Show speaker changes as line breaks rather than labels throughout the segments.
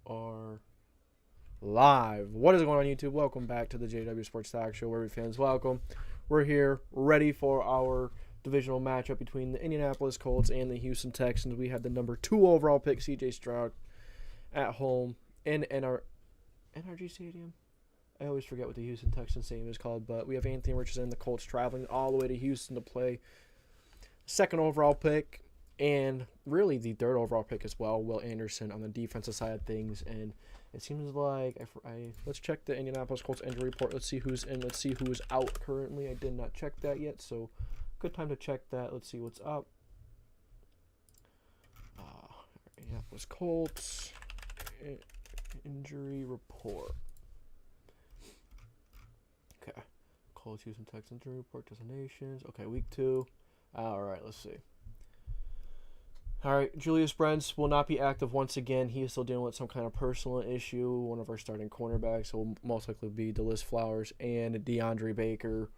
are live. What is going on, YouTube? Welcome back to the JW Sports Talk Show, where we fans welcome. We're here ready for our divisional matchup between the Indianapolis Colts and the Houston Texans. We had the number 2 overall pick, CJ Stroud, at home in NRG Stadium. I always forget what the Houston Texans Stadium is called, but we have Anthony Richardson and the Colts traveling all the way to Houston to play second overall pick and really the third overall pick as well, Will Anderson on the defensive side of things. And it seems like let's check the Indianapolis Colts injury report. Let's see who's in. Let's see who's out currently. I did not check that yet, so good time to check that. Let's see what's up. Indianapolis Colts injury report. Okay, Colts Houston Texans injury report designations. Okay, week 2. All right, let's see. All right, Julius Brents will not be active once again. He is still dealing with some kind of personal issue. One of our starting cornerbacks will most likely be DeLis Flowers and DeAndre Baker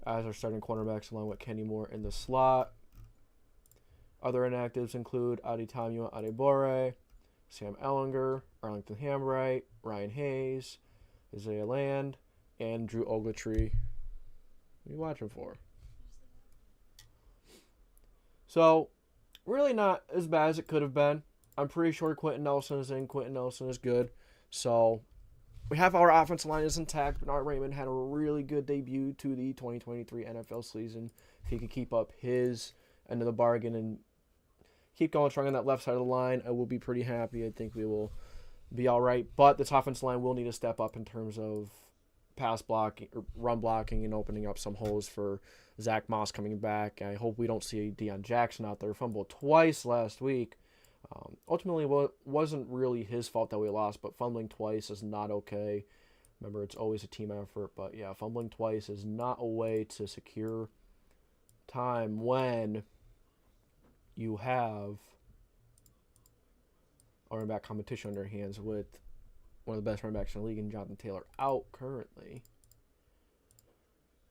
as our starting cornerbacks, along with Kenny Moore in the slot. Other inactives include Adetomiwa Adebore, Sam Ellinger, Arlington Hambright, Ryan Hayes, Isaiah Land, and Drew Ogletree. What are you watching for? So, really not as bad as it could have been. I'm pretty sure Quentin Nelson is in. Quentin Nelson is good. So, we have our offensive line is intact. Bernard Raymond had a really good debut to the 2023 NFL season. If he could keep up his end of the bargain and keep going strong on that left side of the line, I will be pretty happy. I think we will be all right. But this offensive line will need to step up in terms of pass blocking, or run blocking, and opening up some holes for Zach Moss coming back. I hope we don't see Deion Jackson out there. Fumbled twice last week. Ultimately, it wasn't really his fault that we lost, but fumbling twice is not okay. Remember, it's always a team effort. But yeah, fumbling twice is not a way to secure time when you have a running back competition on your hands with one of the best running backs in the league, and Jonathan Taylor out currently.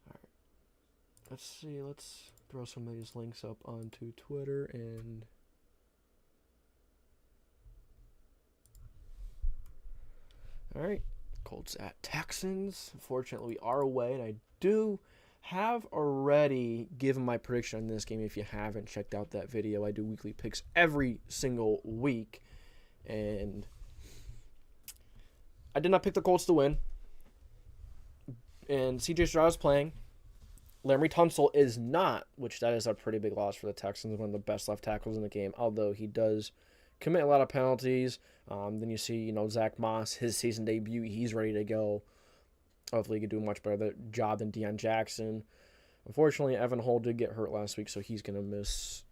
All right. Let's see. Let's throw some of these links up onto Twitter and all right. Colts at Texans. Unfortunately, we are away, and I do have already given my prediction on this game. If you haven't checked out that video, I do weekly picks every single week, and I did not pick the Colts to win. And CJ Stroud is playing. Larry Tunsil is not, which that is a pretty big loss for the Texans. One of the best left tackles in the game, although he does commit a lot of penalties. Then you see, Zach Moss, his season debut, he's ready to go. Hopefully he could do a much better job than Deion Jackson. Unfortunately, Evan Hull did get hurt last week, so he's going to miss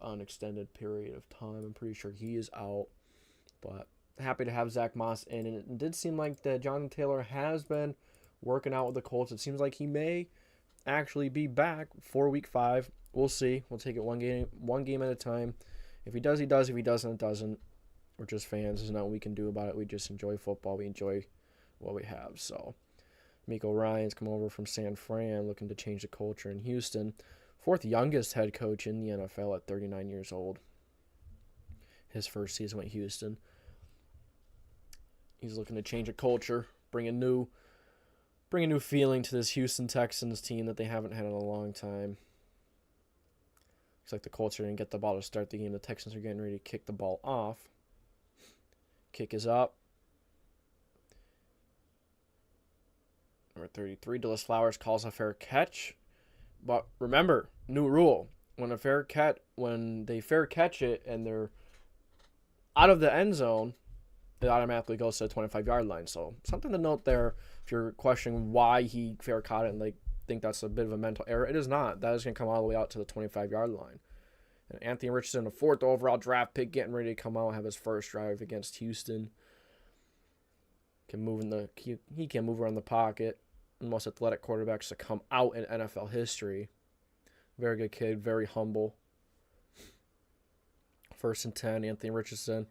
an extended period of time. I'm pretty sure he is out. But happy to have Zach Moss in. And it did seem like that Jonathan Taylor has been working out with the Colts. It seems like he may actually be back for week 5. We'll see. We'll take it one game at a time. If he does, he does. If he doesn't, it doesn't. We're just fans. There's nothing we can do about it. We just enjoy football. We enjoy what we have. So, Miko Ryans come over from San Fran, looking to change the culture in Houston. 4th youngest head coach in the NFL at 39 years old. His first season with Houston. He's looking to change a culture, bring a new feeling to this Houston Texans team that they haven't had in a long time. Looks like the Colts are going to get the ball to start the game. The Texans are getting ready to kick the ball off. Kick is up. Number 33, DeLis Flowers calls a fair catch. But remember, new rule. When they fair catch it and they're out of the end zone, it automatically goes to the 25-yard line. So something to note there if you're questioning why he fair caught it and think that's a bit of a mental error. It is not. That is going to come all the way out to the 25-yard line. And Anthony Richardson, a 4th overall draft pick, getting ready to come out and have his first drive against Houston. He can move around the pocket. Most athletic quarterbacks to come out in NFL history. Very good kid, very humble. 1st and 10, Anthony Richardson.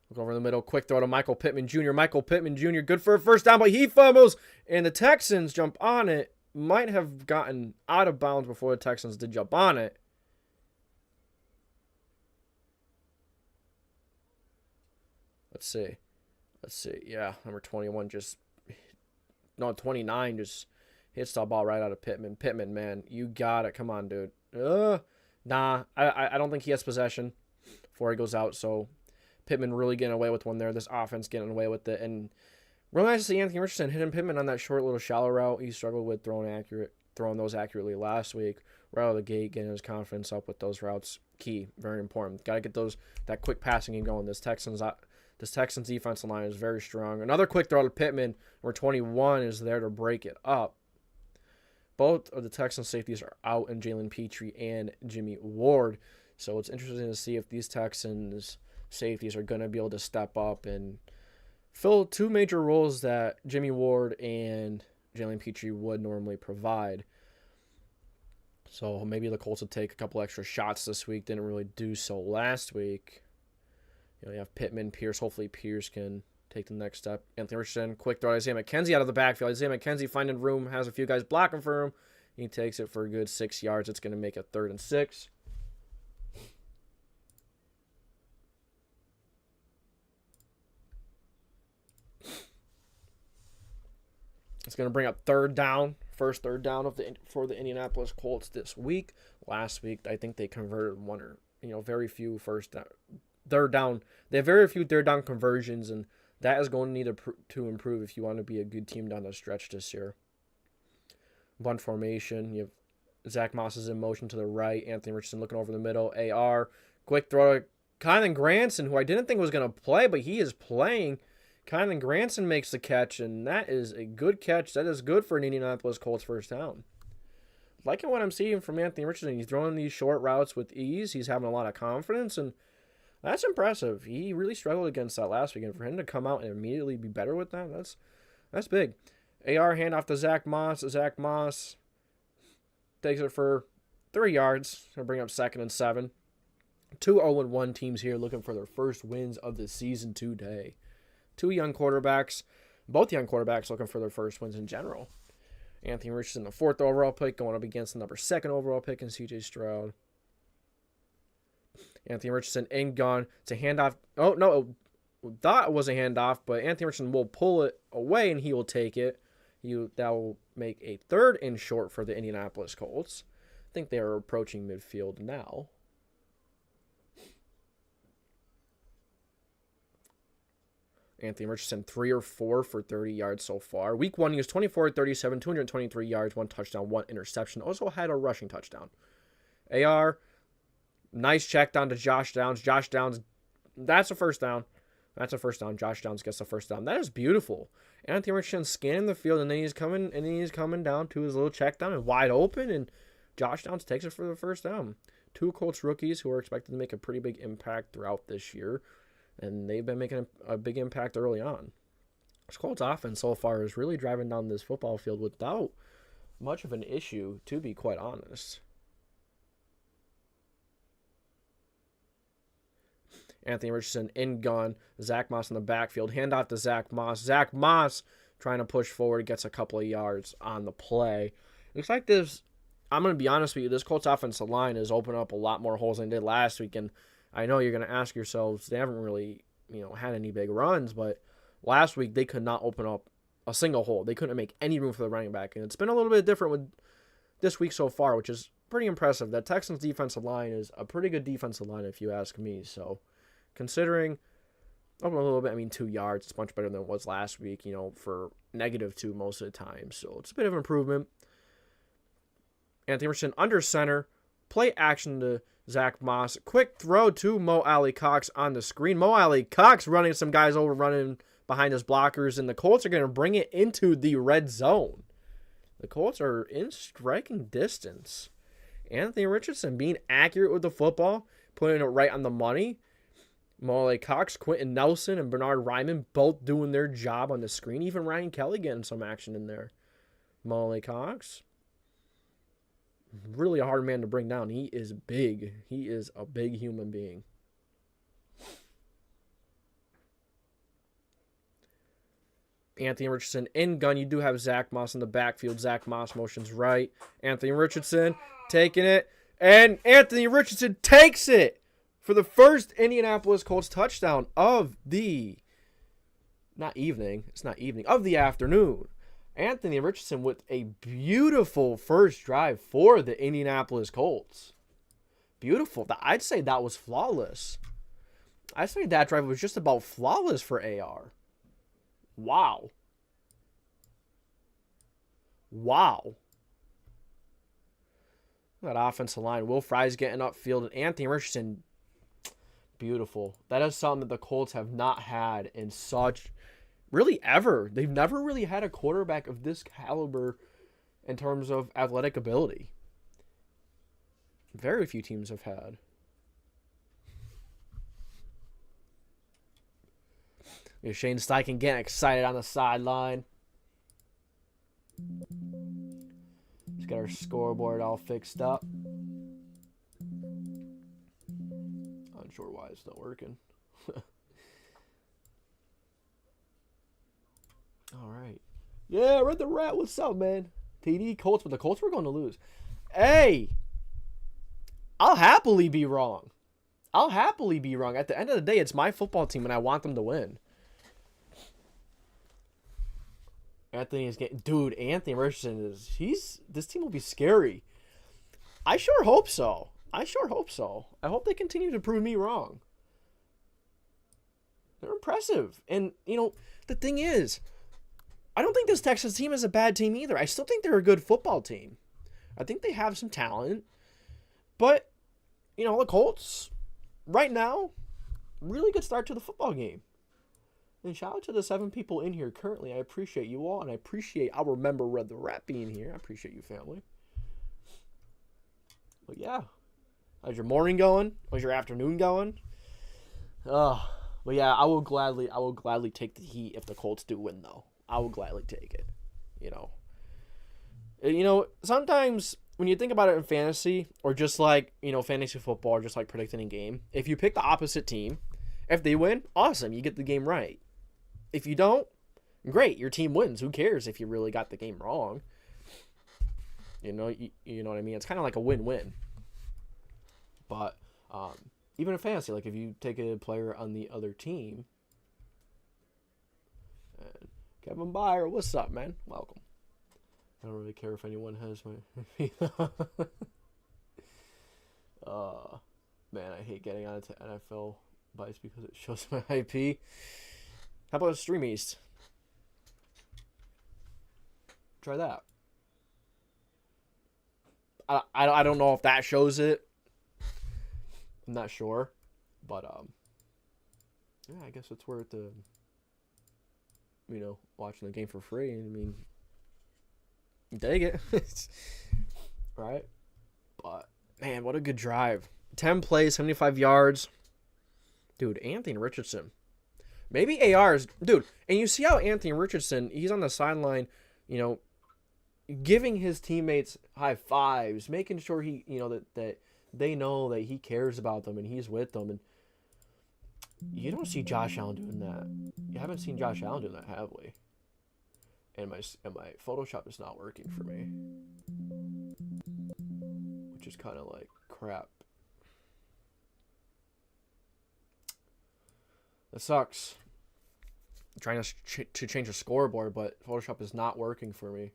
Look over in the middle, quick throw to Michael Pittman Jr. Michael Pittman Jr. good for a first down, but he fumbles, and the Texans jump on it. Might have gotten out of bounds before the Texans did jump on it. Let's see. Yeah, number 21 29 just hits the ball right out of Pittman. Pittman, man, you got it. Come on, dude. Nah, I don't think he has possession before he goes out. So Pittman really getting away with one there. This offense getting away with it. And really nice to see Anthony Richardson hitting Pittman on that short little shallow route. He struggled with throwing those accurately last week. Right out of the gate, getting his confidence up with those routes. Key, very important. Got to get that quick passing game going. This Texans defensive line is very strong. Another quick throw to Pittman, where 21 is there to break it up. Both of the Texans safeties are out, and Jalen Petrie and Jimmy Ward. So it's interesting to see if these Texans safeties are going to be able to step up and fill two major roles that Jimmy Ward and Jalen Petrie would normally provide. So maybe the Colts will take a couple extra shots this week. Didn't really do so last week. You have Pittman, Pierce. Hopefully Pierce can take the next step. Anthony Richardson, quick throw. Isaiah McKenzie out of the backfield. Isaiah McKenzie finding room, has a few guys blocking for him. He takes it for a good 6 yards. It's going to make it 3rd and 6. It's going to bring up 3rd down. First 3rd down for the Indianapolis Colts this week. Last week, I think they converted very few first down. 3rd down. They have very few 3rd down conversions, and that is going to need to improve if you want to be a good team down the stretch this year. Bunt formation. You have Zach Moss is in motion to the right. Anthony Richardson looking over the middle. AR. Quick throw to Kylan Granson, who I didn't think was going to play, but he is playing. Kylan Granson makes the catch, and that is a good catch. That is good for an Indianapolis Colts first down. Liking what I'm seeing from Anthony Richardson. He's throwing these short routes with ease. He's having a lot of confidence, and that's impressive. He really struggled against that last week, and for him to come out and immediately be better with that, that's big. AR handoff to Zach Moss. Zach Moss takes it for 3 yards. He'll bring up 2nd and 7. 2 0-1 teams here looking for their first wins of the season today. Both young quarterbacks looking for their first wins in general. Anthony Richardson, the 4th overall pick, going up against the number 2nd overall pick in CJ Stroud. Anthony Richardson in gun. It's a handoff. Oh, no. That was a handoff, but Anthony Richardson will pull it away, and he will take it. That will make a 3rd and short for the Indianapolis Colts. I think they are approaching midfield now. Anthony Richardson, 3 or 4 for 30 yards so far. Week 1, he was 24-37, 223 yards, 1 touchdown, 1 interception. Also had a rushing touchdown. AR, nice check down to Josh Downs. Josh Downs, that's a first down. Josh Downs gets the first down. That is beautiful. Anthony Richardson scanning the field, and then he's coming down to his little check down and wide open, and Josh Downs takes it for the first down. 2 Colts rookies who are expected to make a pretty big impact throughout this year. And they've been making a big impact early on. This Colts offense so far is really driving down this football field without much of an issue, to be quite honest. Anthony Richardson in gun. Zach Moss in the backfield. Handoff to Zach Moss. Zach Moss trying to push forward. Gets a couple of yards on the play. Looks like this, I'm going to be honest with you, this Colts offensive line has opened up a lot more holes than they did last week. And I know you're going to ask yourselves, they haven't really, had any big runs, but last week they could not open up a single hole. They couldn't make any room for the running back, and it's been a little bit different with this week so far, which is pretty impressive. That Texans defensive line is a pretty good defensive line, if you ask me. So, considering open a little bit, 2 yards, it's much better than it was last week, for -2 most of the time. So, it's a bit of improvement. Anthony Richardson under center, play action to Zach Moss. Quick throw to Mo Alley Cox on the screen. Mo Alley Cox running some guys over, running behind his blockers, and the Colts are going to bring it into the red zone. The Colts are in striking distance. Anthony Richardson being accurate with the football, putting it right on the money. Mo Alley Cox, Quentin Nelson, and Bernard Ryman both doing their job on the screen. Even Ryan Kelly getting some action in there. Mo Alley Cox, really a hard man to bring down. He is big. He is a big human being. Anthony Richardson in gun. You do have Zach Moss in the backfield. Zach Moss motions right. Anthony Richardson taking it. And Anthony Richardson takes it for the first Indianapolis Colts touchdown of the not evening. It's not evening. Of the afternoon. Anthony Richardson with a beautiful first drive for the Indianapolis Colts. Beautiful. I'd say that was flawless. I'd say that drive was just about flawless for AR. Wow. Wow. That offensive line. Will Fry's getting upfield. And Anthony Richardson, beautiful. That is something that the Colts have not had in such, really ever. They've never really had a quarterback of this caliber in terms of athletic ability. Very few teams have had. Shane Steichen getting excited on the sideline. Just got our scoreboard all fixed up. Unsure why it's not working. All right. Yeah, Red the Rat. What's up, man? TD Colts, but the Colts were going to lose. Hey, I'll happily be wrong. I'll happily be wrong. At the end of the day, it's my football team, and I want them to win. Anthony is getting... Dude, Anthony Richardson is... This team will be scary. I sure hope so. I hope they continue to prove me wrong. They're impressive. And, the thing is, I don't think this Texans team is a bad team either. I still think they're a good football team. I think they have some talent. But, the Colts, right now, really good start to the football game. And shout out to the 7 people in here currently. I appreciate you all, and I appreciate our member Red the Rat being here. I appreciate you, family. But yeah, how's your morning going? How's your afternoon going? But yeah, I will gladly take the heat if the Colts do win, though. I will gladly take it. Sometimes when you think about it in fantasy, or just like fantasy football, or just like predicting a game, if you pick the opposite team, if they win, awesome, you get the game right. If you don't, great, your team wins. Who cares if you really got the game wrong? You know what I mean? It's kind of like a win-win. But even in fantasy, like if you take a player on the other team, and Kevin Byer, what's up, man? Welcome. I don't really care if anyone has my... man, I hate getting on to NFL bias because it shows my IP. How about Stream East? Try that. I don't know if that shows it. I'm not sure, but yeah, I guess it's worth watching the game for free. I mean, dig it, right? But man, what a good drive! 10 plays, 75 yards. Dude, Anthony Richardson. Maybe AR's... Dude, and you see how Anthony Richardson, he's on the sideline, giving his teammates high fives, making sure he, that they know that he cares about them and he's with them. And you don't see Josh Allen doing that. You haven't seen Josh Allen doing that, have we? And my Photoshop is not working for me. Which is kind of like crap. That sucks. I'm trying to change the scoreboard, but Photoshop is not working for me.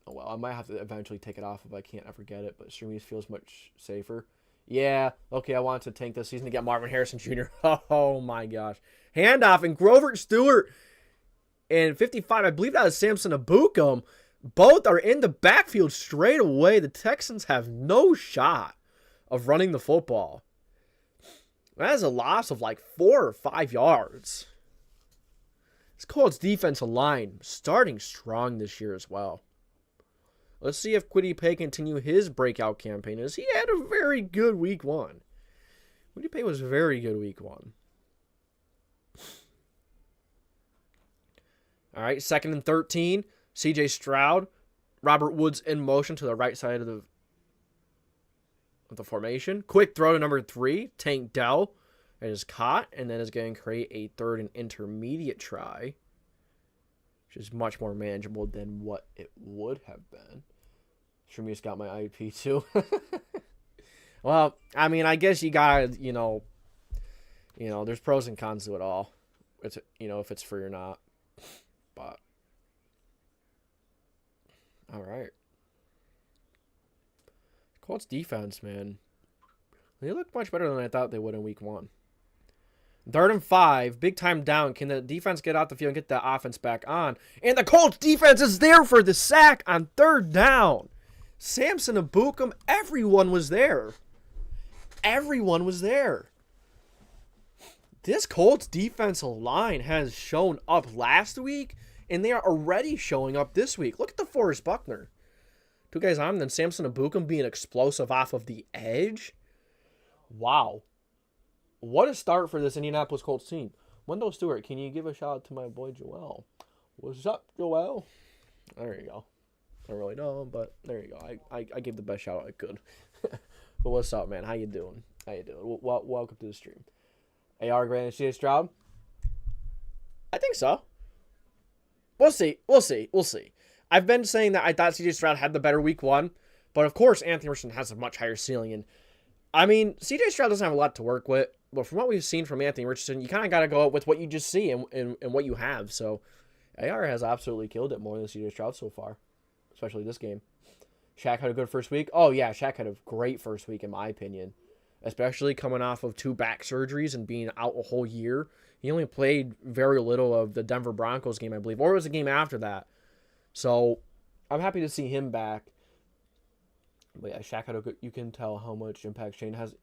Oh well, I might have to eventually take it off if I can't ever get it, but Streamies feels much safer. Yeah, okay, I wanted to tank this season to get Marvin Harrison Jr. Oh my gosh. Handoff and Grover Stewart and 55, I believe that is Samson Abukum. Both are in the backfield straight away. The Texans have no shot of running the football. That is a loss of like 4 or 5 yards. This Colts defensive line starting strong this year as well. Let's see if Kwity Paye continue his breakout campaign, as he had a very good week 1. Kwity Paye was very good week 1. All right, 2nd and 13. CJ Stroud. Robert Woods in motion to the right side of the formation. Quick throw to number 3. Tank Dell. It is caught, and then is going to create a 3rd and intermediate try, which is much more manageable than what it would have been. Sherme's got my IP too. Well, I mean, I guess you got, there's pros and cons to it all. it's, if it's free or not. But all right. Colts defense, man. They look much better than I thought they would in week 1. 3rd and 5, big time down. Can the defense get out the field and get the offense back on? And the Colts defense is there for the sack on 3rd down. Samson Abukum, everyone was there. Everyone was there. This Colts defensive line has shown up last week, and they are already showing up this week. Look at the Forrest Buckner. 2 guys on, then Samson Abukum being explosive off of the edge. Wow. What a start for this Indianapolis Colts team. Wendell Stewart, can you give a shout out to my boy Joel? What's up, Joel? There you go. I don't really know him, but there you go. I gave the best shout out I could. But what's up, man? How you doing? Welcome to the stream. AR Grant and CJ Stroud? I think so. We'll see. I've been saying that I thought CJ Stroud had the better week 1, but of course Anthony Richardson has a much higher ceiling. And I mean, CJ Stroud doesn't have a lot to work with, but from what we've seen from Anthony Richardson, you kind of got to go with what you just see and what you have. So AR has absolutely killed it more than CJ Stroud so far, especially this game. Shaq had a good first week. Oh, yeah, Shaq had a great first week, in my opinion, especially coming off of 2 back surgeries and being out a whole year. He only played very little of the Denver Broncos game, I believe, or it was a game after that. So I'm happy to see him back. But yeah, Shaq had a good, you can tell how much impact Shane has.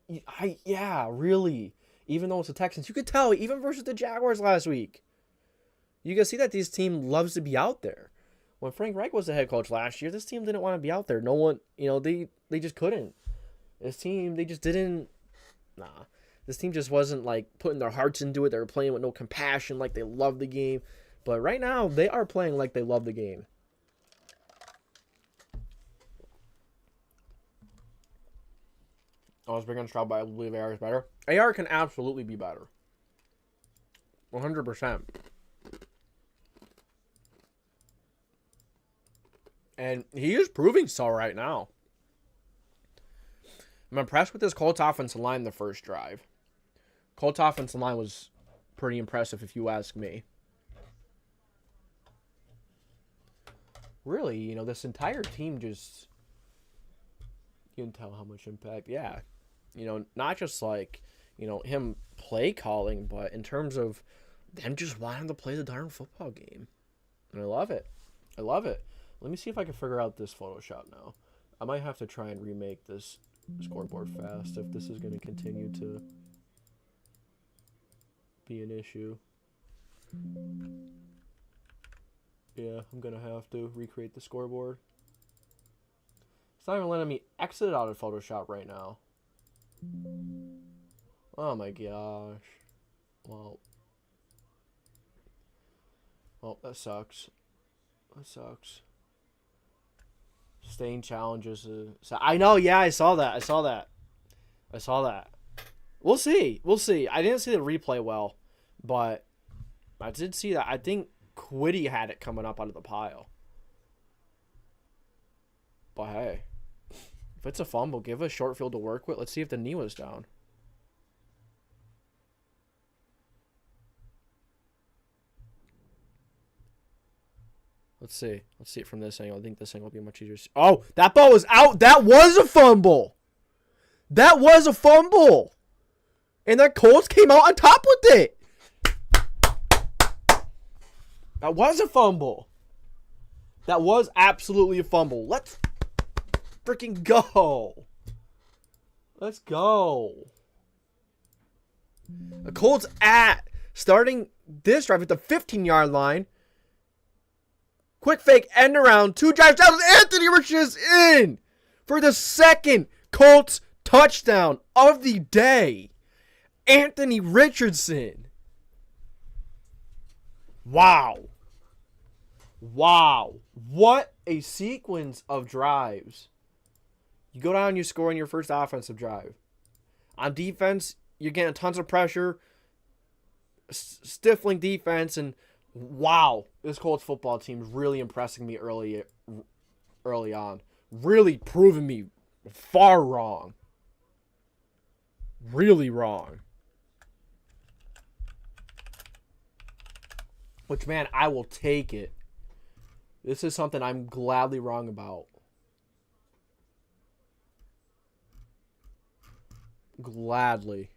Yeah, really. Even though it's the Texans, you could tell, even versus the Jaguars last week. You can see that this team loves to be out there. When Frank Reich was the head coach last year, this team didn't want to be out there. No one, they just couldn't. This team, they just didn't. Nah. This team just wasn't, like, putting their hearts into it. They were playing with no compassion, like they loved the game. But right now, they are playing like they love the game. I was big on Stroud, but I believe AR is better. AR can absolutely be better. 100%. And he is proving so right now. I'm impressed with this Colts offensive line the first drive. Colts offensive line was pretty impressive if you ask me. Really, this entire team just... You can tell how much impact, yeah. Not just like, him play calling, but in terms of them just wanting to play the darn football game. And I love it. Let me see if I can figure out this Photoshop now. I might have to try and remake this scoreboard fast if this is going to continue to be an issue. Yeah, I'm going to have to recreate the scoreboard. It's not even letting me exit out of Photoshop right now. Oh my gosh. Well, that sucks. Staying challenges. I know, yeah, I saw that. We'll see. I didn't see the replay well, but I did see that. I think Quiddy had it coming up out of the pile. But hey, if it's a fumble, give a short field to work with. Let's see if the knee was down. Let's see it from this angle. I think this angle will be much easier. Oh, that ball was out. That was a fumble. And the Colts came out on top with it. That was a fumble. That was absolutely a fumble. Let's freaking go. Let's go. The Colts starting this drive at the 15-yard line. Quick fake end around. 2 drives down. Anthony Richardson is in for the second Colts touchdown of the day. Anthony Richardson. Wow. What a sequence of drives. You go down, you score on your first offensive drive. On defense, you're getting tons of pressure, stifling defense, and wow, this Colts football team is really impressing me early on. Really proving me far wrong. Really wrong. Which, man, I will take it. This is something I'm gladly wrong about. Gladly.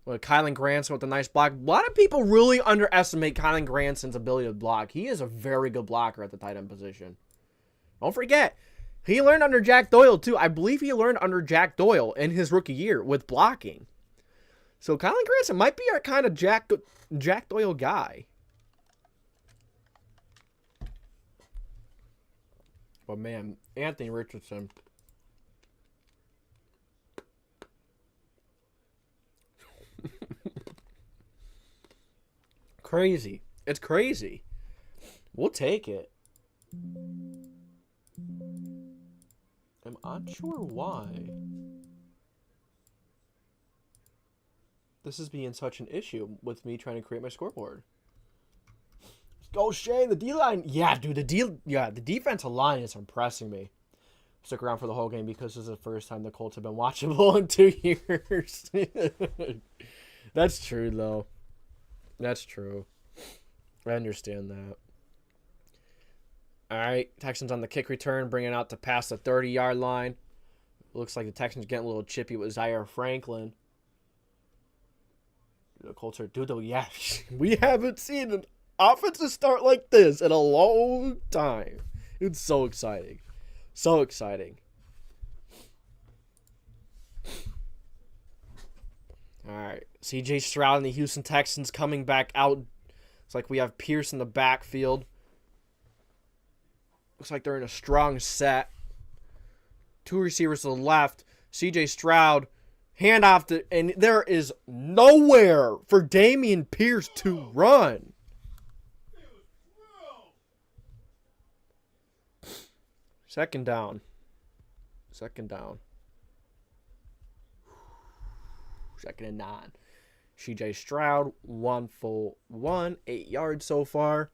Well, Kylan Granson with a nice block. A lot of people really underestimate Kylan Granson's ability to block. He is a very good blocker at the tight end position. Don't forget, he learned under Jack Doyle, too. I believe he learned under Jack Doyle in his rookie year with blocking. So Kylan Granson might be a kind of Jack Doyle guy. But, man, Anthony Richardson. Crazy. It's crazy. We'll take it. I'm unsure why this is being such an issue with me trying to create my scoreboard. Let's go, Shane. The D-line. Yeah, dude, the defensive line is impressing me. Stick around for the whole game because this is the first time the Colts have been watchable in 2 years. That's true, though. That's true. I understand that. All right, Texans on the kick return, bringing out to pass the 30-yard line. Looks like the Texans getting a little chippy with Zaire Franklin. The Colts are doodle. Yeah, we haven't seen an offensive start like this in a long time. It's so exciting. So exciting. All right, CJ Stroud and the Houston Texans coming back out. It's like we have Pierce in the backfield. Looks like they're in a strong set. 2 receivers to the left. CJ Stroud, handoff to, and there is nowhere for Damian Pierce to run. Second down. Second and 9. CJ Stroud, 1 full 1, 8 yards so far.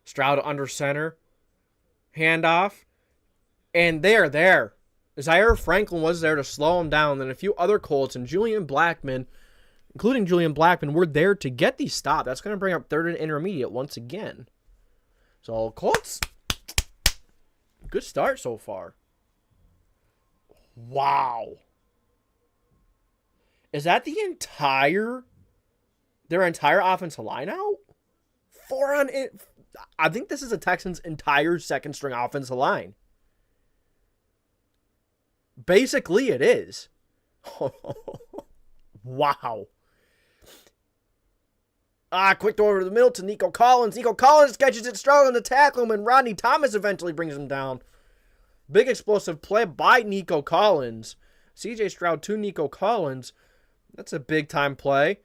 Stroud under center. Handoff. And there. Zaire Franklin was there to slow him down. And a few other Colts and Julian Blackmon, including Julian Blackmon, were there to get these stopped. That's going to bring up 3rd and intermediate once again. So, Colts, good start so far. Wow. Is that their entire offensive line out? 4 on it. I think this is the Texans' entire second string offensive line. Basically, it is. Wow. Quick throw over to the middle to Nico Collins. Nico Collins catches it strong to tackle him, and Rodney Thomas eventually brings him down. Big explosive play by Nico Collins. CJ Stroud to Nico Collins. That's a big-time play.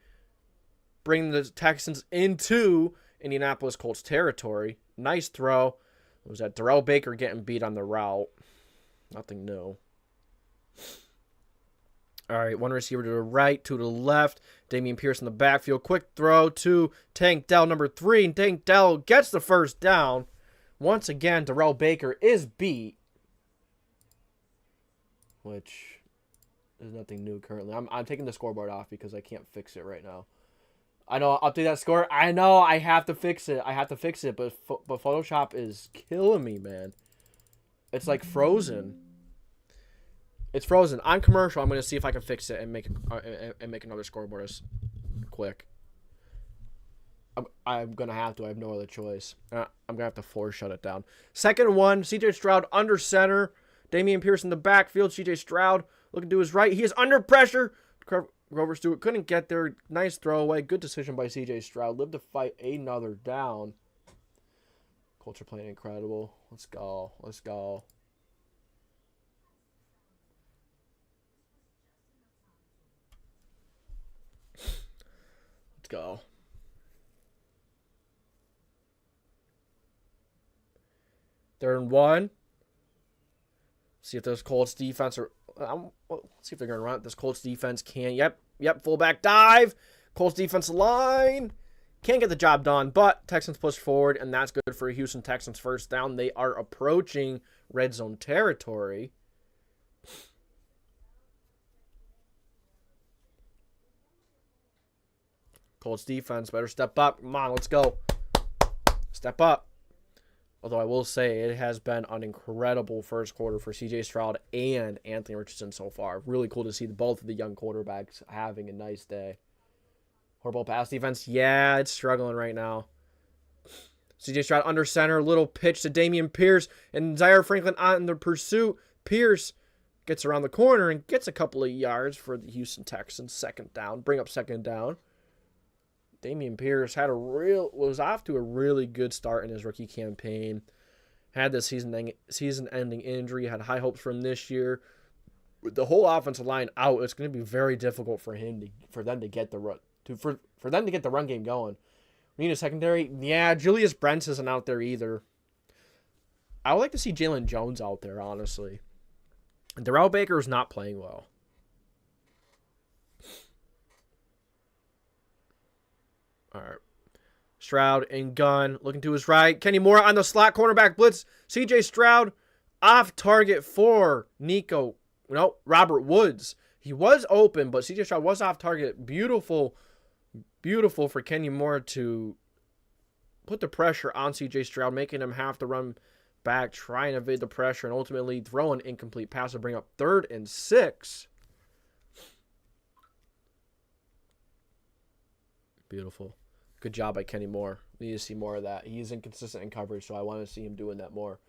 Bringing the Texans into Indianapolis Colts territory. Nice throw. It was that Darrell Baker getting beat on the route. Nothing new. All right, 1 receiver to the right, 2 to the left. Damian Pierce in the backfield. Quick throw to Tank Dell, number 3. And Tank Dell gets the first down. Once again, Darrell Baker is beat. Which is nothing new currently. I'm taking the scoreboard off because I can't fix it right now. I know, I'll update that score. I know, I have to fix it. But Photoshop is killing me, man. It's like frozen. It's frozen. On commercial, I'm going to see if I can fix it and make another scoreboard as quick. I'm going to have to. I have no other choice. I'm going to have to force shut it down. 2nd and 1. CJ Stroud under center. Damian Pierce in the backfield. CJ Stroud looking to his right. He is under pressure. Grover Stewart couldn't get there. Nice throwaway. Good decision by CJ Stroud. Lived to fight another down. Colts are playing incredible. Let's go. Let's go. Let's go. They're in 1. See if this Colts defense are. Let's see if they're going to run it. This Colts defense can. Yep. Fullback dive. Colts defensive line can't get the job done, but Texans push forward, and that's good for Houston Texans first down. They are approaching red zone territory. Colts defense better step up. Come on, let's go. Step up. Although I will say it has been an incredible first quarter for CJ Stroud and Anthony Richardson so far. Really cool to see both of the young quarterbacks having a nice day. Horrible pass defense. Yeah, it's struggling right now. CJ Stroud under center. Little pitch to Dameon Pierce. And Zaire Franklin on the pursuit. Pierce gets around the corner and gets a couple of yards for the Houston Texans. Second down. Bring up second down. Dameon Pierce was off to a really good start in his rookie campaign. Had the season-ending injury. Had high hopes for him this year. With the whole offensive line out, it's going to be very difficult for them to get the run game going. We need a secondary. Yeah, Julius Brents isn't out there either. I would like to see Jalen Jones out there, honestly. Darrell Baker is not playing well. All right. Stroud and gun. Looking to his right. Kenny Moore on the slot. Cornerback blitz. CJ Stroud off target for Robert Woods. He was open, but CJ Stroud was off target. Beautiful for Kenny Moore to put the pressure on CJ Stroud, making him have to run back, try and evade the pressure, and ultimately throw an incomplete pass to bring up 3rd and 6. Beautiful. Good job by Kenny Moore. We need to see more of that. He's inconsistent in coverage, so I want to see him doing that more.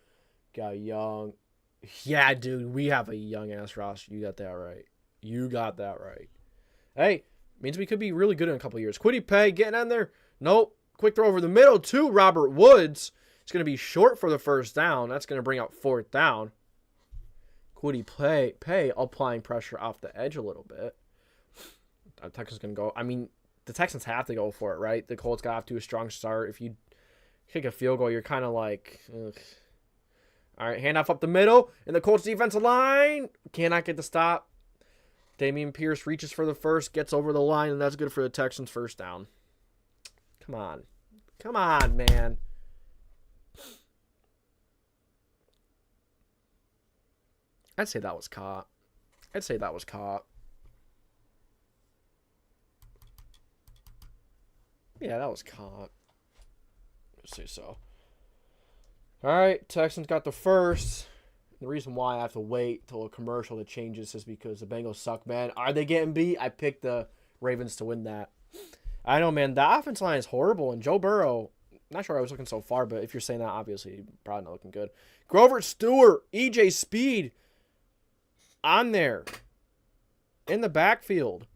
Got young. Yeah, dude, we have a young-ass roster. You got that right. Hey, means we could be really good in a couple of years. Kwity Paye getting on there. Nope. Quick throw over the middle to Robert Woods. It's going to be short for the first down. That's going to bring out 4th down. Kwity Paye applying pressure off the edge a little bit. Texans going to go. I mean, the Texans have to go for it, right? The Colts got off to a strong start. If you kick a field goal, you're kind of like, ugh. All right, handoff up the middle. And the Colts defensive line cannot get the stop. Dameon Pierce reaches for the first, gets over the line, and that's good for the Texans' first down. Come on, man. I'd say that was caught. Yeah, that was caught. Let's say so. All right, Texans got the first. The reason why I have to wait till a commercial to change this is because the Bengals suck, man. Are they getting beat? I picked the Ravens to win that. I know, man. The offense line is horrible, and Joe Burrow, not sure I was looking so far, but if you're saying that, obviously, probably not looking good. Grover Stewart, EJ Speed on there in the backfield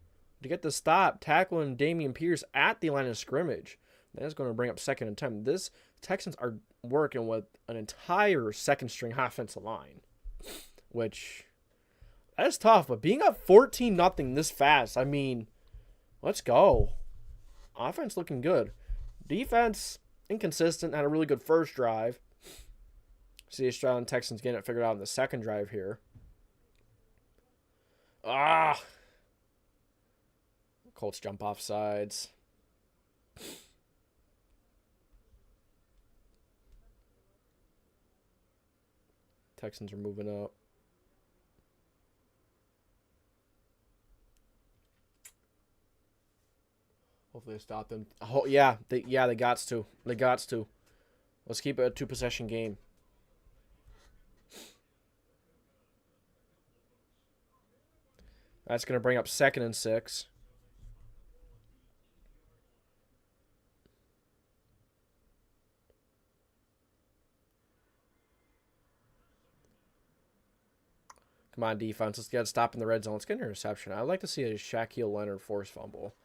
to get the stop, tackling Dameon Pierce at the line of scrimmage. That's going to bring up 2nd and 10. This Texans are working with an entire second-string offensive line, which that's tough. But being up 14-0 this fast, I mean, let's go. Offense looking good. Defense inconsistent. Had a really good first drive. CJ Stroud and Texans getting it figured out in the second drive here. Colts jump off sides. Texans are moving up. Hopefully they stop them. Oh, yeah, they gots to. Let's keep it a 2-possession game. That's going to bring up 2nd and 6. Come on, defense. Let's get a stop in the red zone. Let's get an interception. I'd like to see a Shaquille Leonard forced fumble.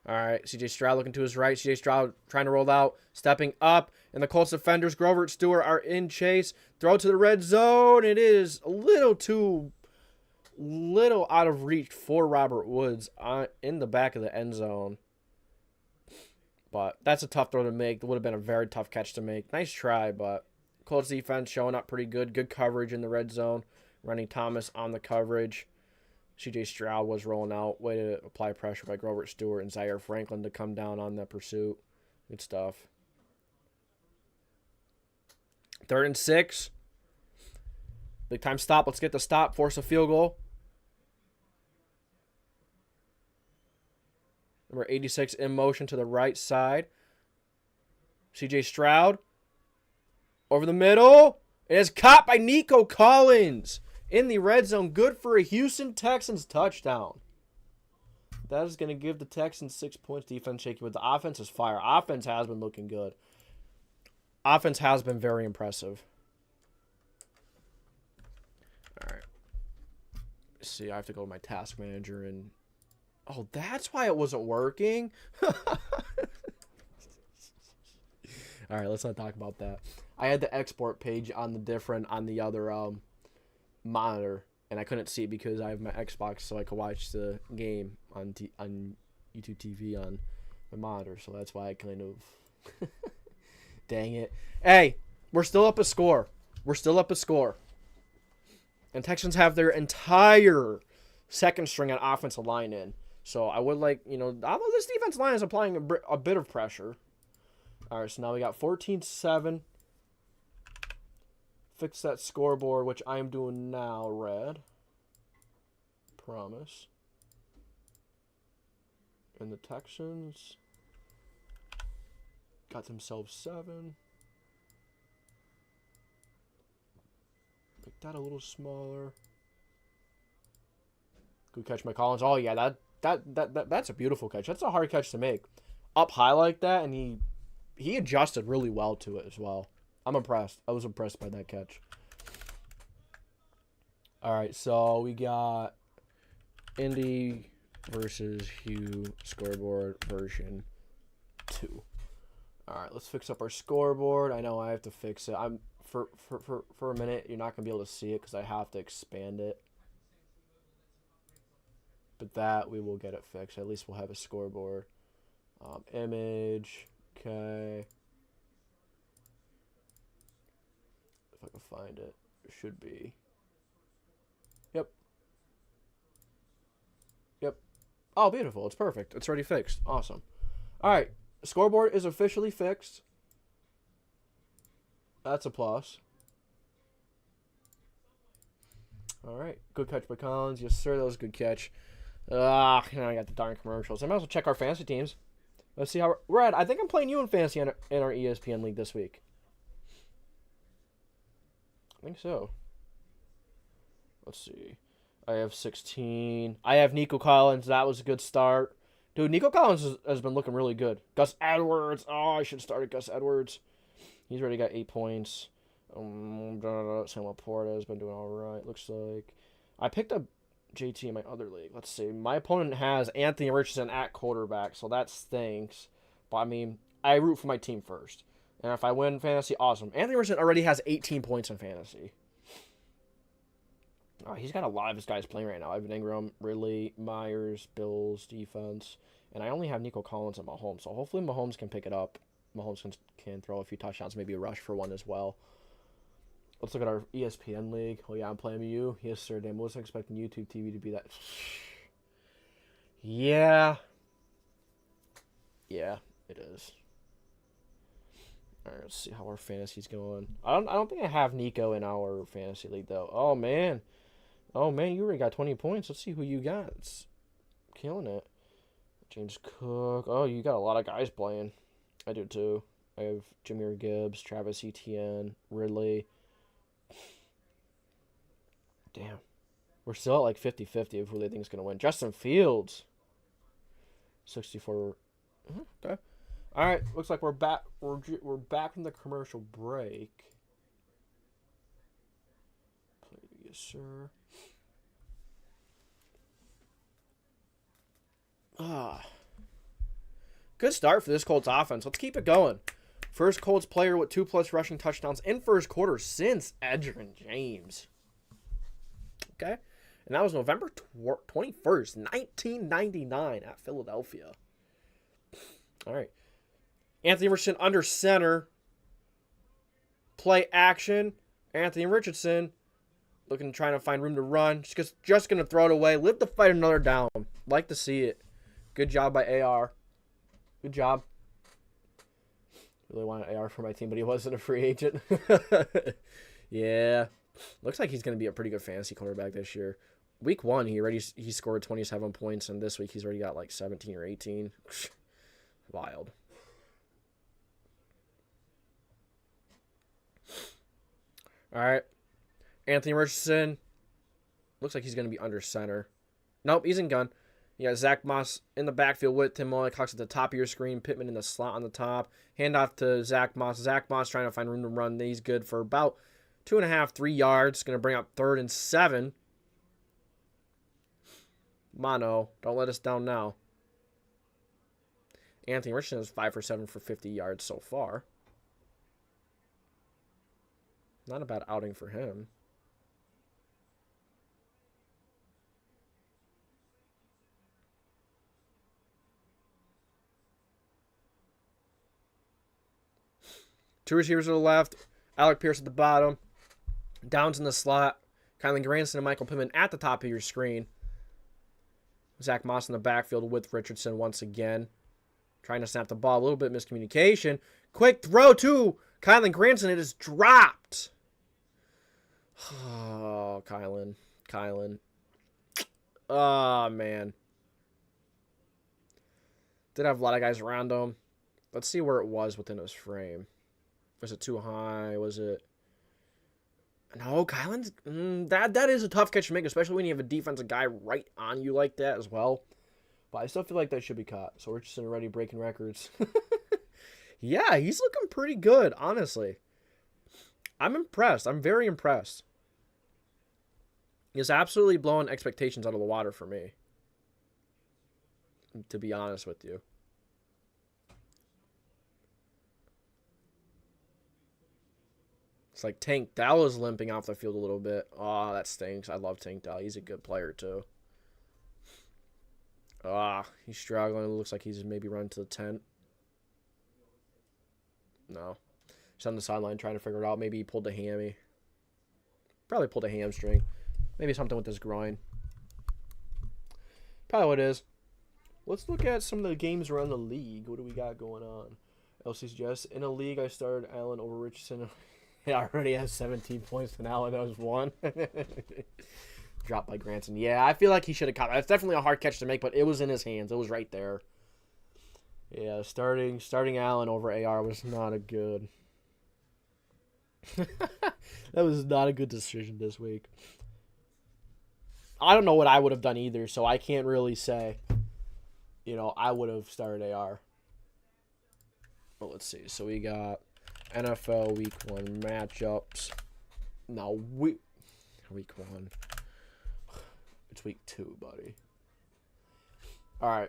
All right, CJ Stroud looking to his right. CJ Stroud trying to roll out, stepping up. And the Colts defenders, Grover and Stewart, are in chase. Throw to the red zone. It is a little out of reach for Robert Woods in the back of the end zone. But that's a tough throw to make. It would have been a very tough catch to make. Nice try, but Colts defense showing up pretty good. Good coverage in the red zone. Ronnie Thomas on the coverage. CJ Stroud was rolling out. Way to apply pressure by Grover Stewart and Zaire Franklin to come down on the pursuit. Good stuff. 3rd and 6. Big time stop. Let's get the stop. Force a field goal. Number 86 in motion to the right side. CJ Stroud. Over the middle. It is caught by Nico Collins in the red zone. Good for a Houston Texans touchdown. That is going to give the Texans 6 points. Defense shaky, but the offense is fire. Offense has been looking good. Offense has been very impressive. All right. Let's see, I have to go to my task manager and... Oh, that's why it wasn't working? All right, let's not talk about that. I had the export page on the other monitor, and I couldn't see it because I have my Xbox, so I could watch the game on YouTube TV on my monitor. So that's why I kind of... Dang it. Hey, we're still up a score. We're still up a score. And Texans have their entire second string on offensive line in. So I would like, although this defense line is applying a bit of pressure. All right, so now we got 14-7. Fix that scoreboard, which I'm doing now, red. Promise. And the Texans got themselves 7. Make that a little smaller. Good catch by Collins. Oh yeah, that's a beautiful catch. That's a hard catch to make. Up high like that, and he adjusted really well to it as well. I'm impressed. I was impressed by that catch. All right, so we got Indy versus Hugh scoreboard version 2. All right, let's fix up our scoreboard. I know I have to fix it. For a minute, you're not going to be able to see it because I have to expand it. But that, we will get it fixed. At least we'll have a scoreboard. Image. Okay. If I can find it. It should be. Yep. Yep. Oh, beautiful. It's perfect. It's already fixed. Awesome. All right. Scoreboard is officially fixed. That's a plus. All right. Good catch by Collins. Yes, sir. That was a good catch. Now I got the darn commercials. I might as well check our fantasy teams. Let's see how we're at. I think I'm playing you in fantasy in our ESPN league this week. I think so. Let's see. I have 16. I have Nico Collins. That was a good start. Dude, Nico Collins has been looking really good. Gus Edwards. Oh, I should have started Gus Edwards. He's already got 8 points. Sam Laporta has been doing all right, looks like. I picked up JT in my other league. Let's see. My opponent has Anthony Richardson at quarterback, so that stinks. But, I mean, I root for my team first. And if I win fantasy, awesome. Anthony Richardson already has 18 points in fantasy. Oh, he's got a lot of his guys playing right now. Evan Ingram, Ridley, Myers, Bills, defense. And I only have Nico Collins and Mahomes, so hopefully Mahomes can pick it up. Mahomes can throw a few touchdowns, maybe a rush for one as well. Let's look at our ESPN league. Oh, yeah, I'm playing you. Yes, sir. Damn, I wasn't expecting YouTube TV to be that. Yeah. Yeah, it is. All right, let's see how our fantasy's going. I don't think I have Nico in our fantasy league, though. Oh, man. Oh, man, you already got 20 points. Let's see who you got. It's killing it. James Cook. Oh, you got a lot of guys playing. I do, too. I have Jahmyr Gibbs, Travis Etienne, Ridley. Damn. We're still at like 50-50 of who they think is going to win. Justin Fields. 64. Okay. All right. Looks like we're back. We're back from the commercial break. Yes, sir. Good start for this Colts offense. Let's keep it going. First Colts player with 2+ rushing touchdowns in first quarter since Edgerrin James. Okay. And that was November 21st, 1999 at Philadelphia. All right. Anthony Richardson under center. Play action. Anthony Richardson looking, trying to find room to run. Just going to throw it away. Live to fight another down. Like to see it. Good job by AR. Good job. Really wanted AR for my team, but he wasn't a free agent. Yeah. Looks like he's going to be a pretty good fantasy quarterback this year. Week 1, he scored 27 points, and this week he's already got like 17 or 18. Wild. All right. Anthony Richardson. Looks like he's going to be under center. Nope, he's in gun. You got Zach Moss in the backfield with Tim Cox at the top of your screen. Pittman in the slot on the top. Hand off to Zach Moss. Zach Moss trying to find room to run. He's good for about 2.5, 3 yards. Going to bring up 3rd and 7. Mono, don't let us down now. Anthony Richardson is 5 for 7 for 50 yards so far. Not a bad outing for him. Two receivers to the left. Alec Pierce at the bottom. Downs in the slot. Kylan Granson and Michael Pittman at the top of your screen. Zach Moss in the backfield with Richardson once again. Trying to snap the ball. A little bit miscommunication. Quick throw to Kylan Granson. It is dropped. Oh, Kylan. Oh, man. Did have a lot of guys around him. Let's see where it was within his frame. Was it too high? Was it... No, Kylan's... that is a tough catch to make, especially when you have a defensive guy right on you like that as well. But I still feel like that should be caught. So Richardson already breaking records. Yeah, he's looking pretty good, honestly. I'm impressed. I'm very impressed. He's absolutely blowing expectations out of the water for me. To be honest with you. It's like Tank Dell is limping off the field a little bit. Oh, that stinks. I love Tank Dell. He's a good player, too. He's struggling. It looks like he's maybe running to the tent. No. He's on the sideline trying to figure it out. Maybe he pulled a hammy. Probably pulled a hamstring. Maybe something with his groin. Probably what it is. Let's look at some of the games around the league. What do we got going on? LC's Jess. In a league, I started Allen over Richardson. He already has 17 points, and Allen has 1. Dropped by Granson. Yeah, I feel like he should have caught it. It's definitely a hard catch to make, but it was in his hands. It was right there. Yeah, starting Allen over AR was not a good... That was not a good decision this week. I don't know what I would have done either, so I can't really say, I would have started AR. But let's see. So we got NFL Week 1 matchups. No, Week 1. It's Week 2, buddy. All right.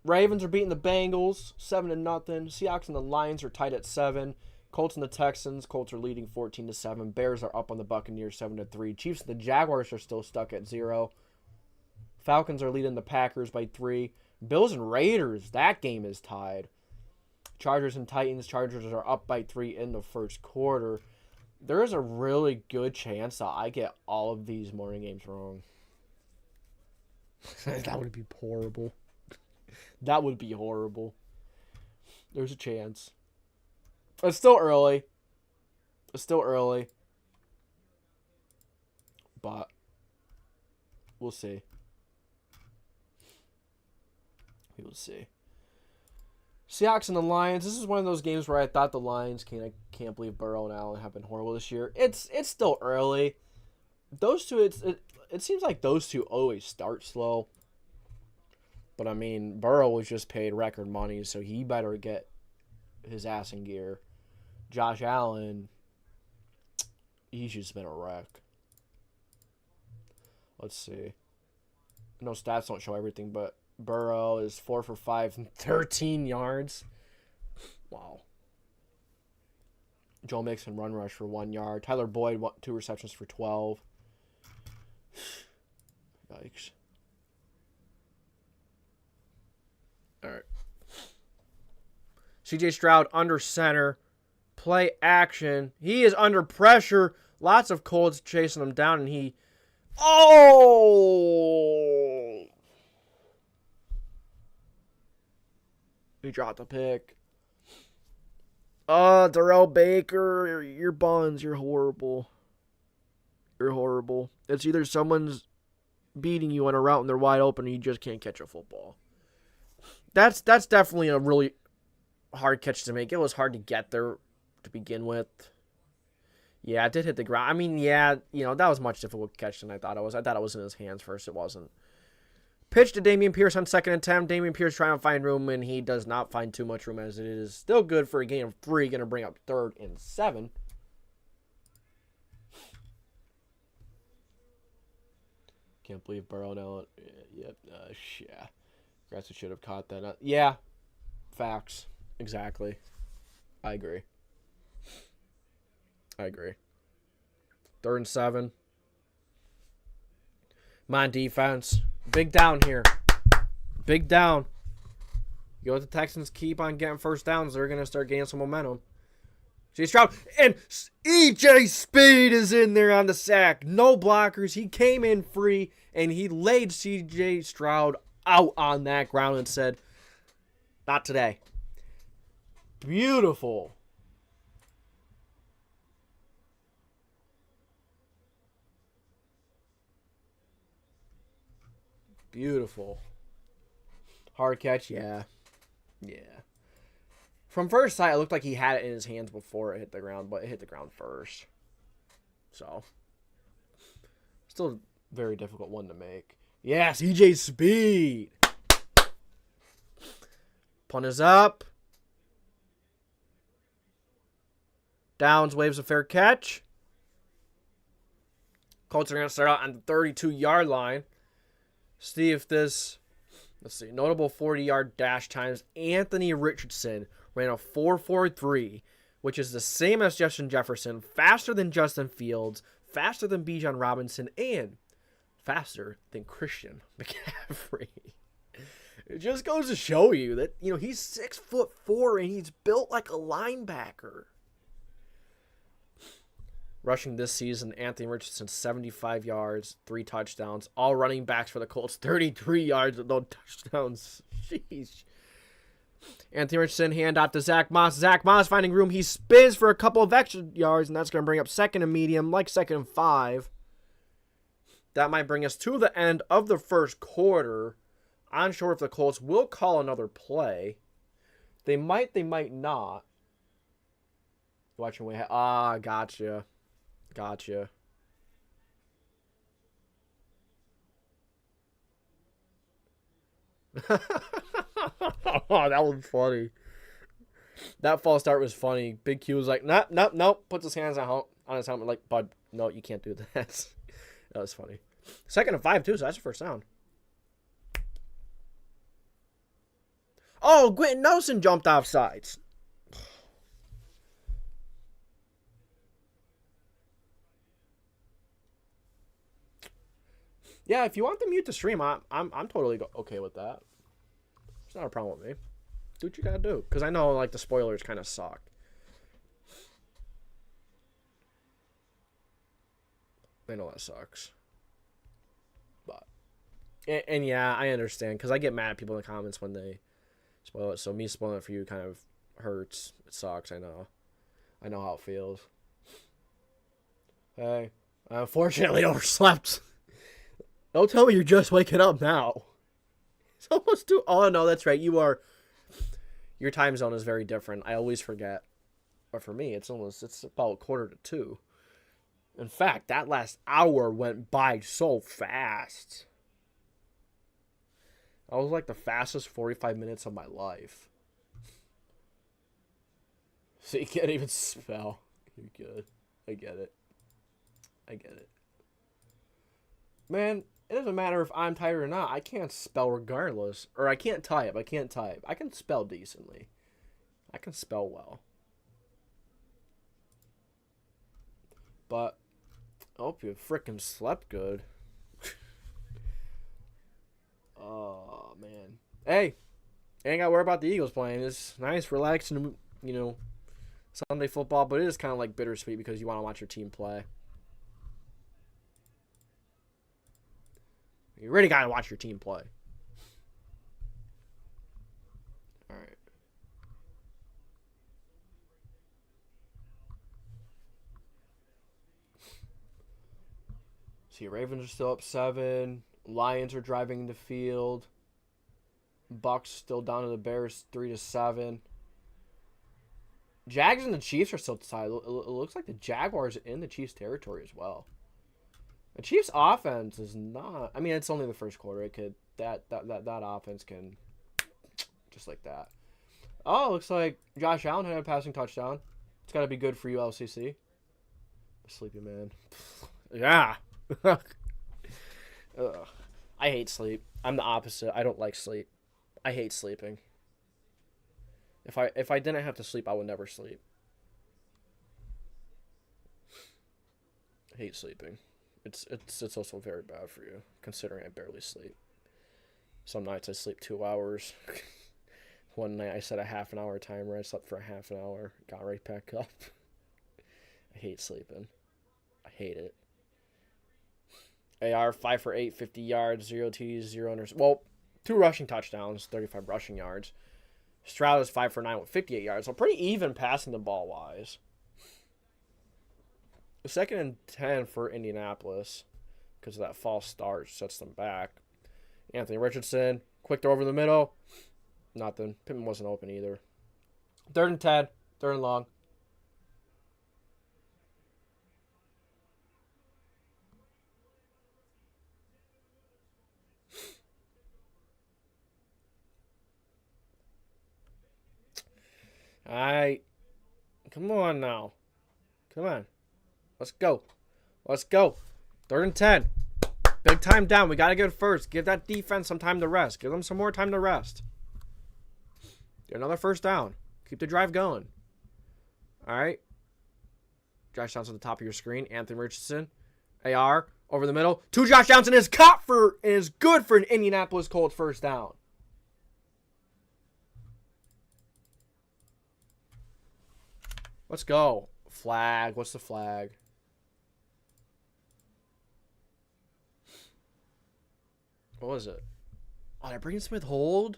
Ravens are beating the Bengals 7-0. Seahawks and the Lions are tied at 7. Colts and the Texans. Colts are leading 14-7. Bears are up on the Buccaneers 7-3. Chiefs and the Jaguars are still stuck at 0. Falcons are leading the Packers by 3. Bills and Raiders, that game is tied. Chargers and Titans. Chargers are up by 3 in the first quarter. There is a really good chance that I get all of these morning games wrong. That would be horrible. That would be horrible. There's a chance. It's still early. But we'll see. We will see. Seahawks and the Lions. This is one of those games where I thought the Lions I can't believe Burrow and Allen have been horrible this year. It's still early. Those two, it seems like those two always start slow. But I mean, Burrow was just paid record money, so he better get his ass in gear. Josh Allen, he's just been a wreck. Let's see. No stats don't show everything, but Burrow is 4 for 5 and 13 yards. Wow. Joe Mixon run rush for 1 yard. Tyler Boyd 2 receptions for 12. Yikes. All right. CJ Stroud under center. Play action. He is under pressure. Lots of Colts chasing him down, and he... Oh! He dropped a pick. Darrell Baker, you're buns. You're horrible. You're horrible. It's either someone's beating you on a route and they're wide open and you just can't catch a football. That's definitely a really hard catch to make. It was hard to get there to begin with. Yeah, it did hit the ground. I mean, yeah, that was a much difficult catch than I thought it was. I thought it was in his hands first. It wasn't. Pitch to Dameon Pierce on second attempt. Dameon Pierce trying to find room, and he does not find too much room as it is still good for a gain of 3. Going to bring up 3rd and 7. Can't believe Burrow now. Yep. Yeah. Guess I should have caught that. Yeah. Facts. Exactly. I agree. 3rd and 7. My defense. Big down here. Big down. You know, the Texans keep on getting first downs, they're going to start gaining some momentum. CJ Stroud. And EJ Speed is in there on the sack. No blockers. He came in free, and he laid CJ Stroud out on that ground and said, not today. Beautiful. Beautiful. Hard catch, yeah. Yeah. From first sight, it looked like he had it in his hands before it hit the ground, but it hit the ground first. So, still a very difficult one to make. Yeah, CJ Speed. Punt is up. Downs waves a fair catch. Colts are going to start out on the 32-yard line. See if this, let's see, notable 40-yard dash times. Anthony Richardson ran a 4.43, which is the same as Justin Jefferson, faster than Justin Fields, faster than Bijan Robinson, and faster than Christian McCaffrey. It just goes to show you that, he's 6'4" and he's built like a linebacker. Rushing this season, Anthony Richardson, 75 yards, 3 touchdowns. All running backs for the Colts, 33 yards with no touchdowns. Sheesh. Anthony Richardson, hand off to Zach Moss. Zach Moss finding room. He spins for a couple of extra yards, and that's going to bring up 2nd and medium, like 2nd and 5. That might bring us to the end of the first quarter. Unsure if the Colts will call another play. They might not. Watching way ahead. Gotcha. Oh, that was funny. That false start was funny. Big Q was like, nope. Puts his hands on his helmet like, bud, no, you can't do that. That was funny. 2nd and 5, too, so that's the first down. Oh, Quentin Nelson jumped off sides. Yeah, if you want to mute the stream, I'm totally okay with that. It's not a problem with me. Do what you gotta do, because I know like the spoilers kind of suck. I know that sucks, but and yeah, I understand because I get mad at people in the comments when they spoil it. So me spoiling it for you kind of hurts. It sucks. I know how it feels. Hey, I unfortunately overslept. Don't tell me you're just waking up now. It's almost 2. Oh, no, that's right. Your time zone is very different. I always forget. But for me, it's about 1:45. In fact, that last hour went by so fast. That was like the fastest 45 minutes of my life. So you can't even spell. You're good. I get it. Man, it doesn't matter if I'm tired or not. I can't spell regardless. Or I can't type. I can spell decently. I can spell well. But I hope you frickin' slept good. Oh, man. Hey, ain't gotta worry about the Eagles playing. It's nice, relaxing, Sunday football, but it is kind of like bittersweet because you want to watch your team play. You really got to watch your team play. All right. See, Ravens are still up 7. Lions are driving the field. Bucks still down to the Bears 3-7. Jags and the Chiefs are still tied. It looks like the Jaguars are in the Chiefs' territory as well. The Chiefs' offense is not. I mean, it's only the first quarter. It could that offense can just like that. Oh, looks like Josh Allen had a passing touchdown. It's got to be good for you, LCC. Sleepy man. Yeah. Ugh. I hate sleep. I'm the opposite. I don't like sleep. I hate sleeping. If I didn't have to sleep, I would never sleep. I hate sleeping. It's also very bad for you, considering I barely sleep. Some nights I sleep 2 hours. One night I set a half an hour timer. I slept for a half an hour. Got right back up. I hate sleeping. I hate it. AR 5 for 8, 50 yards, 0 TDs, 0 unders. Well, 2 rushing touchdowns, 35 rushing yards. Stroud is 5 for 9 with 58 yards. So pretty even passing the ball wise. The 2nd and 10 for Indianapolis because of that false start sets them back. Anthony Richardson, quick throw over the middle. Nothing. Pittman wasn't open either. 3rd and 10, 3rd and long. All right. Come on now. Come on. Let's go. Let's go. 3rd and 10. Big time down. We got to get it first. Give that defense some time to rest. Give them some more time to rest. Get another first down. Keep the drive going. All right. Josh Johnson at the top of your screen. Anthony Richardson. AR over the middle. To Josh Johnson is caught for and is good for an Indianapolis Colts first down. Let's go. Flag. What's the flag? What was it? Oh, did I bring Smith hold?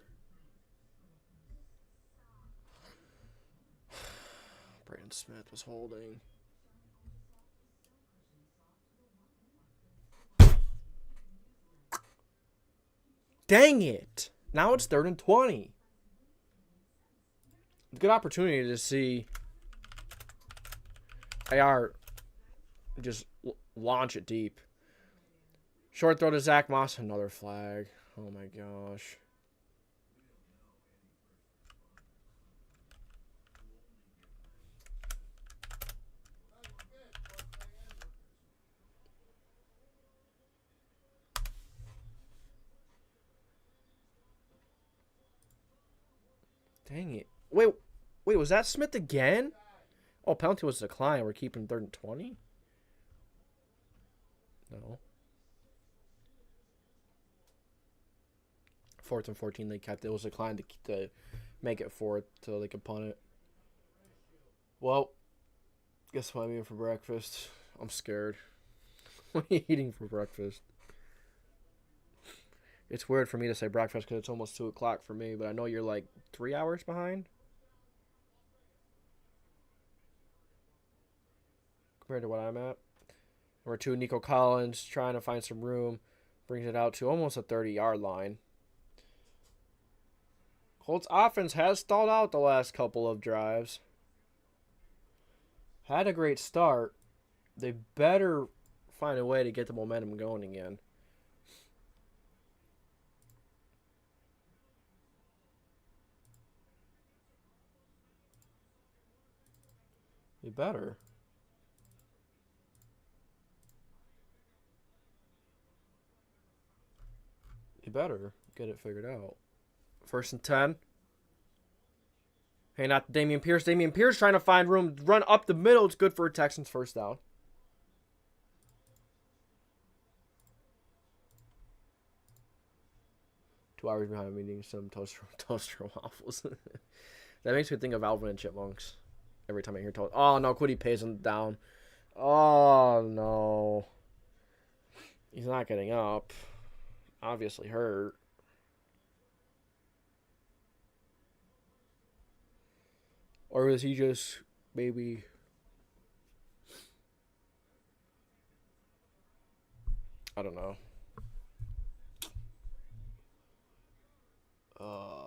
Brandon Smith was holding. Dang it. Now it's 3rd and 20. Good opportunity to see AR just launch it deep. Short throw to Zach Moss. Another flag. Oh, my gosh. Dang it. Wait, was that Smith again? Oh, penalty was declined. We're keeping 3rd and 20? No. 4th and 14 they kept. It was declined to make it 4th so they could punt it. Well, guess what I'm eating for breakfast? I'm scared. What are you eating for breakfast? It's weird for me to say breakfast because it's almost 2 o'clock for me, but I know you're like 3 hours behind. Compared to what I'm at. Number 2, Nico Collins trying to find some room. Brings it out to almost a 30-yard line. Colts offense has stalled out the last couple of drives. Had a great start. They better find a way to get the momentum going again. You better. You better get it figured out. 1st and 10. Hey, not Dameon Pierce. Dameon Pierce trying to find room. Run up the middle. It's good for a Texans first down. Two hours behind, I'm eating some toaster waffles. That makes me think of Alvin and Chipmunks. Every time I hear toast. Oh, no. Quiddy pays him down. Oh, no. He's not getting up. Obviously hurt. Or was he just maybe... I don't know. I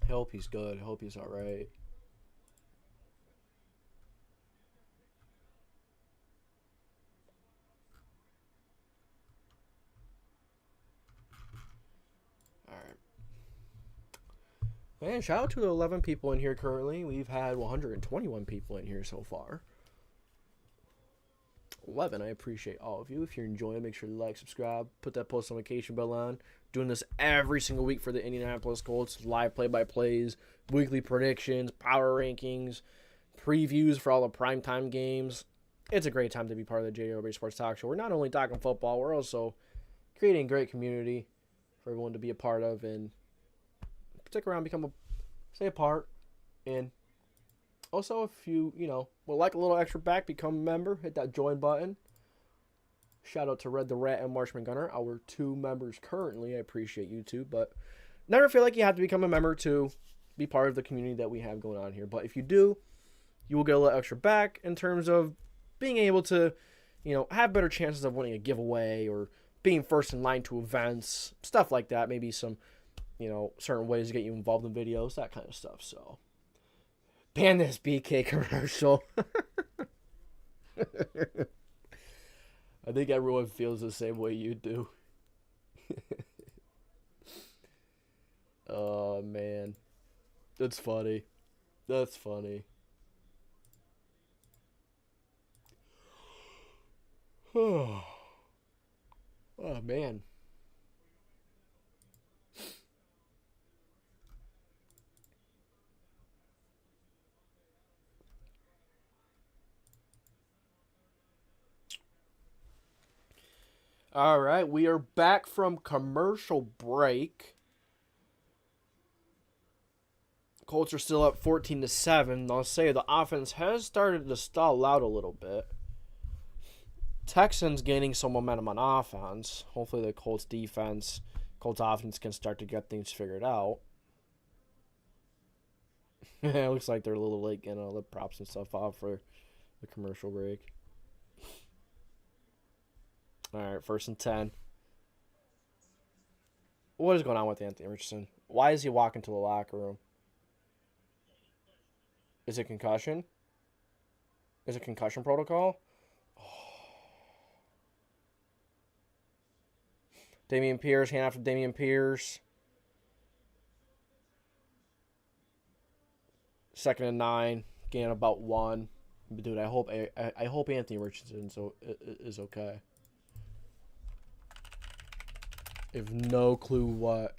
hope he's good. I hope he's all right. All right. Man, shout out to the 11 people in here currently. We've had 121 people in here so far. 11, I appreciate all of you. If you're enjoying, make sure to like, subscribe, put that post notification bell on. Doing this every single week for the Indianapolis Colts. Live play-by-plays, weekly predictions, power rankings, previews for all the primetime games. It's a great time to be part of the JOB Sports Talk Show. We're not only talking football, we're also creating a great community for everyone to be a part of and stick around, stay a part. And also, if you would like a little extra back, become a member, hit that join button. Shout out to Red the Rat and Marshman Gunner, our 2 members currently. I appreciate you too, but never feel like you have to become a member to be part of the community that we have going on here. But if you do, you will get a little extra back in terms of being able to, have better chances of winning a giveaway or being first in line to events, stuff like that. Maybe some, certain ways to get you involved in videos, that kind of stuff. So, ban this BK commercial. I think everyone feels the same way you do. Oh, man. That's funny. That's funny. Oh, man. All right, we are back from commercial break. Colts are still up 14-7. I'll say the offense has started to stall out a little bit. Texans gaining some momentum on offense. Hopefully the Colts defense, Colts offense can start to get things figured out. It looks like they're a little late getting all the props and stuff off for the commercial break. All right, 1st and 10. What is going on with Anthony Richardson? Why is he walking to the locker room? Is it concussion? Is it concussion protocol? Oh. Dameon Pierce, hand off to Dameon Pierce. 2nd and 9, gain about 1. Dude, I hope Anthony Richardson is okay. I have no clue what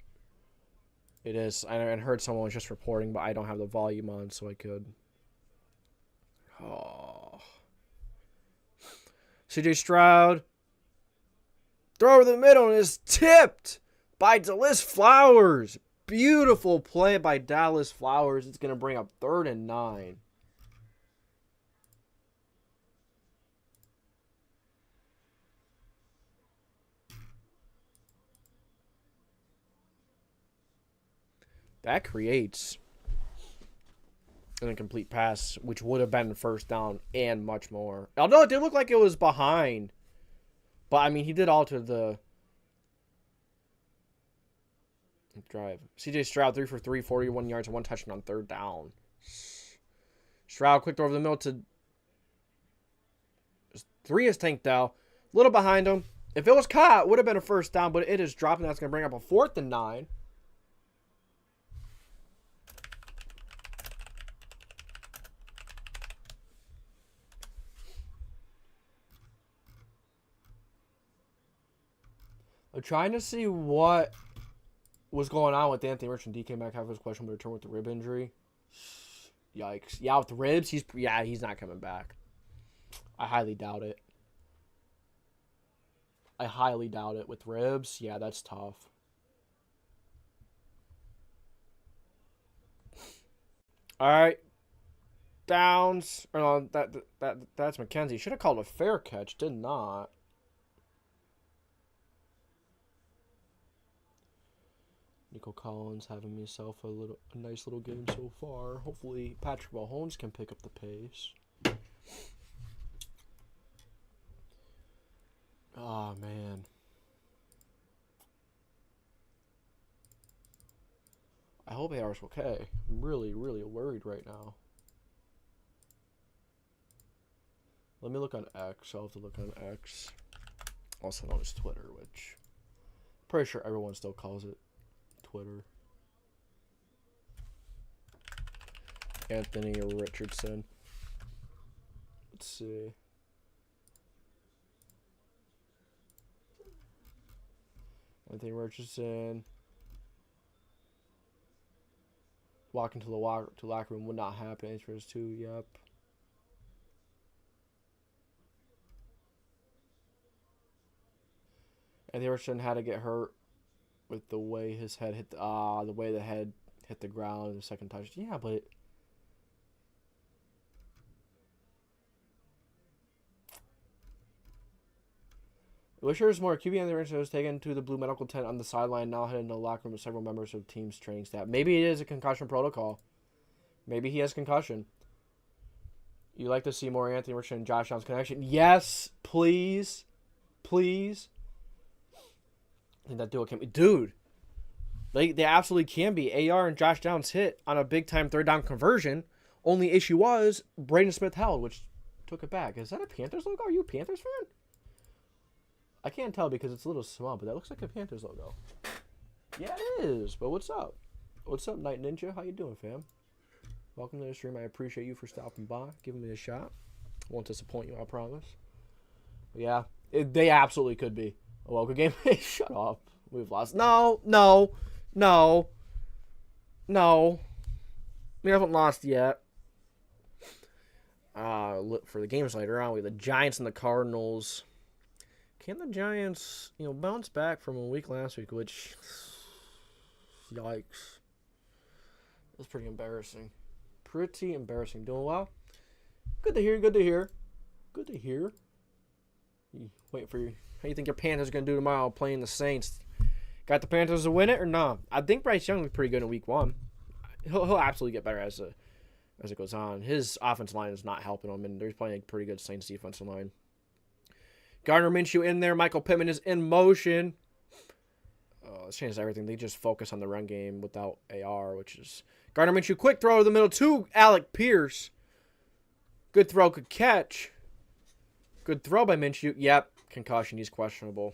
it is. I heard someone was just reporting, but I don't have the volume on, so I could. Oh. CJ Stroud. Throw over the middle and is tipped by Dallas Flowers. Beautiful play by Dallas Flowers. It's going to bring up 3rd and 9. That creates an incomplete pass, which would have been 1st down and much more. Although it did look like it was behind. But, I mean, he did alter the drive. CJ Stroud, 3 for 3, 41 yards, and 1 touchdown on 3rd down. Stroud quick throw over the middle to 3 is Tank Dell. A little behind him. If it was caught, it would have been a 1st down, but it is dropping. That's going to bring up a 4th and 9. I'm trying to see what was going on with Anthony Richardson. DK Metcalf was questionable to return with the rib injury. Yikes. Yeah, with the ribs, he's not coming back. I highly doubt it. I highly doubt it. With ribs, yeah, that's tough. All right. Downs. Or no, that's McKenzie. Should have called a fair catch. Did not. Nico Collins having himself a nice little game so far. Hopefully Patrick Mahomes can pick up the pace. hope AR's okay. I'm really, really worried right now. Let me look on X. I'll have to look on X. Also known as Twitter, which I'm pretty sure everyone still calls it Twitter. Anthony Richardson. Let's see. Anthony Richardson. Walking to the locker room would not happen. Answer is 2. Yep. Anthony Richardson had to get hurt with the way his head hit the way the head hit the ground in the second touch. Yeah, but wish there was more. QB Anthony Richardson was taken to the blue medical tent on the sideline, now headed into the locker room with several members of the team's training staff. Maybe it is a concussion protocol. Maybe he has concussion. You like to see more Anthony Richardson and Josh Downs connection? Yes, please. Please. I think that duo can be. Dude, they absolutely can be. AR and Josh Downs hit on a big-time third-down conversion. Only issue was Braden Smith held, which took it back. Is that a Panthers logo? Are you a Panthers fan? I can't tell because it's a little small, but that looks like a Panthers logo. Yeah, it is. But what's up? What's up, Night Ninja? How you doing, fam? Welcome to the stream. I appreciate you for stopping by, giving me a shot. Won't disappoint you, I promise. But yeah, they absolutely could be a local game. Shut up. We've lost. No. We haven't lost yet. Look for the games later on. We have the Giants and the Cardinals. Can the Giants, bounce back from a week last week, which, yikes. It was pretty embarrassing. Doing well. Good to hear. Wait for you. How do you think your Panthers are going to do tomorrow playing the Saints? Got the Panthers to win it or not? I think Bryce Young was pretty good in week 1. He'll absolutely get better as it goes on. His offensive line is not helping him, and they're playing a pretty good Saints defensive line. Gardner Minshew in there. Michael Pittman is in motion. It's changed everything. They just focus on the run game without AR, which is Gardner Minshew. Quick throw to the middle to Alec Pierce. Good throw, good catch. Good throw by Minshew. Yep, concussion. He's questionable.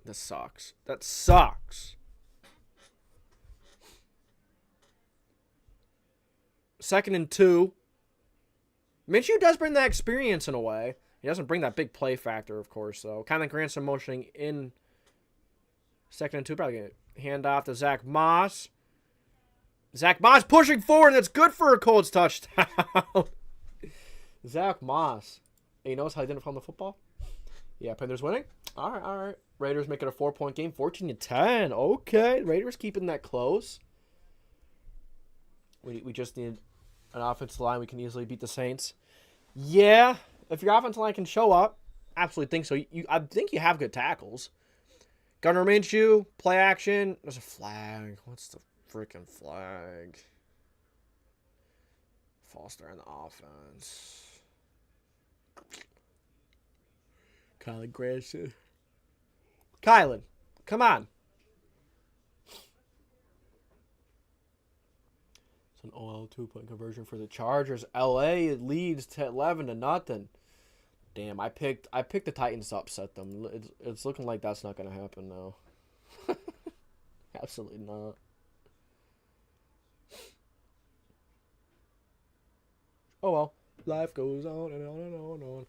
That sucks. 2nd and 2. Minshew does bring that experience in a way. He doesn't bring that big play factor, of course, though. Kind of Granson motioning in 2nd and 2. Probably going to hand off to Zach Moss. Zach Moss pushing forward. That's good for a Colts touchdown. Zach Moss. He knows how he didn't from the football? Yeah, Panthers winning. All right. Raiders make it a 4-point game. 14-10. Okay. Raiders keeping that close. We just need an offensive line. We can easily beat the Saints. Yeah. If your offensive line can show up, absolutely think so. I think you have good tackles. Gardner Minshew, play action. There's a flag. What's the freaking flag? Foster on the offense. Kylan Granson. Kylan, come on. It's an OL 2-point conversion for the Chargers. LA leads 11-0. Damn, I picked the Titans to upset them. It's looking like that's not going to happen now. Absolutely not. Oh well, life goes on and on and on and on.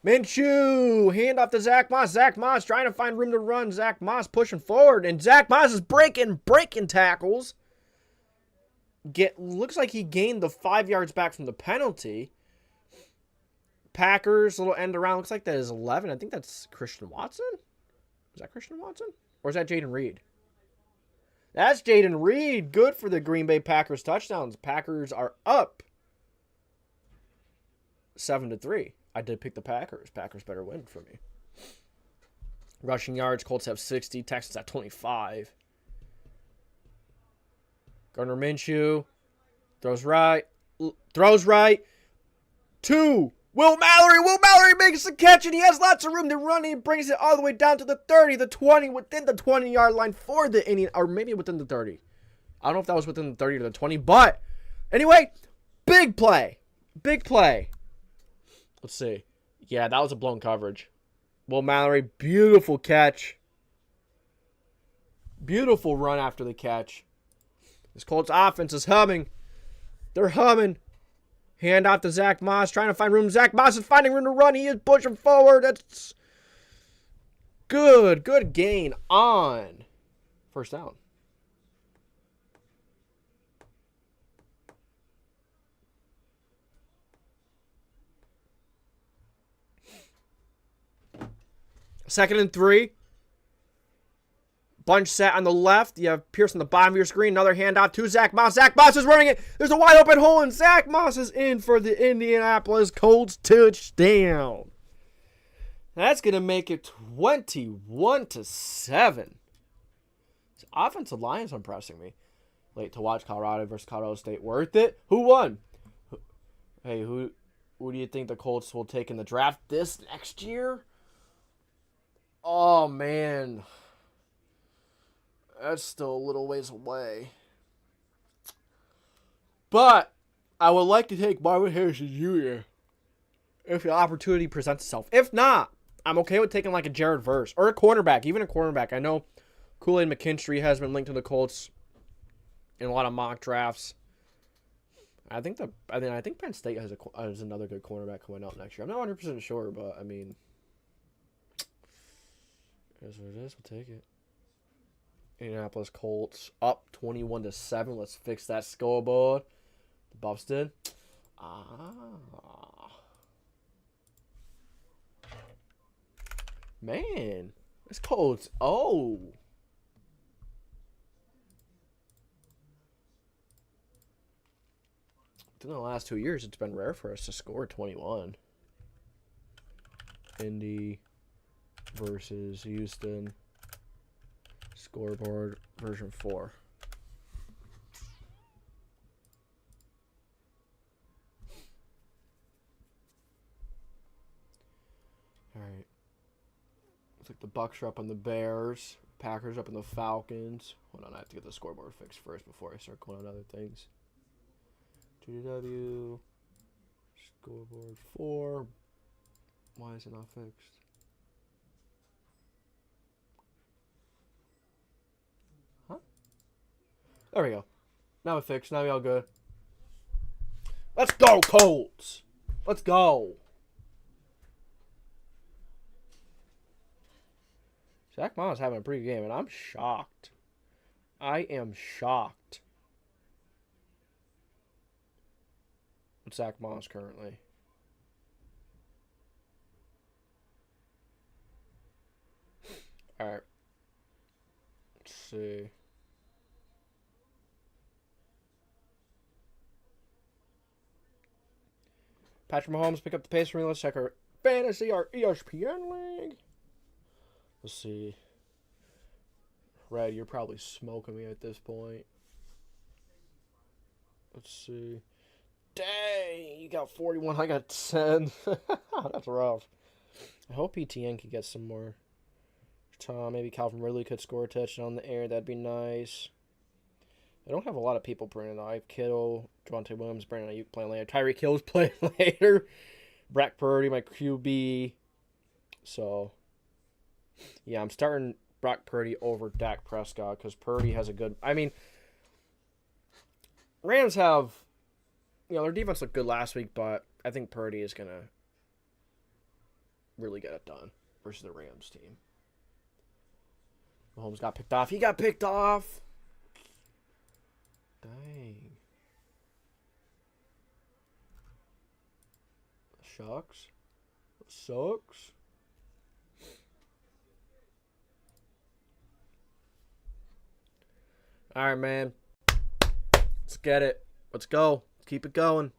Minshew, hand off to Zach Moss. Zach Moss trying to find room to run. Zach Moss pushing forward, and Zach Moss is breaking tackles. Looks like he gained the 5 yards back from the penalty. Packers, little end around. Looks like that is 11. I think that's Christian Watson. Is that Christian Watson? Or is that Jaden Reed? That's Jaden Reed. Good for the Green Bay Packers touchdowns. Packers are up 7-3. I did pick the Packers. Packers better win for me. Rushing yards, Colts have 60. Texans have 25. Gardner Minshew throws right. 2. Will Mallory makes the catch, and he has lots of room to run. He brings it all the way down to the 30, the 20, within the 20-yard line for the Indian, or maybe within the 30. I don't know if that was within the 30 or the 20, but anyway, big play. Big play. Let's see. Yeah, that was a blown coverage. Will Mallory, beautiful catch. Beautiful run after the catch. This Colts offense is humming. They're humming. Hand off to Zach Moss, trying to find room. Zach Moss is finding room to run. He is pushing forward. That's good. Good gain on first down. Second and 3. Bunch set on the left. You have Pierce on the bottom of your screen. Another handoff to Zach Moss. Zach Moss is running it. There's a wide open hole, and Zach Moss is in for the Indianapolis Colts touchdown. That's going to make it 21-7. This offensive line is impressing me. Late to watch Colorado versus Colorado State. Worth it? Who won? Hey, who do you think the Colts will take in the draft this next year? Oh, man. That's still a little ways away. But I would like to take Marvin Harrison Jr. if the opportunity presents itself. If not, I'm okay with taking like a Jared Verse or a cornerback, even a cornerback. I know Kool-Aid McKinstry has been linked to the Colts in a lot of mock drafts. I think Penn State has another good cornerback coming out next year. I'm not 100% sure, but I mean, here's what it is. We'll take it. Indianapolis Colts up 21-7. Let's fix that scoreboard. The Buffs did. Man, this Colts. Oh. Within the last 2 years, it's been rare for us to score 21. Indy versus Houston. Scoreboard version 4. All right. Looks like the Bucks are up on the Bears. Packers up on the Falcons. Hold on, I have to get the scoreboard fixed first before I start going on other things. GW. Scoreboard 4. Why is it not fixed? There we go. Now we're fixed. Now we all good. Let's go, Colts. Let's go. Zach Moss having a pretty good game, and I'm shocked. I am shocked. What's Zach Moss currently? All right. Let's see. Patrick Mahomes, pick up the pace for me. Let's check our fantasy, our ESPN league. Let's see. Red, you're probably smoking me at this point. Let's see. Dang, you got 41. I got 10. That's rough. I hope ETN could get some more time. Maybe Calvin Ridley could score a touchdown on the air. That'd be nice. I don't have a lot of people playing. I have Kittle, Javonte Williams, Brandon Ayuk playing later. Tyreek Hill's playing later. Brock Purdy, my QB. So, yeah, I'm starting Brock Purdy over Dak Prescott because Purdy has a good... I mean, Rams have... their defense looked good last week, but I think Purdy is going to really get it done versus the Rams team. Mahomes got picked off. He got picked off. Dang. Shucks. Sucks. All right, man. Let's get it. Let's go. Let's keep it going.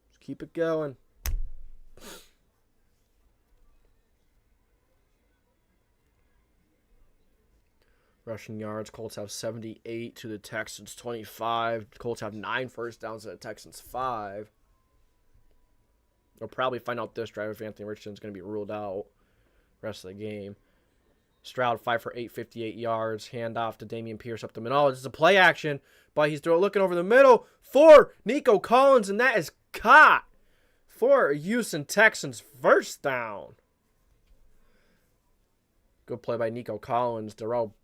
Let's keep it going. Rushing yards, Colts have 78 to the Texans 25. Colts have 9 first downs to the Texans 5. We'll probably find out this drive if Anthony Richardson is going to be ruled out rest of the game. Stroud 5 for 8, 58 yards. Hand off to Dameon Pierce up the middle. This is a play action, but he's looking over the middle for Nico Collins, and that is caught for Houston Texans first down. Good play by Nico Collins.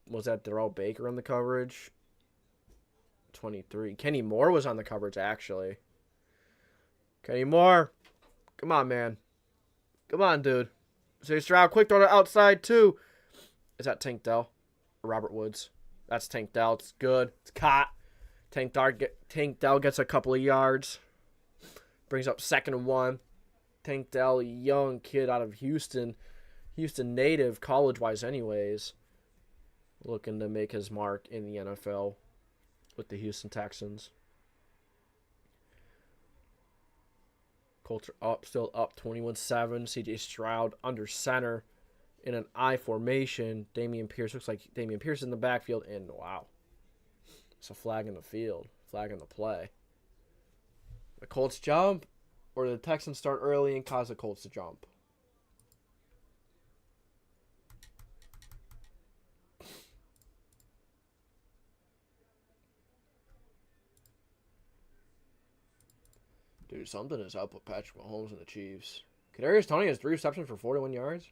Was that Darrell Baker on the coverage? 23. Kenny Moore was on the coverage, actually. Kenny Moore. Come on, man. Come on, dude. CJ Stroud, quick throw to outside, too. Is that Tank Dell? Or Robert Woods? That's Tank Dell. It's good. It's caught. Tank Dell gets a couple of yards. Brings up 2nd and 1. Tank Dell, young kid out of Houston. Houston native, college-wise anyways. Looking to make his mark in the NFL with the Houston Texans. Colts are still up 21-7. CJ Stroud under center in an I formation. Dameon Pierce looks like Dameon Pierce in the backfield. And wow. It's a flag in the field. Flag in the play. The Colts jump, or the Texans start early and cause the Colts to jump. Dude, something is up with Patrick Mahomes and the Chiefs. Kadarius Toney has 3 receptions for 41 yards.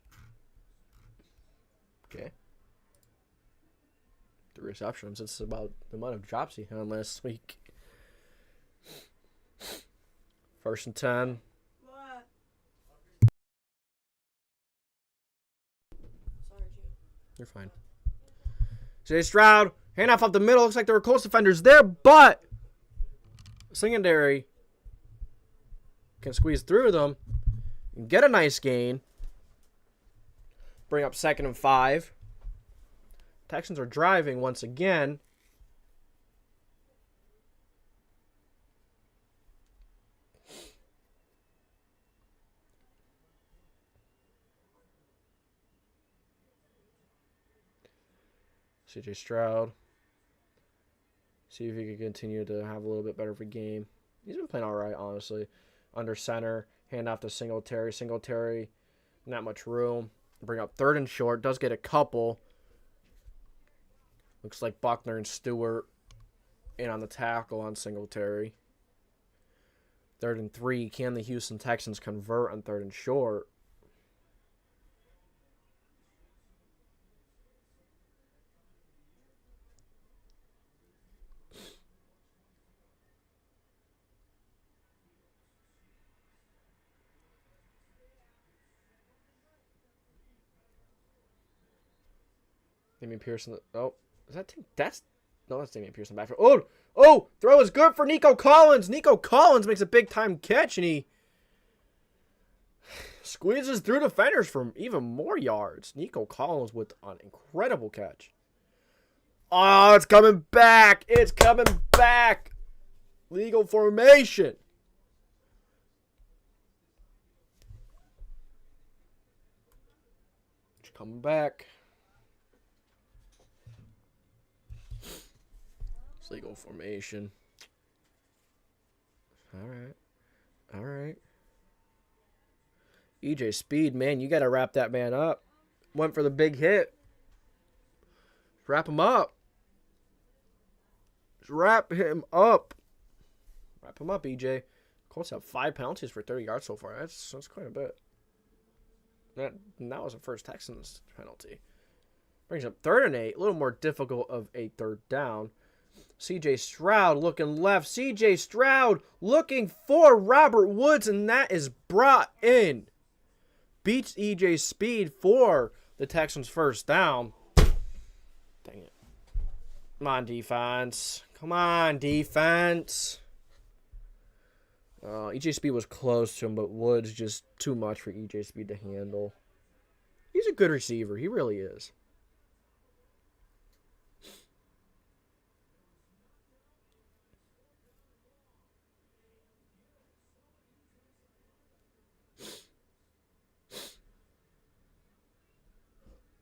Okay. 3 receptions. It's about the amount of drops he had last week. 1st and 10.
What? Sorry, Gene.
You're fine. CJ Stroud, handoff up the middle. Looks like there were Colts defenders there, but secondary can squeeze through them and get a nice gain. Bring up 2nd and 5. Texans are driving once again. CJ Stroud. See if he can continue to have a little bit better of a game. He's been playing all right, honestly. Under center. Hand off to Singletary. Singletary, not much room. Bring up 3rd and short. Does get a couple. Looks like Buckner and Stewart in on the tackle on Singletary. 3rd and 3. Can the Houston Texans convert on 3rd and short? Dameon Pearson. Oh, is that that's Dameon Pearson back. Oh, throw is good for Nico Collins. Nico Collins makes a big time catch and he squeezes through defenders for even more yards. Nico Collins with an incredible catch. Oh, it's coming back. It's coming back. Legal formation. It's coming back. It's legal formation. All right. EJ Speed, man, you got to wrap that man up. Went for the big hit. Wrap him up. Just wrap him up. Wrap him up, EJ. Colts have 5 penalties for 30 yards so far. That's quite a bit. That was the first Texans penalty. Brings up 3rd and 8. A little more difficult of a 3rd down. CJ Stroud looking left. CJ Stroud looking for Robert Woods, and that is brought in. Beats EJ Speed for the Texans first down. Dang it. Come on, defense. Come on, defense. EJ Speed was close to him, but Woods just too much for EJ Speed to handle. He's a good receiver. He really is.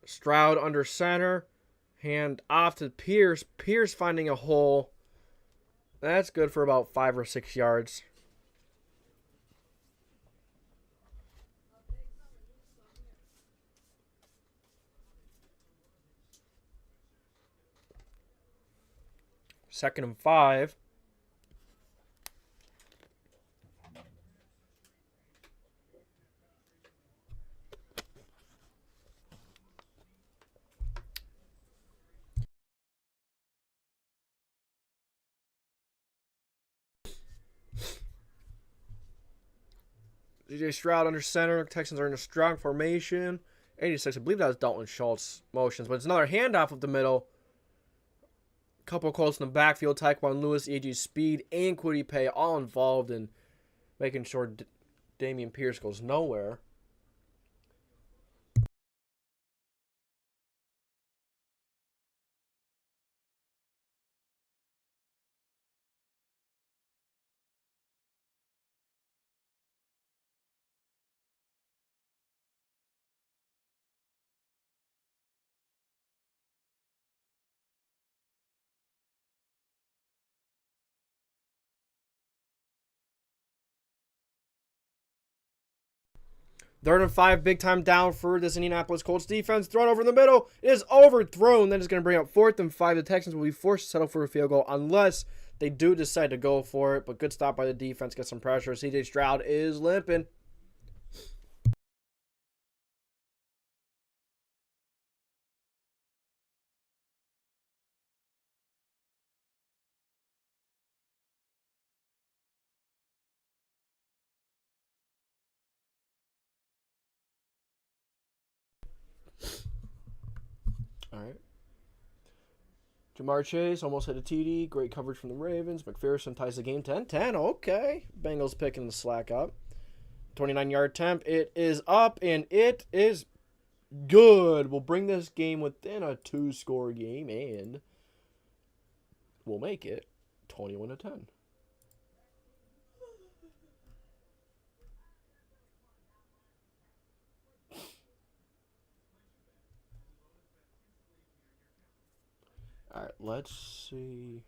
Stroud under center. Hand off to Pierce. Pierce finding a hole. That's good for about 5 or 6 yards. 2nd and 5. CJ Stroud under center. Texans are in a strong formation. 86. I believe that was Dalton Schultz motions, but it's another handoff up the middle. Couple of Colts in the backfield. Tyquan Lewis, AJ Speed, and Kwity Paye all involved in making sure Damian Pierce goes nowhere. Third and 5, big time down for this Indianapolis Colts defense. Thrown over in the middle. It is overthrown. That is going to bring up 4th and 5. The Texans will be forced to settle for a field goal unless they do decide to go for it. But good stop by the defense. Get some pressure. CJ Stroud is limping. All right. Jamar Chase almost hit a TD. Great coverage from the Ravens. McPherson ties the game 10-10. Okay. Bengals picking the slack up. 29-yard attempt. It is up, and it is good. We'll bring this game within a 2-score game, and we'll make it 21-10. All right, let's see.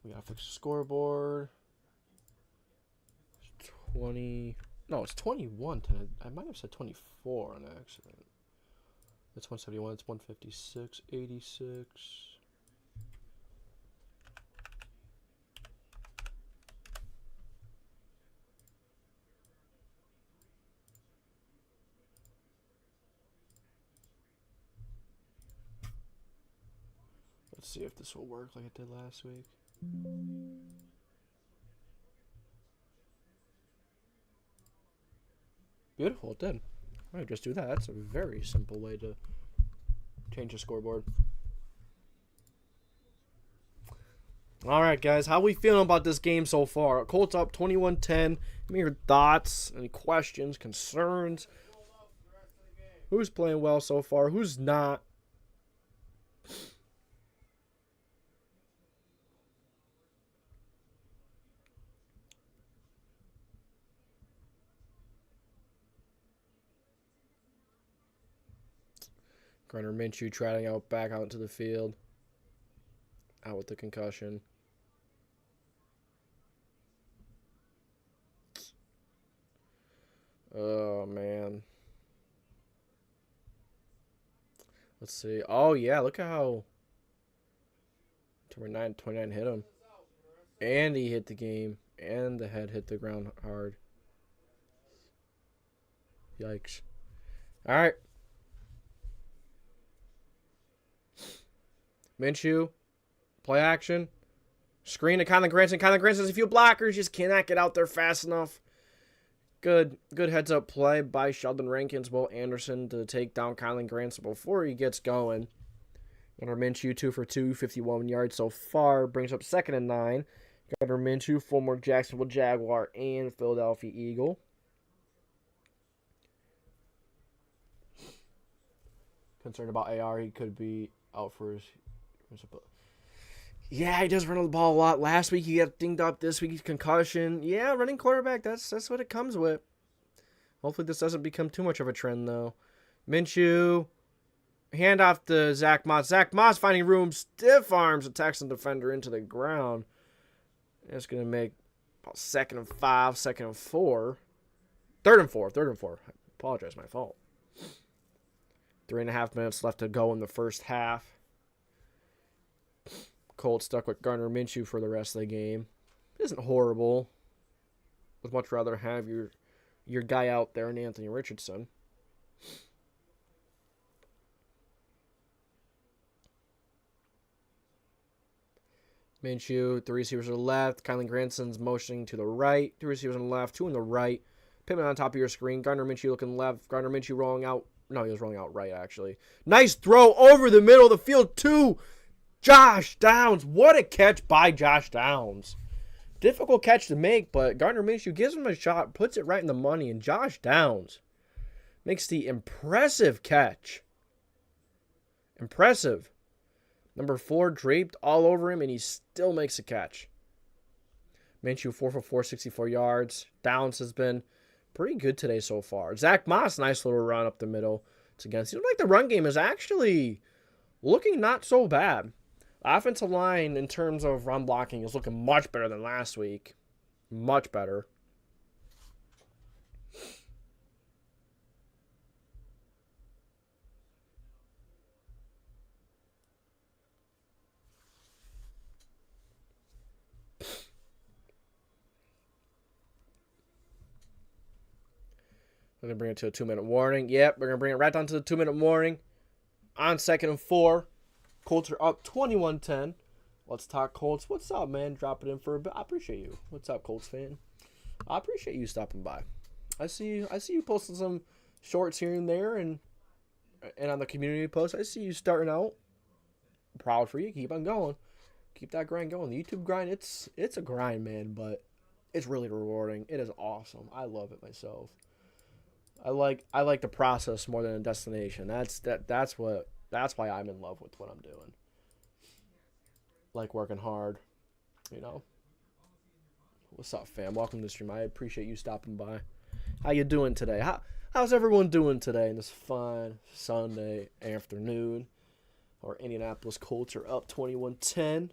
We gotta fix the scoreboard. 20. No, it's 21-10. I might have said 24 on accident. That's 171. It's 156. 86. Let's see if this will work like it did last week. Beautiful, it did. I might just do that. That's a very simple way to change the scoreboard. All right, guys, how we feeling about this game so far? Colts up 21-10. Give me your thoughts, any questions, concerns. Who's playing well so far? Who's not? Gardner Minshew trotting out back out into the field. Out with the concussion. Oh, man. Let's see. Oh, yeah. Look at how 29 hit him. And he hit the game. And the head hit the ground hard. Yikes. All right. Minshew. Play action. Screen to Kylan Granson. Kylan Granson has a few blockers. Just cannot get out there fast enough. Good heads-up play by Sheldon Rankins. Will Anderson to take down Kylan Granson before he gets going. Gardner Minshew 2 for 2, 51 yards so far. Brings up 2nd and 9. Gardner Minshew, former Jacksonville Jaguar and Philadelphia Eagle. Concerned about AR. He could be out for his... Yeah, he does run the ball a lot. Last week he got dinged up. This week he's concussion. Yeah, running quarterback, that's what it comes with. Hopefully this doesn't become too much of a trend, though. Minshew. Handoff to Zach Moss. Zach Moss finding room. Stiff arms a Texan defender into the ground. That's going to make about 2nd and 5, 2nd and 4. 3rd and 4. I apologize, my fault. 3.5 minutes left to go in the first half. Colts stuck with Gardner Minshew for the rest of the game. It isn't horrible. Would much rather have your guy out there than Anthony Richardson. Minshew, 3 receivers to the left. Kylan Granson's motioning to the right. 3 receivers on the left, 2 on the right. Pittman on top of your screen. Gardner Minshew looking left. Gardner Minshew rolling out. No, he was rolling out right, actually. Nice throw over the middle of the field to Josh Downs. What a catch by Josh Downs. Difficult catch to make, but Gardner Minshew gives him a shot, puts it right in the money, and Josh Downs makes the impressive catch. Impressive. Number 4 draped all over him, and he still makes a catch. Minshew 4 for 4, 64 yards. Downs has been pretty good today so far. Zach Moss, nice little run up the middle. It's against. It looks like the run game is actually looking not so bad. Offensive line, in terms of run blocking, is looking much better than last week. Much better. We're going to bring it to a 2-minute warning. Yep, we're going to bring it right down to the 2-minute warning. On 2nd and 4. Colts are up 21-10. Let's talk Colts. What's up, man? Drop it in for a bit. I appreciate you. What's up, Colts fan? I appreciate you stopping by. I see you posting some shorts here and there, and on the community post. I see you starting out. I'm proud for you. Keep on going. Keep that grind going. The YouTube grind, it's a grind, man, but it's really rewarding. It is awesome. I love it myself. I like the process more than a destination. That's why I'm in love with what I'm doing. Like working hard, you know. What's up, fam? Welcome to the stream. I appreciate you stopping by. How you doing today? How's everyone doing today in this fine Sunday afternoon? Our Indianapolis Colts are up 21-10.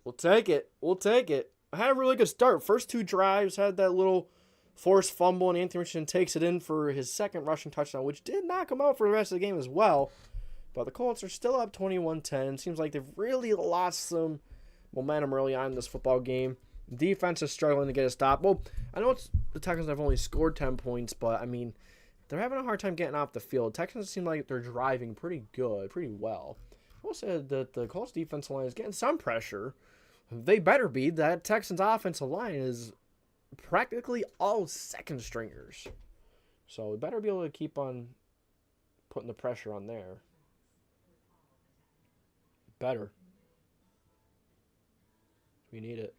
We'll take it. We'll take it. I had a really good start. First 2 drives had that little forced fumble, and Anthony Richardson takes it in for his second rushing touchdown, which did knock him out for the rest of the game as well. But the Colts are still up 21-10. Seems like they've really lost some momentum early on in this football game. Defense is struggling to get a stop. Well, I know the Texans have only scored 10 points, but, I mean, they're having a hard time getting off the field. Texans seem like they're driving pretty good, pretty well. I will say that the Colts defensive line is getting some pressure. They better be. That Texans offensive line is practically all second stringers. So we better be able to keep on putting the pressure on there. Better. We need it.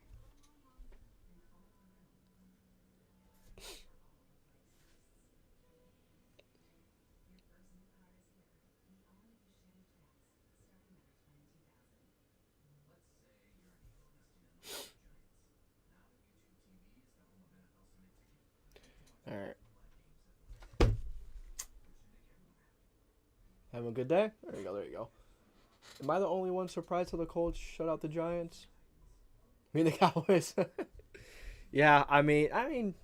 All right. Having a good day? There you go, there you go. Am I the only one surprised how the Colts shut out the Giants? I mean, the Cowboys. Yeah, I mean, I'm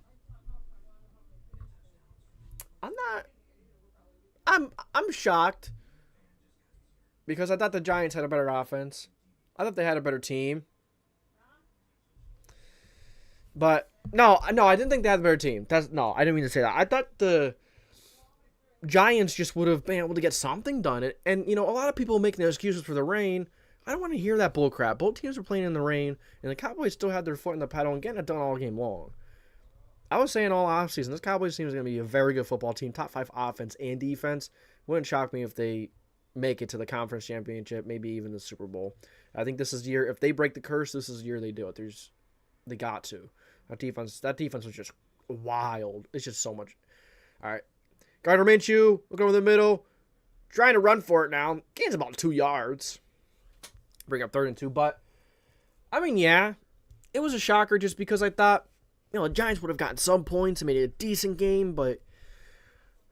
not. I'm shocked because I thought the Giants had a better offense. I thought they had a better team. But no, I didn't think they had a better team. I didn't mean to say that. I thought the Giants just would have been able to get something done. And you know, a lot of people making their excuses for the rain. I don't want to hear that bullcrap. Both teams were playing in the rain, and the Cowboys still had their foot in the pedal and getting it done all game long. I was saying all offseason, this Cowboys team is going to be a very good football team, top 5 offense and defense. Wouldn't shock me if they make it to the conference championship, maybe even the Super Bowl. I think this is the year. If they break the curse, this is the year they do it. They got to. That defense was just wild. It's just so much. All right. Gardner Minshew, look over the middle. Trying to run for it now. Gains about 2 yards. Bring up 3rd and 2. But, I mean, yeah. It was a shocker just because I thought, you know, the Giants would have gotten some points and made it a decent game. But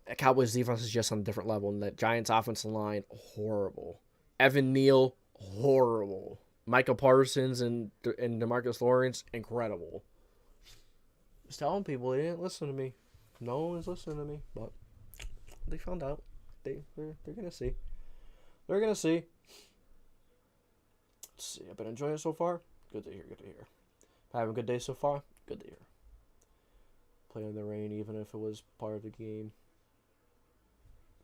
the Cowboys defense is just on a different level. And the Giants offensive line, horrible. Evan Neal, horrible. Michael Parsons and DeMarcus Lawrence, incredible. Just telling people they didn't listen to me. No one's listening to me, but they found out. They're gonna see. They're gonna see. Let's see. I've been enjoying it so far. Good to hear. Good to hear. Having a good day so far. Good to hear. Playing in the rain, even if it was part of the game.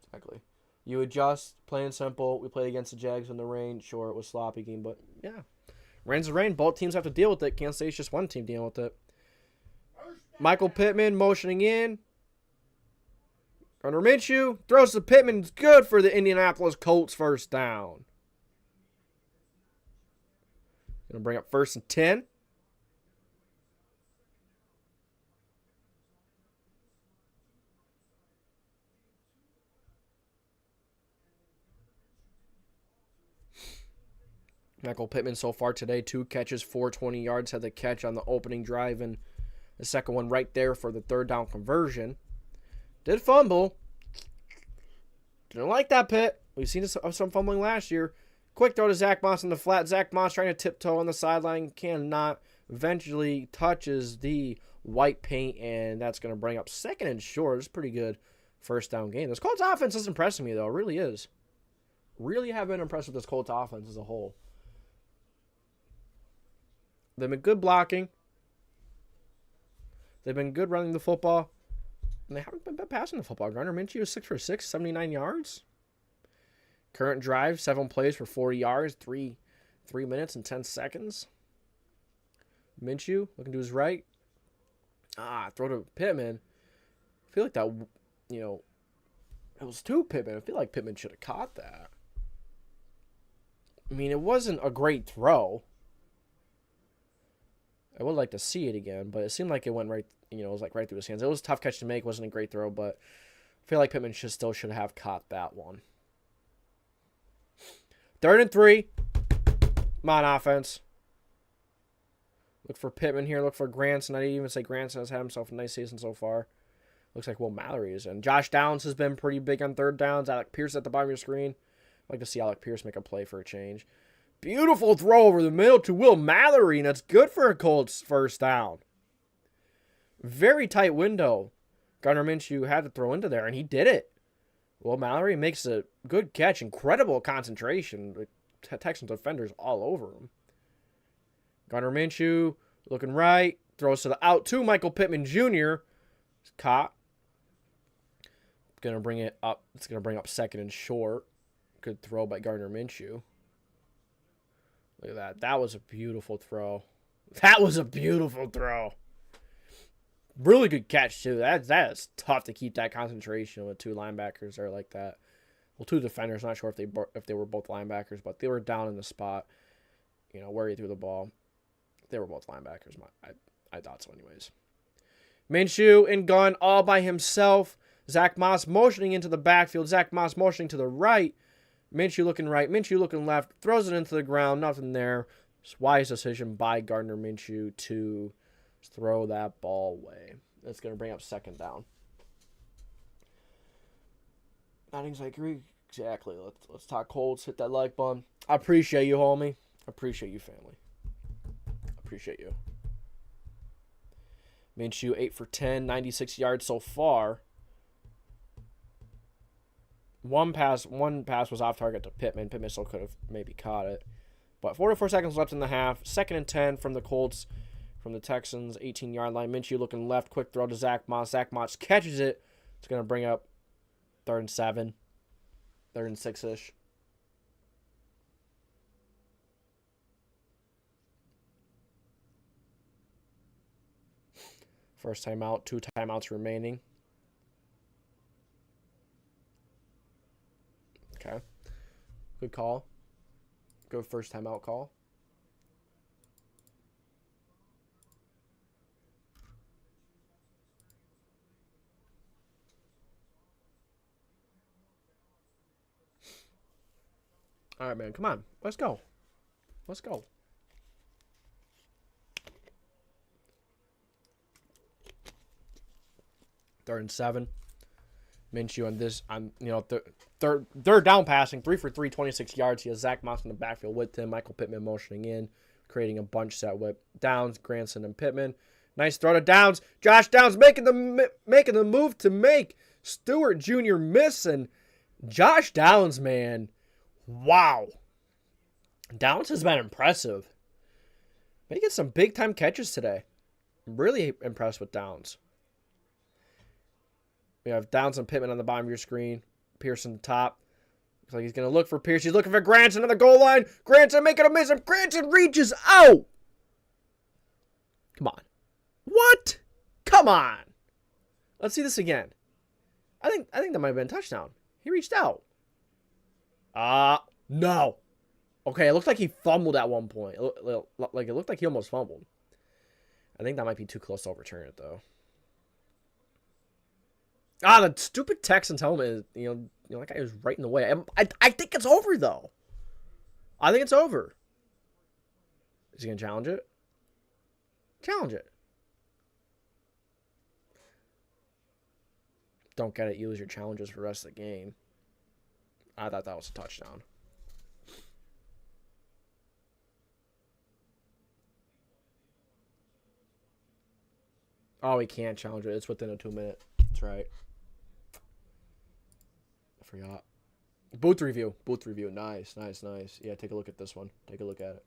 Exactly. You adjust. Plain simple. We played against the Jags in the rain. Sure, it was a sloppy game, but yeah. Rain's the rain. Both teams have to deal with it. Can't say it's just one team dealing with it. Michael Pittman motioning in. Gardner Minshew throws to Pittman. It's good for the Indianapolis Colts first down. Going to bring up 1st and 10. Michael Pittman so far today, 2 catches, 420 yards. Had the catch on the opening drive and the second one right there for the 3rd down conversion. Did fumble. Didn't like that, Pitt. We've seen some fumbling last year. Quick throw to Zach Moss in the flat. Zach Moss trying to tiptoe on the sideline. Cannot. Eventually touches the white paint, and that's going to bring up 2nd and short. It's a pretty good first down game. This Colts offense is impressing me, though. It really is. Really have been impressed with this Colts offense as a whole. They've been good blocking. They've been good running the football. And they haven't been bad passing the football. Gardner Minshew is 6 for 6, 79 yards. Current drive, 7 plays for 40 yards, 3 minutes and 10 seconds. Minshew looking to his right. Throw to Pittman. I feel like that, it was to Pittman. I feel like Pittman should have caught that. I mean, it wasn't a great throw. I would like to see it again, but it seemed like it went right, it was like right through his hands. It was a tough catch to make. Wasn't a great throw, but I feel like Pittman still should have caught that one. 3rd and 3. Come on, offense. Look for Pittman here. Look for Granson. I didn't even say Granson has had himself a nice season so far. Looks like Will Mallory is in. Josh Downs has been pretty big on 3rd downs. Alec Pierce at the bottom of your screen. I'd like to see Alec Pierce make a play for a change. Beautiful throw over the middle to Will Mallory, and that's good for a Colts first down. Very tight window. Gardner Minshew had to throw into there, and he did it. Will Mallory makes a good catch. Incredible concentration. The Texans defenders all over him. Gardner Minshew looking right. Throws to the out to Michael Pittman Jr. It's caught. Gonna bring it up. It's going to bring up 2nd and short. Good throw by Gardner Minshew. Look at that. That was a beautiful throw. That was a beautiful throw. Really good catch, too. That is tough to keep that concentration with 2 linebackers there like that. Well, 2 defenders. Not sure if they were both linebackers, but they were down in the spot, where he threw the ball. They were both linebackers. I thought so anyways. Minshew in gun all by himself. Zach Moss motioning into the backfield. Zach Moss motioning to the right. Minshew looking right. Minshew looking left. Throws it into the ground. Nothing there. It's wise decision by Gardner Minshew to throw that ball away. That's going to bring up 2nd down. Not exactly. Exactly. Let's talk Colts. Hit that like button. I appreciate you, homie. I appreciate you, family. I appreciate you. Minshew 8 for 10, 96 yards so far. One pass was off target to Pittman. Pittman still could have maybe caught it. But 44 seconds left in the half. 2nd and 10 from the Colts, from the Texans, 18-yard line. Minshew looking left. Quick throw to Zach Moss. Zach Moss catches it. It's going to bring up 3rd and 7. 3rd and 6-ish. First timeout. 2 timeouts remaining. Okay. Good call. Good first timeout call. All right, man. Come on. Let's go. Let's go. Third and 7. Minshew third down passing, 3 for 3, 26 yards. He has Zach Moss in the backfield with him. Michael Pittman motioning in, creating a bunch set with Downs, Granson, and Pittman. Nice throw to Downs. Josh Downs making the move to make Stewart Jr. miss. And Josh Downs, man, wow. Downs has been impressive. Making some big-time catches today. I'm really impressed with Downs. We have Downs and Pittman on the bottom of your screen. Pierce on the top. Looks like he's going to look for Pierce. He's looking for Granson on the goal line. Granson making a miss. And Granson reaches out. Come on. What? Come on. Let's see this again. I think that might have been a touchdown. He reached out. No. Okay, it looked like he fumbled at one point. It looked like he almost fumbled. I think that might be too close to overturn it, though. The stupid Texans helmet is, that guy was right in the way. I think it's over, though. I think it's over. Is he going to challenge it? Challenge it. Don't get it. You lose your challenges for the rest of the game. I thought that was a touchdown. Oh, he can't challenge it. It's within a 2-minute. That's right. I forgot. Booth review. Nice. Yeah, take a look at this one. Take a look at it.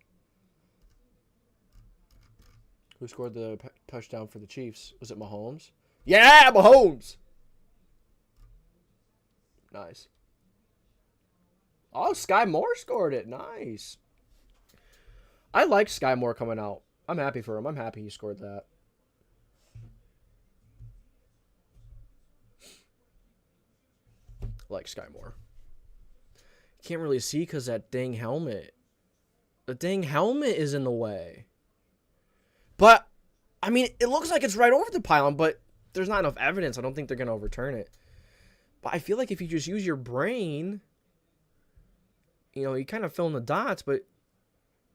Who scored the touchdown for the Chiefs? Was it Mahomes? Yeah, Mahomes! Nice. Oh, Sky Moore scored it. Nice. I like Sky Moore coming out. I'm happy for him. I'm happy he scored that. I like Sky Moore. Can't really see because that dang helmet. The dang helmet is in the way. But, I mean, it looks like it's right over the pylon, but there's not enough evidence. I don't think they're going to overturn it. But I feel like if you just use your brain, you kind of fill in the dots, but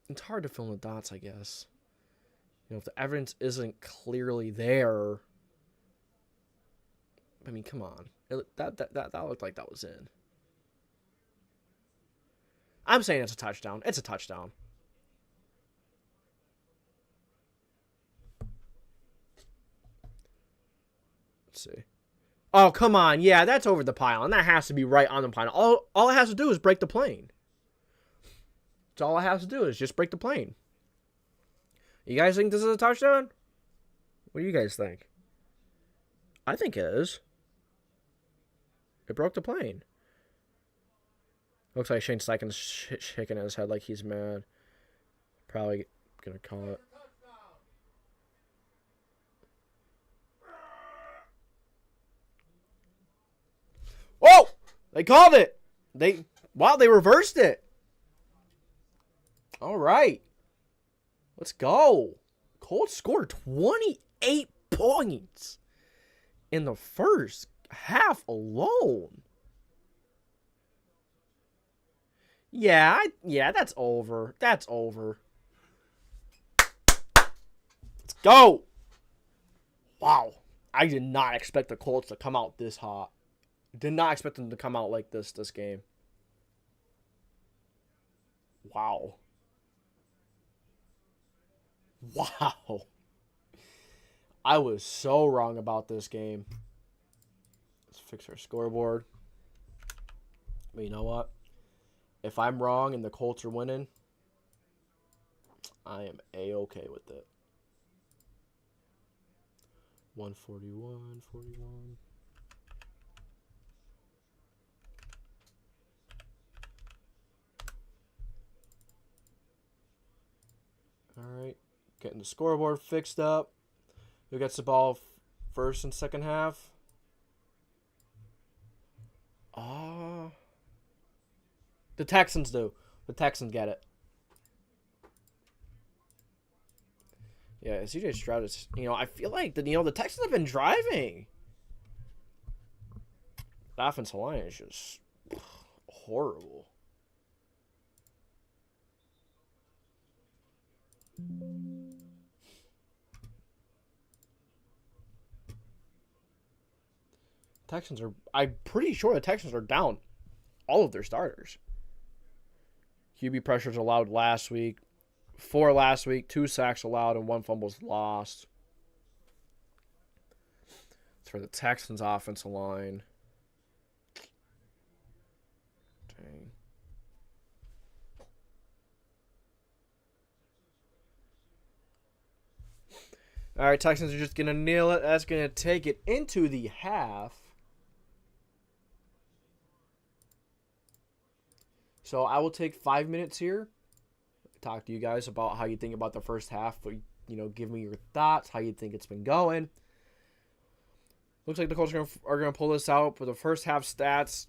it's hard to fill in the dots, I guess. If the evidence isn't clearly there, I mean, come on. That looked like that was in. I'm saying it's a touchdown. It's a touchdown. Let's see. Oh, come on. Yeah, that's over the pylon. That has to be right on the pylon. All it has to do is break the plane. That's all it has to do is just break the plane. You guys think this is a touchdown? What do you guys think? I think it is. It broke the plane. Looks like Shane Steichen's shaking his head like he's mad. Probably going to call it. Whoa! They called it. They reversed it. All right. Let's go. Colts scored 28 points in the first half alone. Yeah, that's over. That's over. Let's go. Wow. I did not expect the Colts to come out this hot. Did not expect them to come out like this game. Wow. Wow. I was so wrong about this game. Let's fix our scoreboard. But you know what? If I'm wrong and the Colts are winning, I am A-okay with it. 141, 41. All right. Getting the scoreboard fixed up. Who gets the ball first and second half? The Texans do. The Texans get it. Yeah, CJ Stroud is, I feel like the Texans have been driving. The offensive line is just horrible. I'm pretty sure the Texans are down all of their starters. QB pressures allowed last week. 4 last week. 2 sacks allowed and 1 fumbles lost. It's for the Texans offensive line. Dang. All right, Texans are just going to nail it. That's going to take it into the half. So I will take 5 minutes here. Talk to you guys about how you think about the first half. But, give me your thoughts, how you think it's been going. Looks like the Colts are going to pull this out. For the first half stats,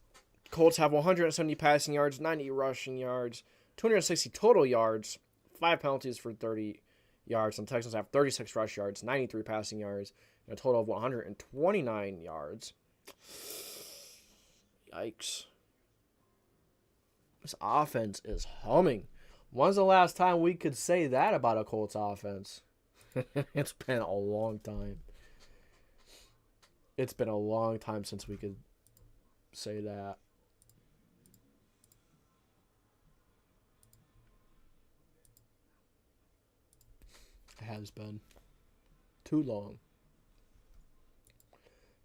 Colts have 170 passing yards, 90 rushing yards, 260 total yards, 5 penalties for 30 yards. And the Texans have 36 rush yards, 93 passing yards, and a total of 129 yards. Yikes. This offense is humming. When's the last time we could say that about a Colts offense? It's been a long time. It's been a long time since we could say that. It has been too long.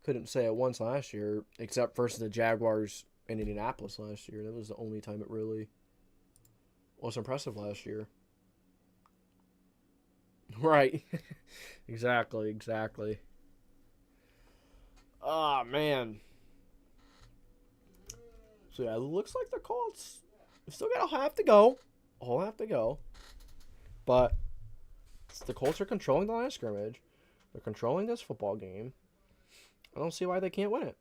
Couldn't say it once last year, except versus the Jaguars in Indianapolis last year. That was the only time it really was impressive last year. Right. Exactly. Oh, man. So, yeah, it looks like the Colts still got a half to go. A whole half to go. But the Colts are controlling the line of scrimmage. They're controlling this football game. I don't see why they can't win it.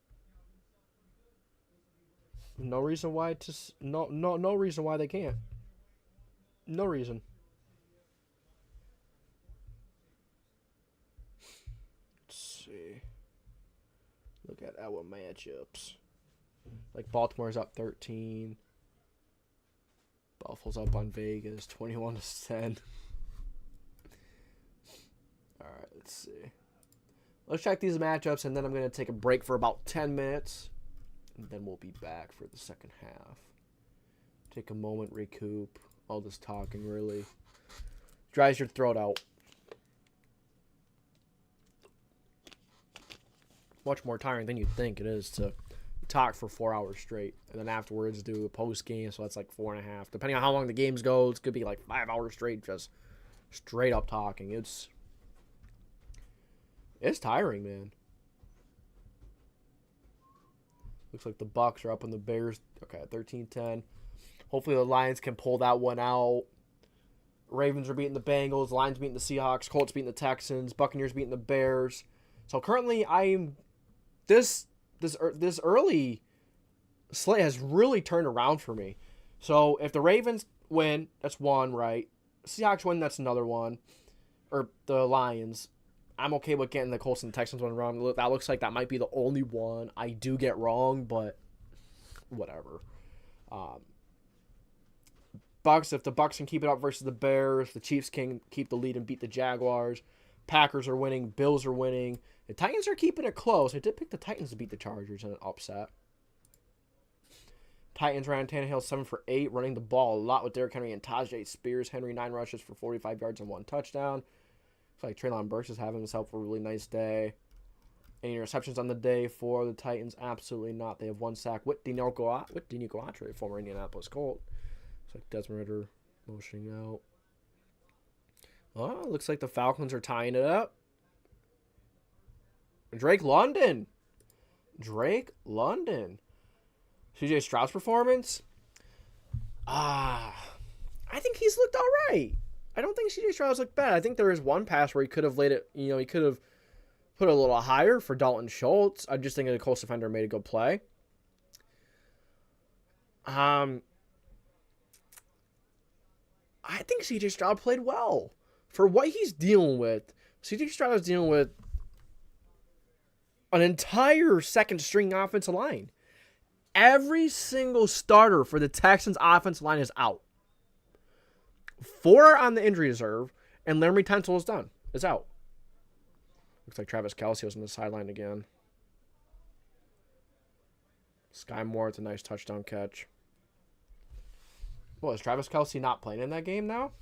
No reason why no reason why they can't. No reason. Let's see. Look at our matchups. Like Baltimore's up 13. Buffalo's up on Vegas 21-10. All right, let's see. Let's check these matchups, and then I'm going to take a break for about 10 minutes. And then we'll be back for the second half. Take a moment, recoup. All this talking really dries your throat out. Much more tiring than you think it is to talk for 4 hours straight. And then afterwards do a post game, so that's like 4.5. Depending on how long the games go, it could be like 5 hours straight, just straight up talking. It's tiring, man. Looks like the Bucs are up on the Bears. Okay, 13-10. Hopefully the Lions can pull that one out. Ravens are beating the Bengals. Lions beating the Seahawks. Colts beating the Texans. Buccaneers beating the Bears. So currently, this early slate has really turned around for me. So if the Ravens win, that's one, right? Seahawks win, that's another one. Or the Lions. I'm okay with getting the Colts and the Texans one wrong. That looks like that might be the only one I do get wrong, but whatever. Bucks, if the Bucks can keep it up versus the Bears, the Chiefs can keep the lead and beat the Jaguars. Packers are winning. Bills are winning. The Titans are keeping it close. I did pick the Titans to beat the Chargers in an upset. Titans ran Tannehill 7 for 8, running the ball a lot with Derrick Henry and Tajay Spears. Henry 9 rushes for 45 yards and 1 touchdown. Looks like Treylon Burks is having himself a really nice day. Any interceptions on the day for the Titans? Absolutely not. They have 1 sack with Daniel Goatre, former Indianapolis Colt. Looks like Desmond Ridder motioning out. Oh, looks like the Falcons are tying it up. Drake London. CJ Stroud's performance? I think he's looked all right. I don't think CJ Stroud's looked bad. I think there is one pass where he could have laid it, he could have put it a little higher for Dalton Schultz. I just think the Colts defender made a good play. I think CJ Stroud played well. For what he's dealing with, CJ Stroud is dealing with an entire second string offensive line. Every single starter for the Texans offensive line is out. 4 on the injury reserve, and Laremy Tunsil is out. Looks like Travis Kelce was on the sideline again. Sky Moore, it's a nice touchdown catch. Well, is Travis Kelce not playing in that game now?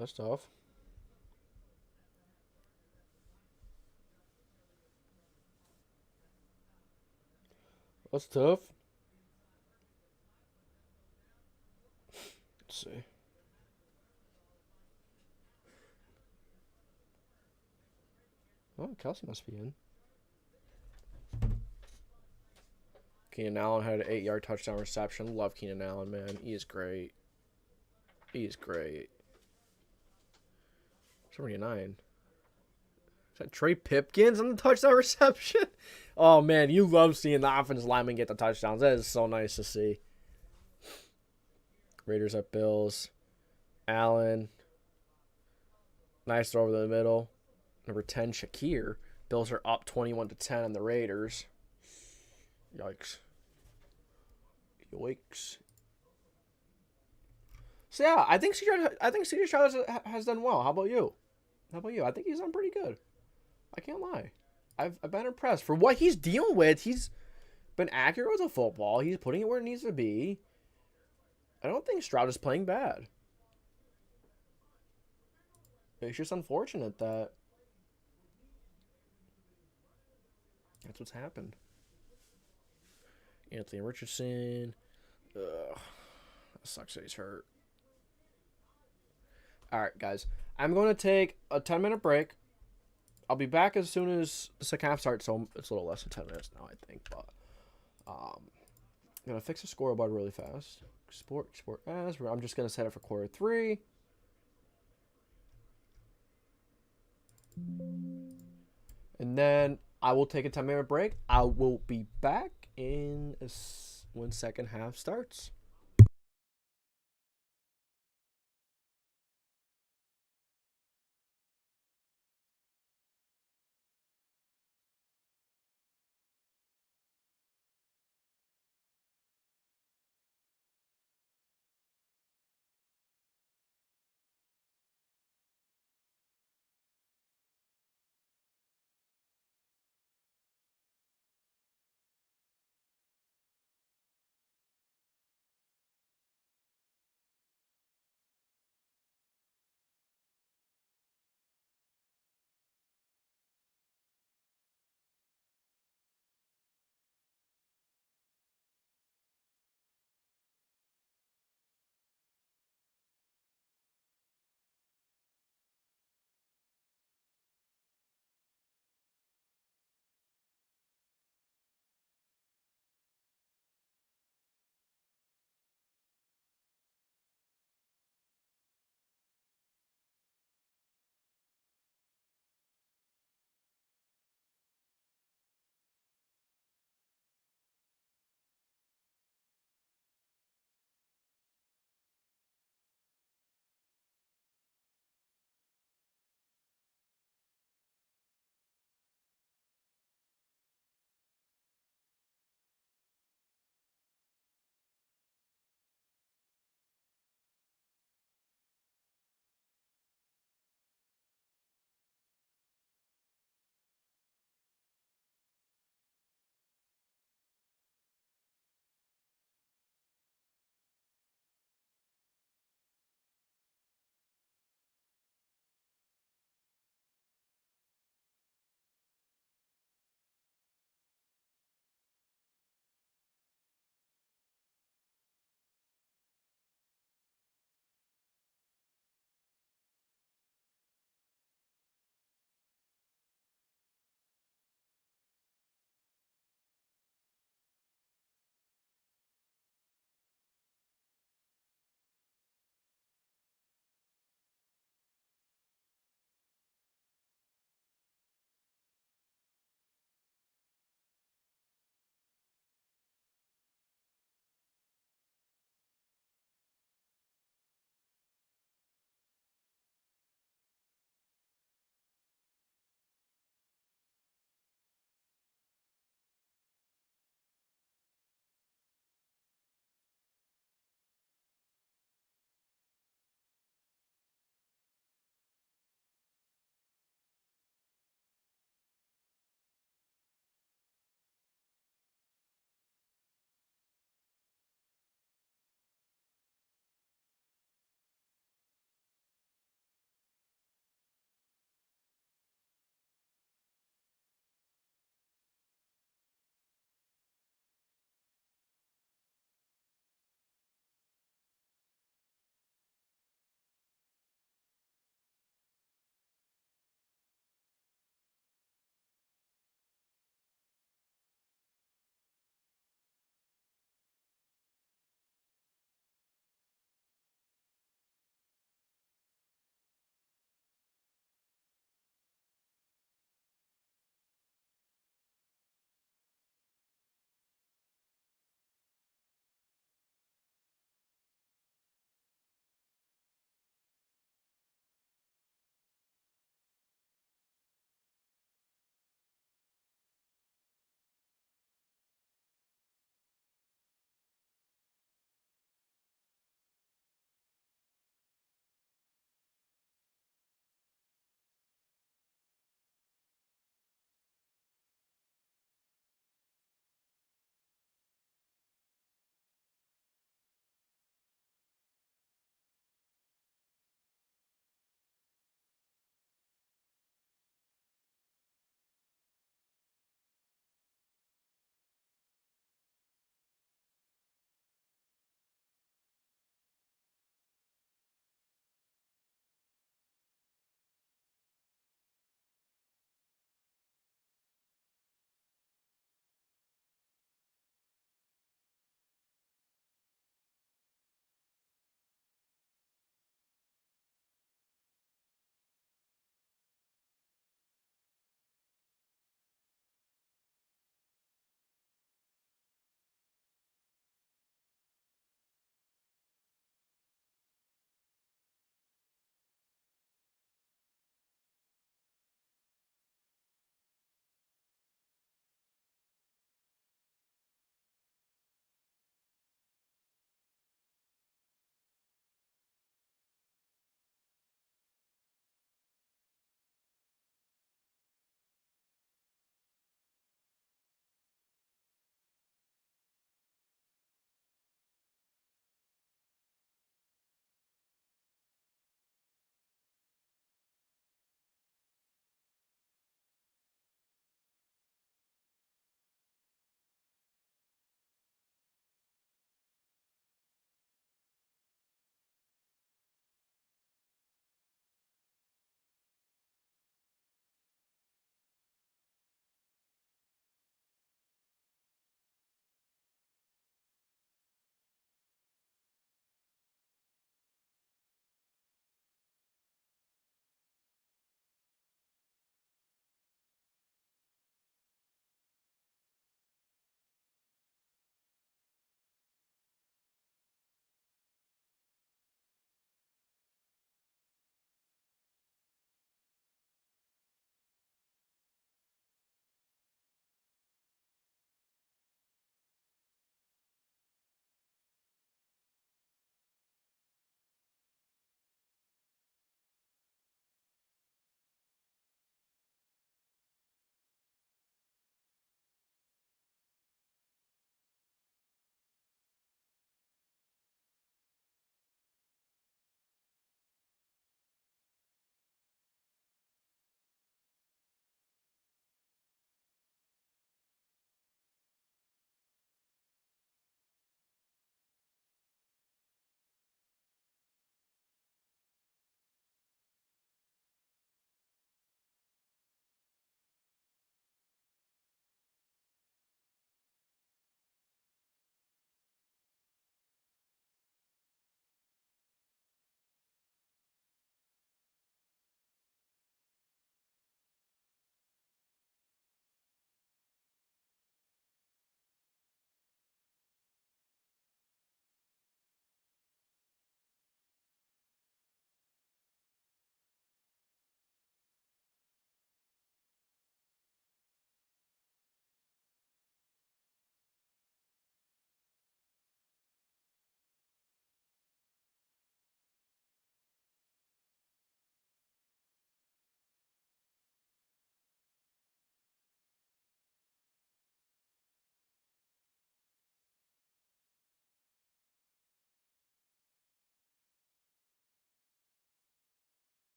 That's tough. That's tough. Let's see. Oh, Kelsey must be in. Keenan Allen had an 8-yard touchdown reception. Love Keenan Allen, man. He is great. He is great. 79. Is that Trey Pipkins on the touchdown reception? Oh, man, you love seeing the offensive lineman get the touchdowns. That is so nice to see. Raiders at Bills. Allen. Nice throw over the middle. Number 10, Shakir. Bills are up 21-10 on the Raiders. Yikes. Yikes. So yeah, I think CJ Stroud has done well. How about you? I think he's done pretty good. I can't lie. I've been impressed for what he's dealing with. He's been accurate with the football. He's putting it where it needs to be. I don't think Stroud is playing bad. It's just unfortunate that that's what's happened. Anthony Richardson. Ugh. That sucks that he's hurt. All right, guys. I'm going to take a 10-minute break. I'll be back as soon as the second half starts, so it's a little less than 10 minutes now, I think. But I'm going to fix the scoreboard really fast. Sport as. I'm just going to set it for quarter 3. And then I will take a 10-minute break. I will be back when second half starts.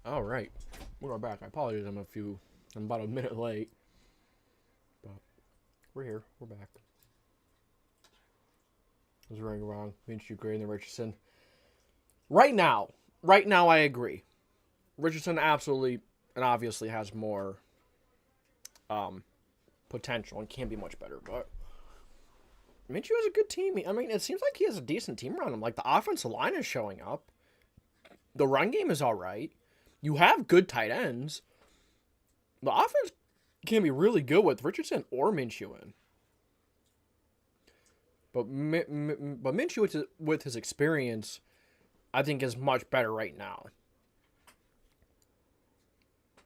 All right, we're back. I apologize. I'm about a minute late, but we're here. We're back. I was running wrong. Minshew, Gray, and Richardson. Right now, I agree. Richardson absolutely and obviously has more potential and can be much better, but Minshew has a good team. I mean, it seems like he has a decent team around him. Like, the offensive line is showing up. The run game is all right. You have good tight ends. The offense can be really good with Richardson or Minshew in. But Minshew, with his experience, I think is much better right now.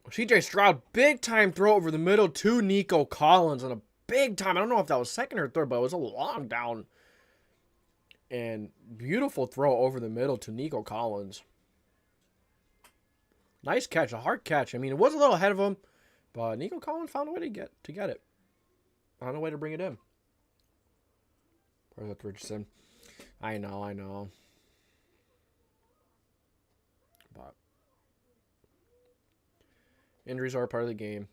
CJ Stroud, big time throw over the middle to Nico Collins, and a big time, I don't know if that was second or third, but it was a long down and beautiful throw over the middle to Nico Collins. Nice catch, a hard catch. I mean, it was a little ahead of him, but Nico Collins found a way to get it. Found a way to bring it in. Where's that Richardson? I know. But injuries are a part of the game.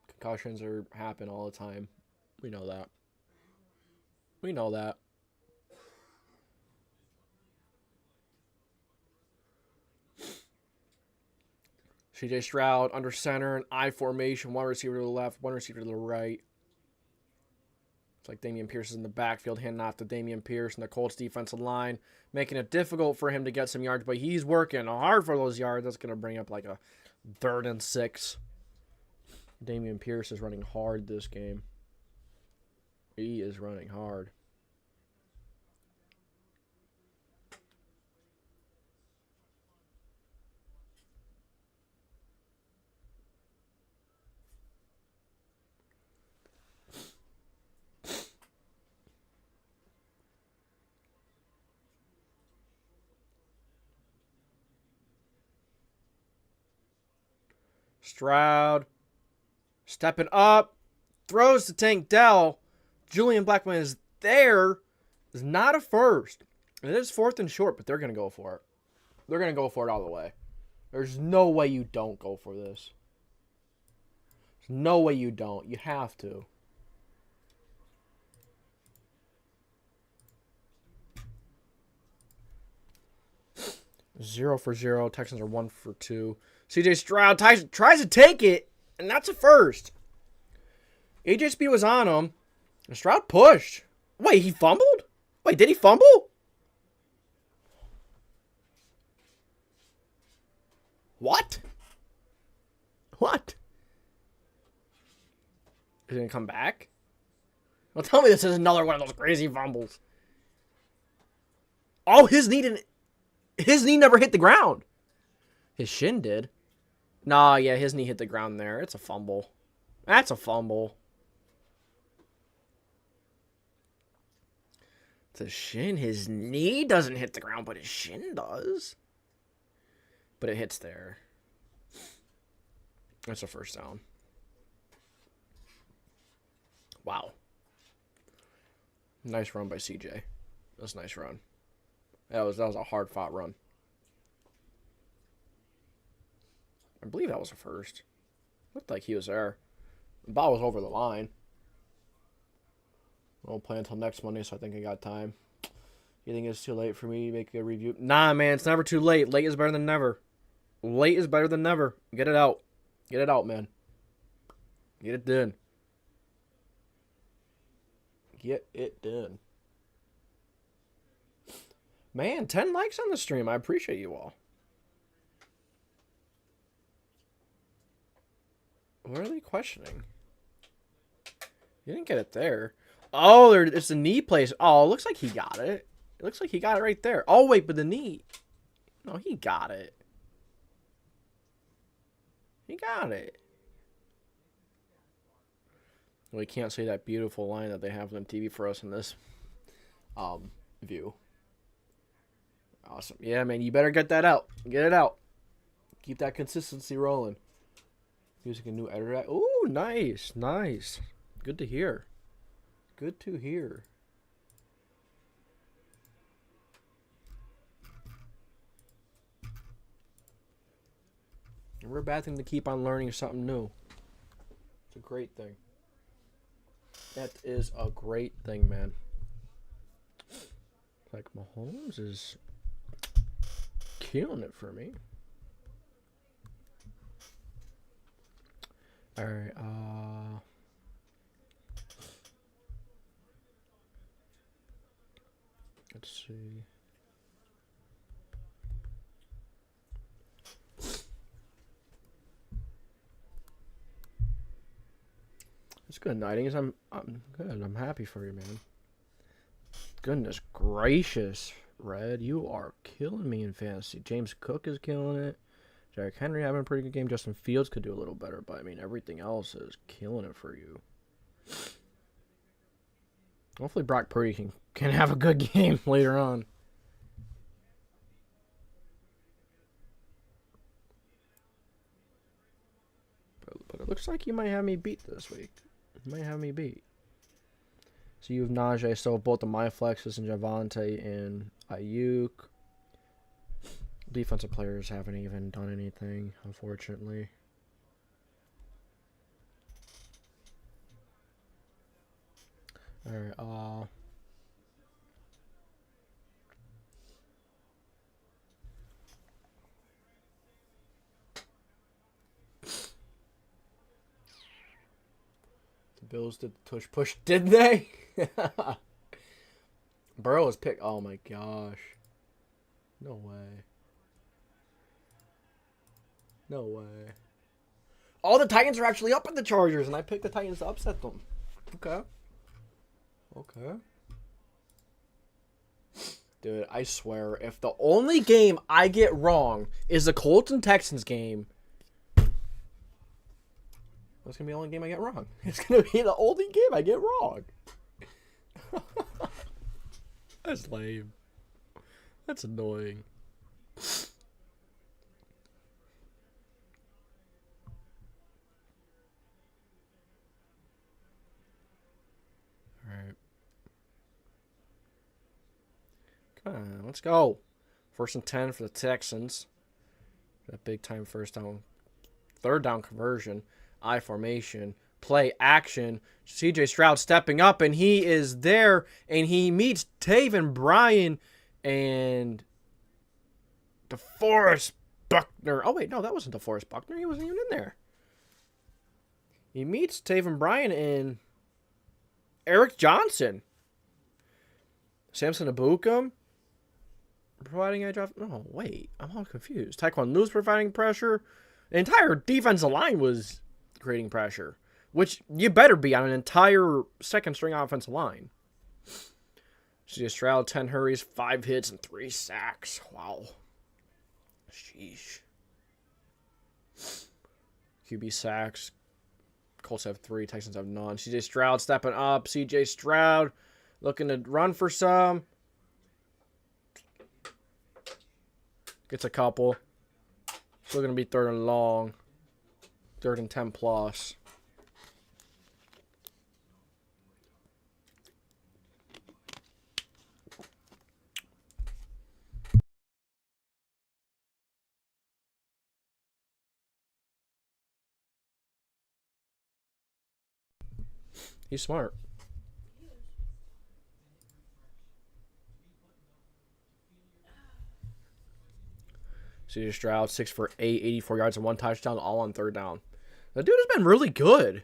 Concussions happen all the time. We know that. CJ Stroud under center, an I formation, one receiver to the left, one receiver to the right. It's like Dameon Pierce is in the backfield, handing off to Dameon Pierce and the Colts defensive line, making it difficult for him to get some yards, but he's working hard for those yards. That's going to bring up like a 3rd and 6. Dameon Pierce is running hard this game. He is running hard. Stroud stepping up, throws to Tank Dell. Julian Blackman is there. It's not a first. It is 4th and short, but they're going to go for it. They're going to go for it all the way. There's no way you don't go for this. There's no way you don't. You have to. Zero for 0. Texans are 1 for 2. CJ Stroud tries to take it, and that's a first. AJ Speed was on him, and Stroud pushed. Wait, he fumbled? Wait, did he fumble? What? Is he going to come back? Well, tell me this is another one of those crazy fumbles. Oh, his knee never hit the ground. His shin did. Nah, yeah, his knee hit the ground there. It's a fumble. That's a fumble. It's a shin. His knee doesn't hit the ground, but his shin does. But it hits there. That's a first down. Wow. Nice run by CJ. That's a nice run. That was a hard-fought run. I believe that was a first. Looked like he was there. The ball was over the line. I won't play until next Monday, so I think I got time. You think it's too late for me to make a review? Nah, man, it's never too late. Late is better than never. Late is better than never. Get it out. Get it out, man. Get it done. Get it done. Man, 10 likes on the stream. I appreciate you all. What are they questioning? You didn't get it there. Oh, it's the knee place. Oh, it looks like he got it. It looks like he got it right there. Oh, wait, but the knee. No, he got it. He got it. We can't say that beautiful line that they have on TV for us in this view. Awesome. Yeah, man, you better get that out. Get it out. Keep that consistency rolling. Using a new editor. Ooh, nice. Nice. Good to hear. Good to hear. Never a bad thing to keep on learning something new. It's a great thing. That is a great thing, man. Like, Mahomes is killing it for me. All right, let's see. It's good, Nightings. I'm good. I'm happy for you, man. Goodness gracious, Red, you are killing me in fantasy. James Cook is killing it. Derrick Henry having a pretty good game. Justin Fields could do a little better, but I mean everything else is killing it for you. Hopefully Brock Purdy can have a good game later on. But it looks like you might have me beat this week. You might have me beat. So you have Najee, so both of my flexes and Javonte and Ayuk. Defensive players haven't even done anything, unfortunately. Alright, the Bills did the tush push, did they? Burrow was picked. Oh my gosh. No way. No way. Oh, the Titans are actually up at the Chargers, and I picked the Titans to upset them. Okay. Okay. Dude, I swear, if the only game I get wrong is the Colts and Texans game, that's going to be the only game I get wrong. It's going to be the only game I get wrong. That's lame. That's annoying. Alright. Come on, let's go. 1st and 10 for the Texans. That big time third down conversion. I formation. Play action. CJ Stroud stepping up, and he is there, and he meets Taven Bryan and DeForest Buckner. Oh, wait, no, that wasn't DeForest Buckner. He wasn't even in there. He meets Taven Bryan and Eric Johnson. Samson Ebukam providing edge off. Oh, wait, I'm all confused. Tyquan Lewis providing pressure. The entire defensive line was creating pressure, which you better be on an entire second-string offensive line. CJ Stroud, 10 hurries, 5 hits, and 3 sacks. Wow. Sheesh. QB sacks. Colts have 3. Texans have none. CJ Stroud stepping up. CJ Stroud looking to run for some. Gets a couple. Still going to be 3rd and long. 3rd and 10 plus. He's smart. CJ Stroud, 6 for 8, 84 yards and 1 touchdown, all on 3rd down. The dude has been really good.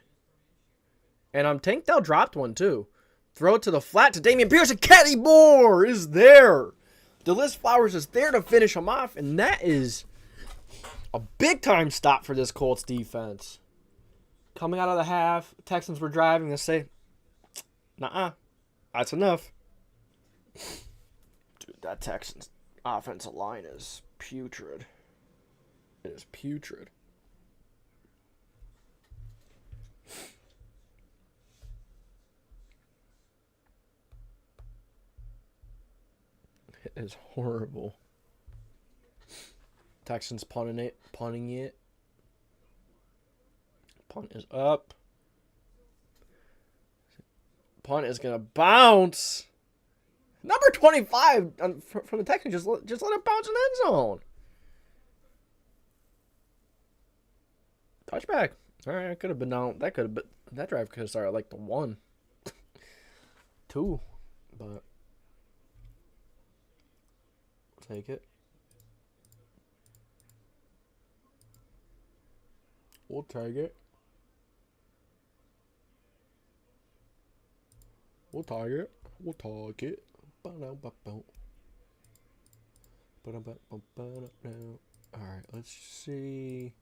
And Tank Dell dropped one too. Throw it to the flat to Damian Pierce, and Kenny Moore is there. DeLis Flowers is there to finish him off, and that is a big-time stop for this Colts defense. Coming out of the half, Texans were driving. They say, "Nuh-uh, that's enough." Dude, that Texans offensive line is putrid. It is putrid. It is horrible. Texans punting it. Punt is up. Punt is going to bounce. Number 25 from the Texans, just let it bounce in the end zone. Touchback. All right, could have been down. That could have been. That drive could have started like the 1, 2, but we'll take it. We'll take it. We'll take it. We'll take it. All right, let's see.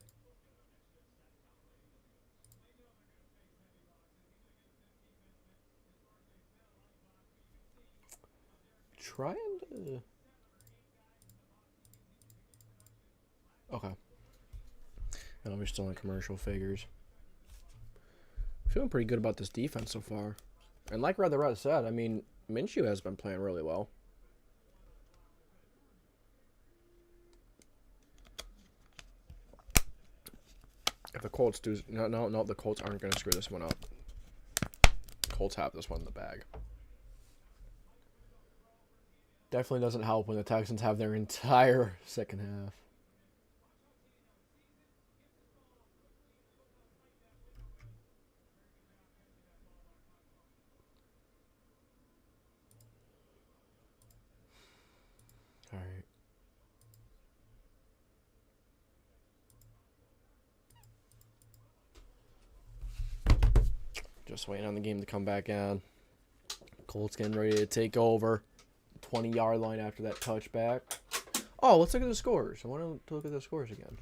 Trying to. Okay. I know we're still in commercial figures. Feeling pretty good about this defense so far. And like Red said, I mean, Minshew has been playing really well. If the Colts do... No, the Colts aren't going to screw this one up. Colts have this one in the bag. Definitely doesn't help when the Texans have their entire second half. All right. Just waiting on the game to come back on. Colts getting ready to take over. 20-yard line after that touchback. Oh, let's look at the scores. I want to look at the scores again.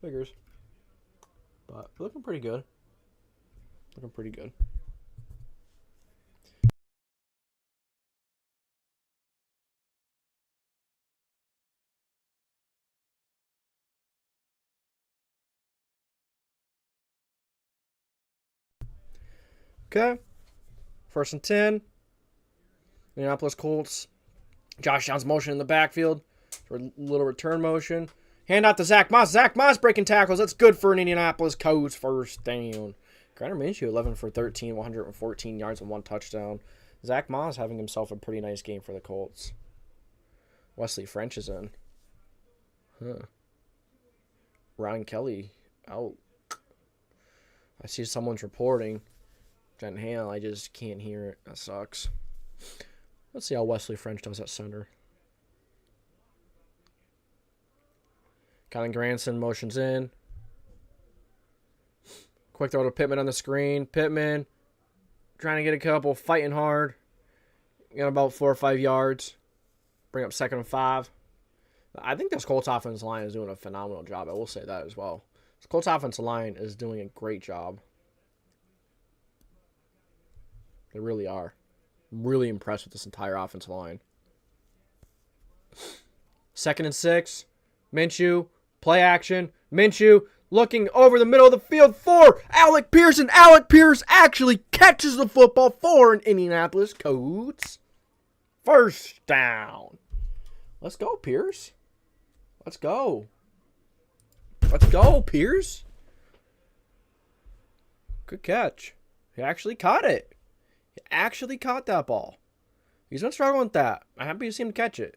Figures. But looking pretty good. Looking pretty good. Okay. 1st and 10. Indianapolis Colts. Josh Downs motion in the backfield for a little return motion. Hand out to Zach Moss. Zach Moss breaking tackles. That's good for an Indianapolis Colts first down. Gardner Minshew, 11 for 13, 114 yards and 1 touchdown. Zach Moss having himself a pretty nice game for the Colts. Wesley French is in. Ryan Kelly out. I see someone's reporting. Jen Hale, I just can't hear it. That sucks. Let's see how Wesley French does at center. Colin Granson motions in. Quick throw to Pittman on the screen. Pittman trying to get a couple, fighting hard. Got about 4 or 5 yards. Bring up 2nd and 5. I think this Colts offensive line is doing a phenomenal job. I will say that as well. This Colts offensive line is doing a great job. They really are. I'm really impressed with this entire offensive line. 2nd and 6. Minshew. Play action. Minshew looking over the middle of the field for Alec Pierce. And Alec Pierce actually catches the football for an Indianapolis Colts. First down. Let's go, Pierce. Let's go. Let's go, Pierce. Good catch. He actually caught it. He actually caught that ball. He's been struggling with that. I'm happy to see him catch it.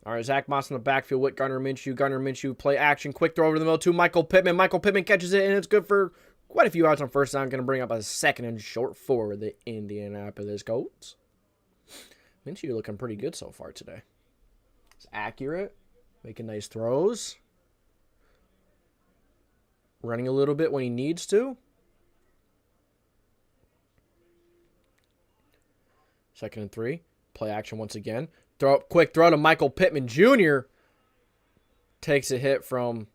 All right, Zach Moss in the backfield with Gardner Minshew. Gardner Minshew, play action. Quick throw over the middle to Michael Pittman. Michael Pittman catches it, and it's good for quite a few yards on first down. Going to bring up a 2nd and short for the Indianapolis Colts. Minshew looking pretty good so far today. It's accurate. Making nice throws. Running a little bit when he needs to. 2nd and 3. Play action once again. Quick throw to Michael Pittman Jr. Takes a hit from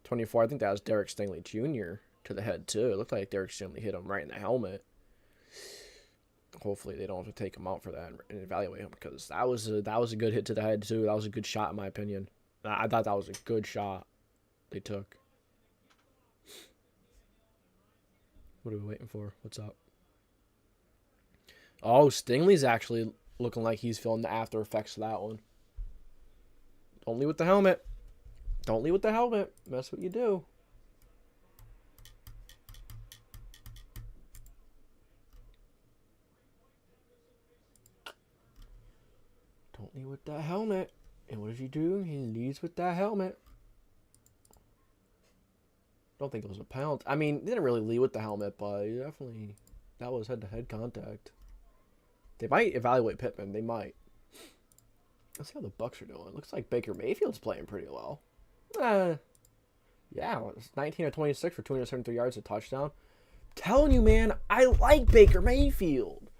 24. I think that was Derek Stingley Jr. to the head, too. It looked like Derek Stingley hit him right in the helmet. Hopefully they don't have to take him out for that and evaluate him, because that was a good hit to the head, too. That was a good shot, in my opinion. I thought that was a good shot they took. What are we waiting for? What's up? Oh, Stingley's actually looking like he's feeling the after effects of that one. Don't leave with the helmet. Don't leave with the helmet. That's what you do. Don't leave with that helmet. And what does he do? He leads with that helmet. Don't think it was a penalty. I mean, he didn't really lead with the helmet, but he definitely, that was head-to-head contact. They might evaluate Pittman. They might. Let's see how the Bucs are doing. Looks like Baker Mayfield's playing pretty well. Yeah, it's 19 of 26 for 273 yards, a touchdown. Telling you, man, I like Baker Mayfield.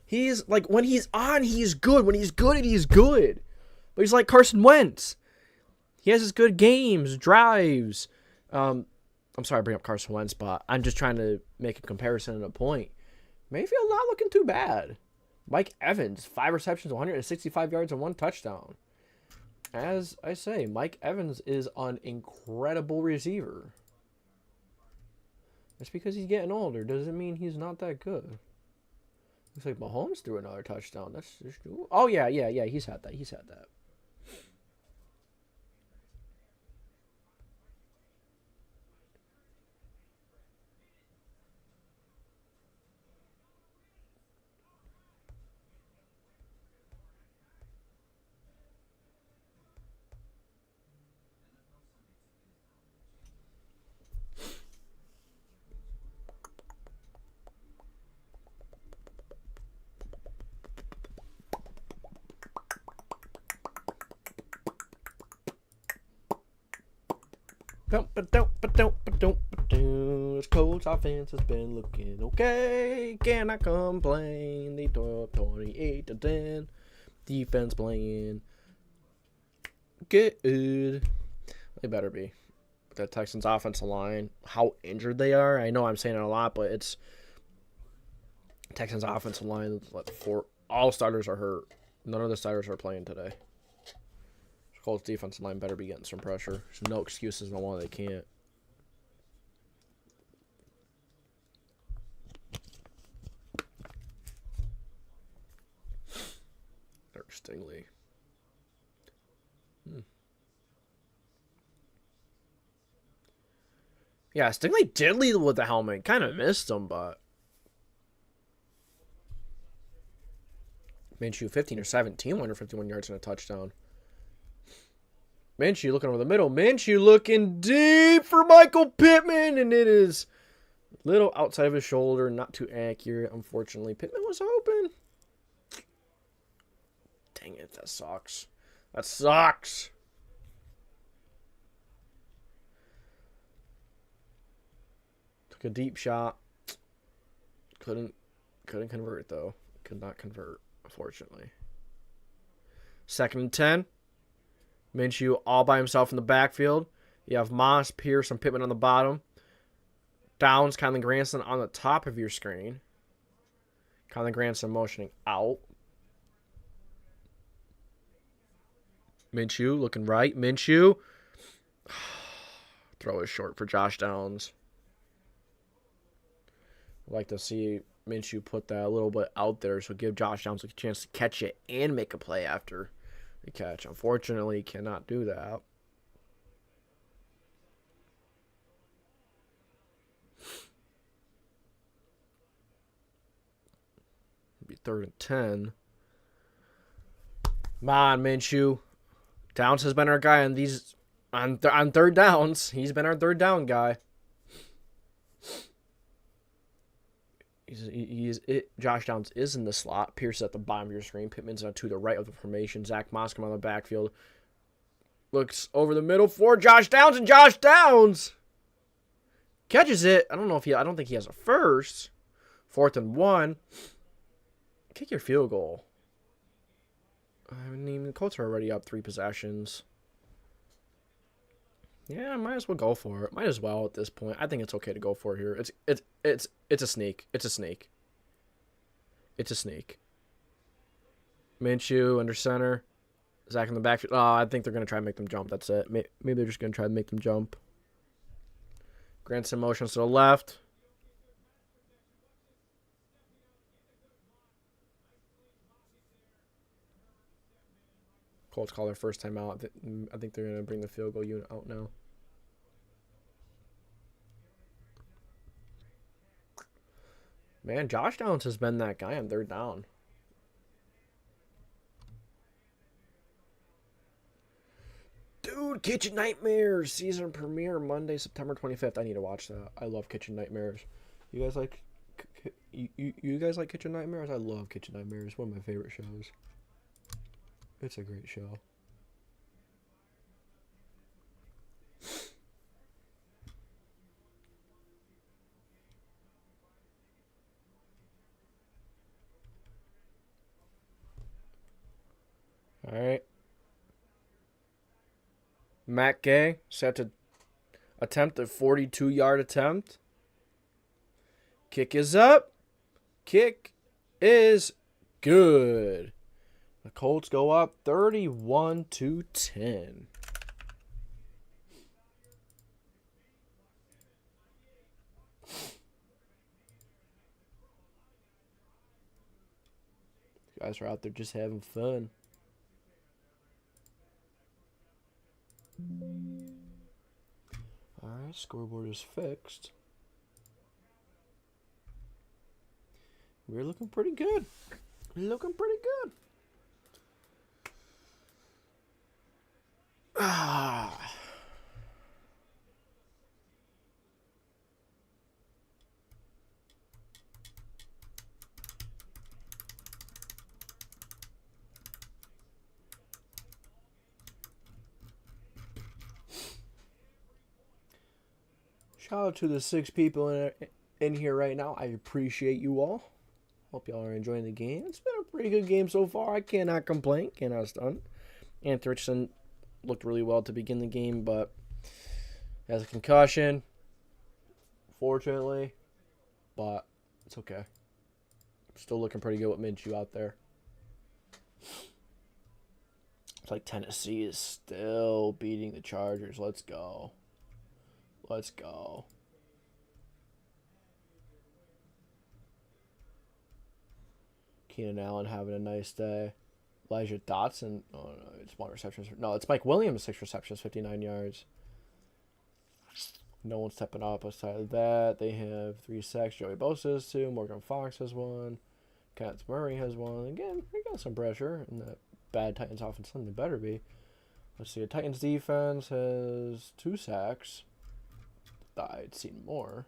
He's like, when he's on, he's good. When he's good, he's good. But he's like Carson Wentz. He has his good games, drives. I'm sorry to bring up Carson Wentz, but I'm just trying to make a comparison and a point. Mayfield's not looking too bad. Mike Evans, 5 receptions, 165 yards, and 1 touchdown. As I say, Mike Evans is an incredible receiver. Just because he's getting older doesn't mean he's not that good. Looks like Mahomes threw another touchdown. That's just... Oh, yeah. He's had that. This Colts offense has been looking okay. Cannot complain. They throw up 28-10. Defense playing good. They better be. The Texans offensive line, how injured they are. I know I'm saying it a lot, but it's Texans offensive line. All starters are hurt. None of the starters are playing today. Colts defensive line better be getting some pressure. There's no excuses on why they can't. Derek Stingley. Yeah, Stingley did lead with the helmet. Kind of missed him, but Minshew 15 or 17, 151 yards and a touchdown. Minshew looking over the middle. Minshew looking deep for Michael Pittman, and it is a little outside of his shoulder, not too accurate. Unfortunately, Pittman was open. Dang it, that sucks. That sucks. Took a deep shot. Couldn't convert though. Could not convert, unfortunately. 2nd and 10. Minshew all by himself in the backfield. You have Moss, Pierce, and Pittman on the bottom. Downs, Kylan Granson on the top of your screen. Kylan Granson motioning out. Minshew looking right. Minshew. Throw is short for Josh Downs. I'd like to see Minshew put that a little bit out there so give Josh Downs a chance to catch it and make a play after the catch. Unfortunately, he cannot do that. It'll be 3rd and 10. Come on, Minshew. Downs has been our guy on these on 3rd downs. He's been our 3rd down guy. Josh Downs is in the slot. Pierce at the bottom of your screen. Pittman's to the right of the formation. Zach Moss on the backfield. Looks over the middle for Josh Downs, and Josh Downs catches it. I don't think he has a first. 4th and 1. Kick your field goal. I mean, the Colts are already up 3 possessions. Yeah, might as well go for it. Might as well at this point. I think it's okay to go for it here. It's a sneak. It's a sneak. It's a sneak. Minshew under center. Zach in the backfield. Oh, I think they're going to try and make them jump. That's it. Maybe they're just going to try to make them jump. Granson motions to the left. Colts call their first time out. I think they're going to bring the field goal unit out now. Man, Josh Downs has been that guy on third down. Dude, Kitchen Nightmares season premiere Monday, September 25th. I need to watch that. I love Kitchen Nightmares. You guys like you guys like Kitchen Nightmares? I love Kitchen Nightmares. One of my favorite shows. It's a great show. All right. Matt Gay set to attempt a 42-yard attempt. Kick is up. Kick is good. The Colts go up 31-10. Guys are out there just having fun. Alright, scoreboard is fixed. We're looking pretty good. Looking pretty good. Ah. Shout out to the 6 people in here right now. I appreciate you all. Hope y'all are enjoying the game. It's been a pretty good game so far. I cannot complain. Cannot stun. Anthony Richardson looked really well to begin the game, but has a concussion, fortunately. But it's okay. Still looking pretty good with Minshew out there. It's like Tennessee is still beating the Chargers. Let's go. Let's go. Keenan Allen having a nice day. Elijah Dotson. Oh, no, it's 1 reception. No, it's Mike Williams, 6 receptions, 59 yards. No one's stepping up outside of that. They have 3 sacks. Joey Bosa has 2. Morgan Fox has 1. Kenneth Murray has 1. Again, we got some pressure. And that bad Titans offense, something better be. Let's see. The Titans defense has 2 sacks. I'd seen more.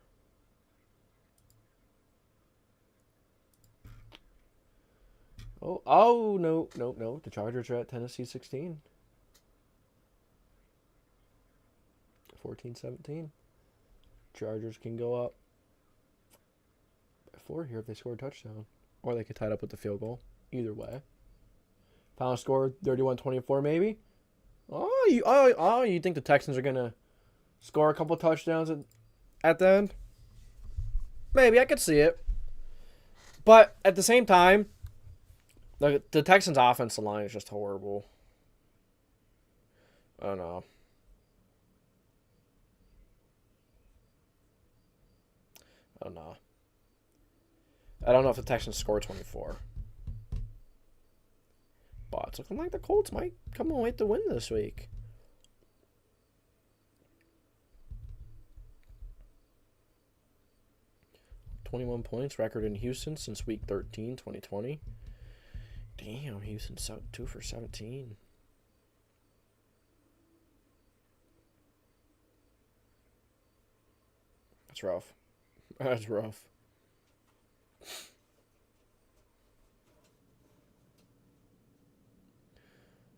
Oh, no. The Chargers are at Tennessee 16. 14-17. Chargers can go up by 4 here if they score a touchdown. Or they could tie it up with the field goal. Either way. Final score 31-24 maybe. You think the Texans are going to score a couple touchdowns at the end? Maybe. I could see it. But at the same time, the Texans' offensive line is just horrible. I don't know. I don't know if the Texans score 24. But it's looking like the Colts might come away with the win this week. .21 points record in Houston since week 13, 2020. Damn, Houston's 2 for 17. That's rough. That's rough.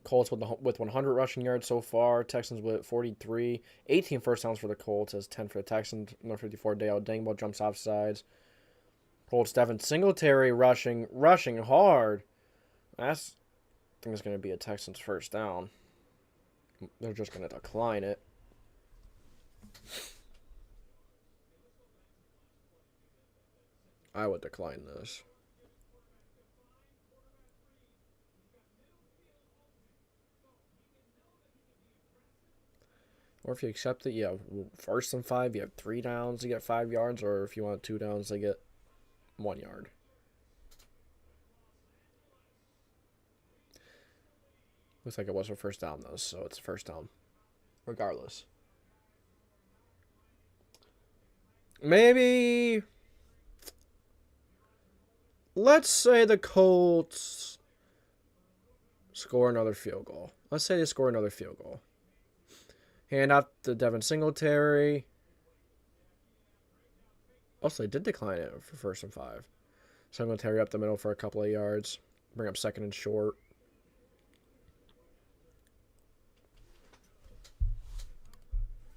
Colts with 100 rushing yards so far. Texans with 43. 18 first downs for the Colts as 10 for the Texans. Number 54, Dale Dingbo jumps off sides. Colts, Devin Singletary rushing hard. I think it's going to be a Texans first down. They're just going to decline it. I would decline this. Or if you accept it, you have first and 5, you have 3 downs, you get 5 yards. Or if you want 2 downs, they get 1 yard. Looks like it was a first down, though, so it's a first down. Regardless. Maybe... Let's say the Colts score another field goal. Let's say they score another field goal. Hand off to Devin Singletary. Also, they did decline it for 1st and 5. Singletary up the middle for a couple of yards. Bring up 2nd and short.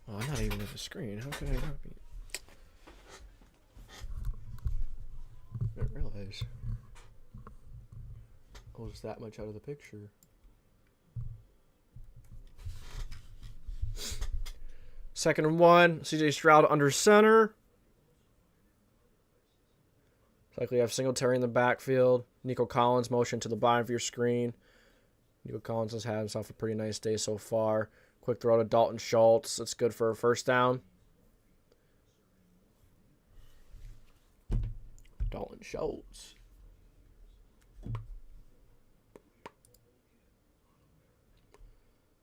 Oh, I'm not even at the screen. How could I not be? I didn't realize I was that much out of the picture. Second and 1. CJ Stroud under center. Likely have Singletary in the backfield. Nico Collins motion to the bottom of your screen. Nico Collins has had himself a pretty nice day so far. Quick throw to Dalton Schultz. That's good for a first down. Dalton Schultz.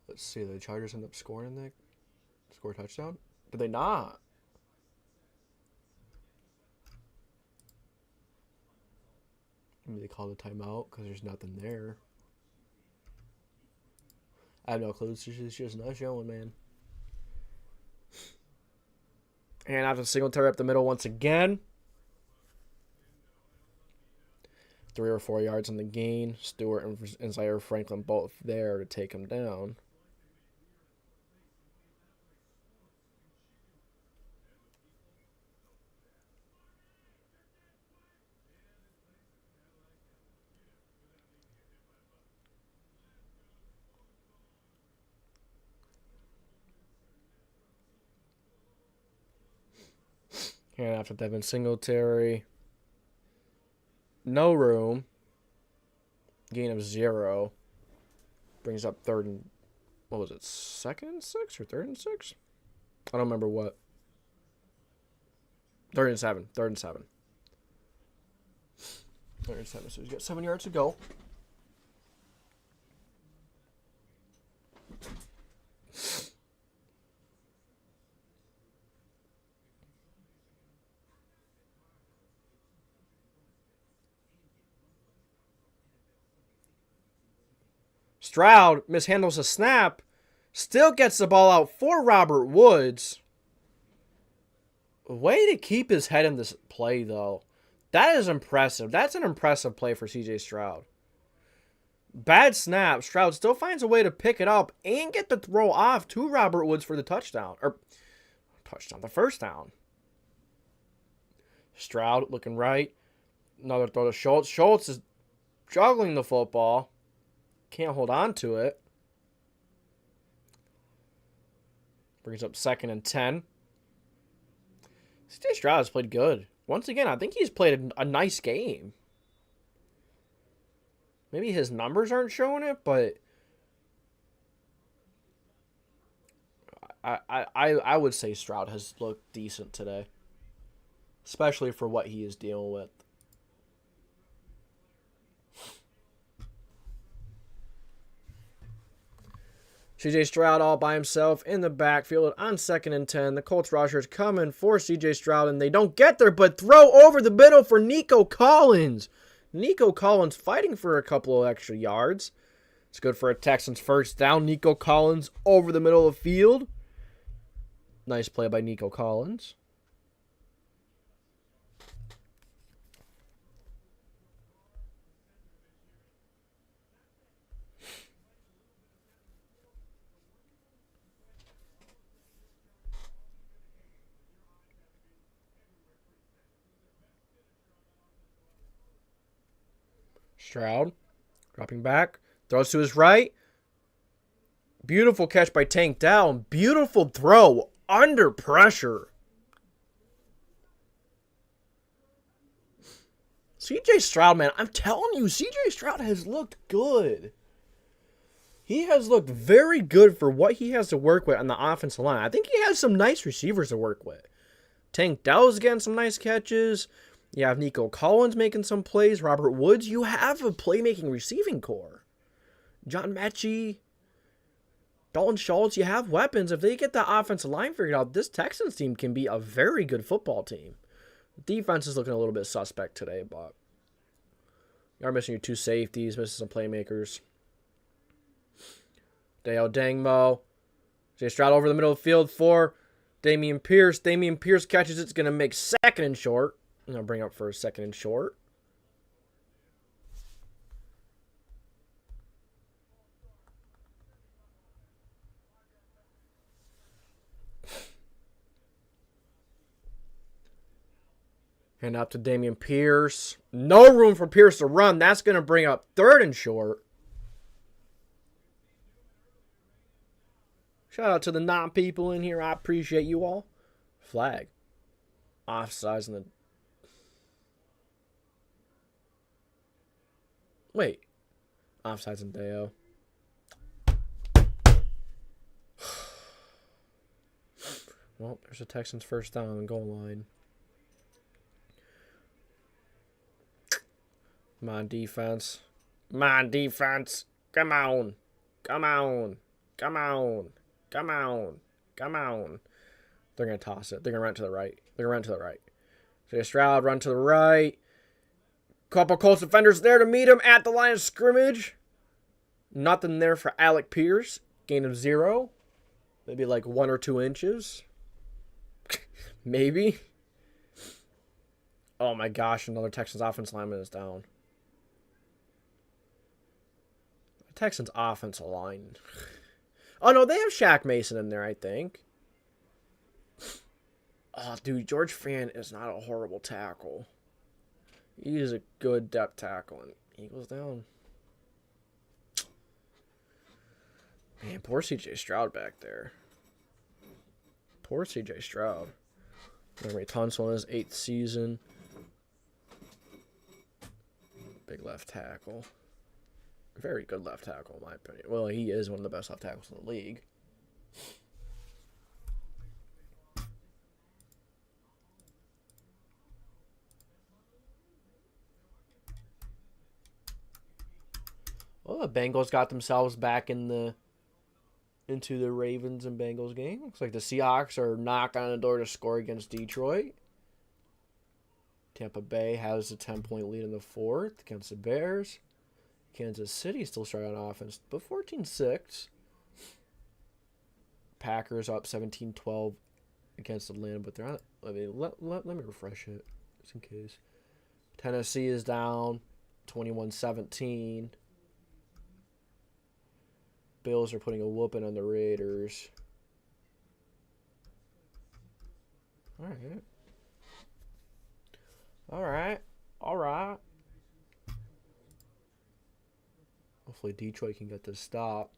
Let's see. The Chargers end up scoring that. Score a touchdown? Did they not? Maybe they called a timeout because there's nothing there. I have no clue. It's just not showing, man. And after Singletary up the middle once again. 3 or 4 yards on the gain. Stewart and Zaire Franklin both there to take him down. And after Devin Singletary, no room. Gain of 0. Brings up 3rd and, what was it, 2nd and 6 or 3rd and 6? I don't remember what. 3rd and 7. 3rd and 7. 3rd and 7. So he's got 7 yards to go. Stroud mishandles a snap, still gets the ball out for Robert Woods. Way to keep his head in this play, though. That is impressive. That's an impressive play for CJ Stroud. Bad snap. Stroud still finds a way to pick it up and get the throw off to Robert Woods for the touchdown. The first down. Stroud looking right. Another throw to Schultz. Schultz is juggling the football. Can't hold on to it. Brings up 2nd and 10. CJ Stroud has played good. Once again, I think he's played a nice game. Maybe his numbers aren't showing it, but I would say Stroud has looked decent today. Especially for what he is dealing with. CJ Stroud all by himself in the backfield on 2nd and 10. The Colts rushers coming for CJ Stroud, and they don't get there, but throw over the middle for Nico Collins. Nico Collins fighting for a couple of extra yards. It's good for a Texans first down. Nico Collins over the middle of the field. Nice play by Nico Collins. Stroud, dropping back, throws to his right. Beautiful catch by Tank Down. Beautiful throw under pressure. CJ Stroud, man, I'm telling you, CJ Stroud has looked good. He has looked very good for what he has to work with on the offensive line. I think he has some nice receivers to work with. Tank Dell's getting some nice catches. You have Nico Collins making some plays. Robert Woods. You have a playmaking receiving core. John Mechie, Dalton Schultz, you have weapons. If they get the offensive line figured out, this Texans team can be a very good football team. Defense is looking a little bit suspect today, but you're missing your 2 safeties, missing some playmakers. Dale Dangmo. CJ Stroud over the middle of the field for Damian Pierce. Damian Pierce catches it. It's going to make 2nd and short. I'm going to bring up for a 2nd and short. Hand out to Damian Pierce. No room for Pierce to run. That's going to bring up 3rd and short. Shout out to the non-people in here. I appreciate you all. Flag. Offsides in the... Wait. Offsides in Deo. Well, there's a Texans first down on goal line. Come on, defense. Come on, defense. Come on. Come on. Come on. Come on. Come on. They're going to toss it. They're going to run to the right. They're going to run to the right. CJ Stroud, run to the right. Couple Colts defenders there to meet him at the line of scrimmage. Nothing there for Alec Pierce. Gain of 0. Maybe like 1 or 2 inches. Maybe. Oh my gosh, another Texans offense lineman is down. Texans offensive line. Oh, no, they have Shaq Mason in there, I think. Oh, dude, George Fan is not a horrible tackle. He is a good depth tackle, and he goes down. Man, poor CJ Stroud back there. Poor CJ Stroud. Anthony Richardson in his 8th season. Big left tackle. Very good left tackle, in my opinion. Well, he is one of the best left tackles in the league. Well, the Bengals got themselves back into the Ravens and Bengals game. Looks like the Seahawks are knocking on the door to score against Detroit. Tampa Bay has a 10-point lead in the 4th against the Bears. Kansas City still starting on offense, but 14-6. Packers up 17-12 against Atlanta, but they're on. I mean, let me refresh it just in case. Tennessee is down 21-17. Bills are putting a whooping on the Raiders. All right. All right. All right. Hopefully Detroit can get this stop.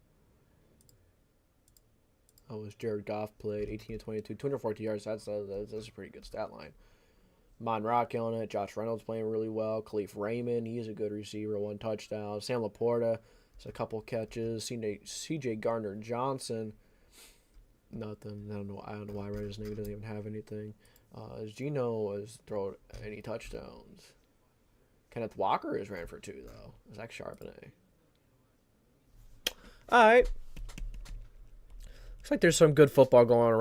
Oh, as Jared Goff played 18-22, 240 yards. That's a pretty good stat line. Monroe killing it. Josh Reynolds playing really well. Khalif Raymond, he's a good receiver. 1 touchdown. Sam Laporta has a couple catches. CJ Gardner Johnson, nothing. I don't know why I read his name. He doesn't even have anything. As Gino has thrown any touchdowns. Kenneth Walker has ran for 2 though. Zach Charbonnet. All right. Looks like there's some good football going on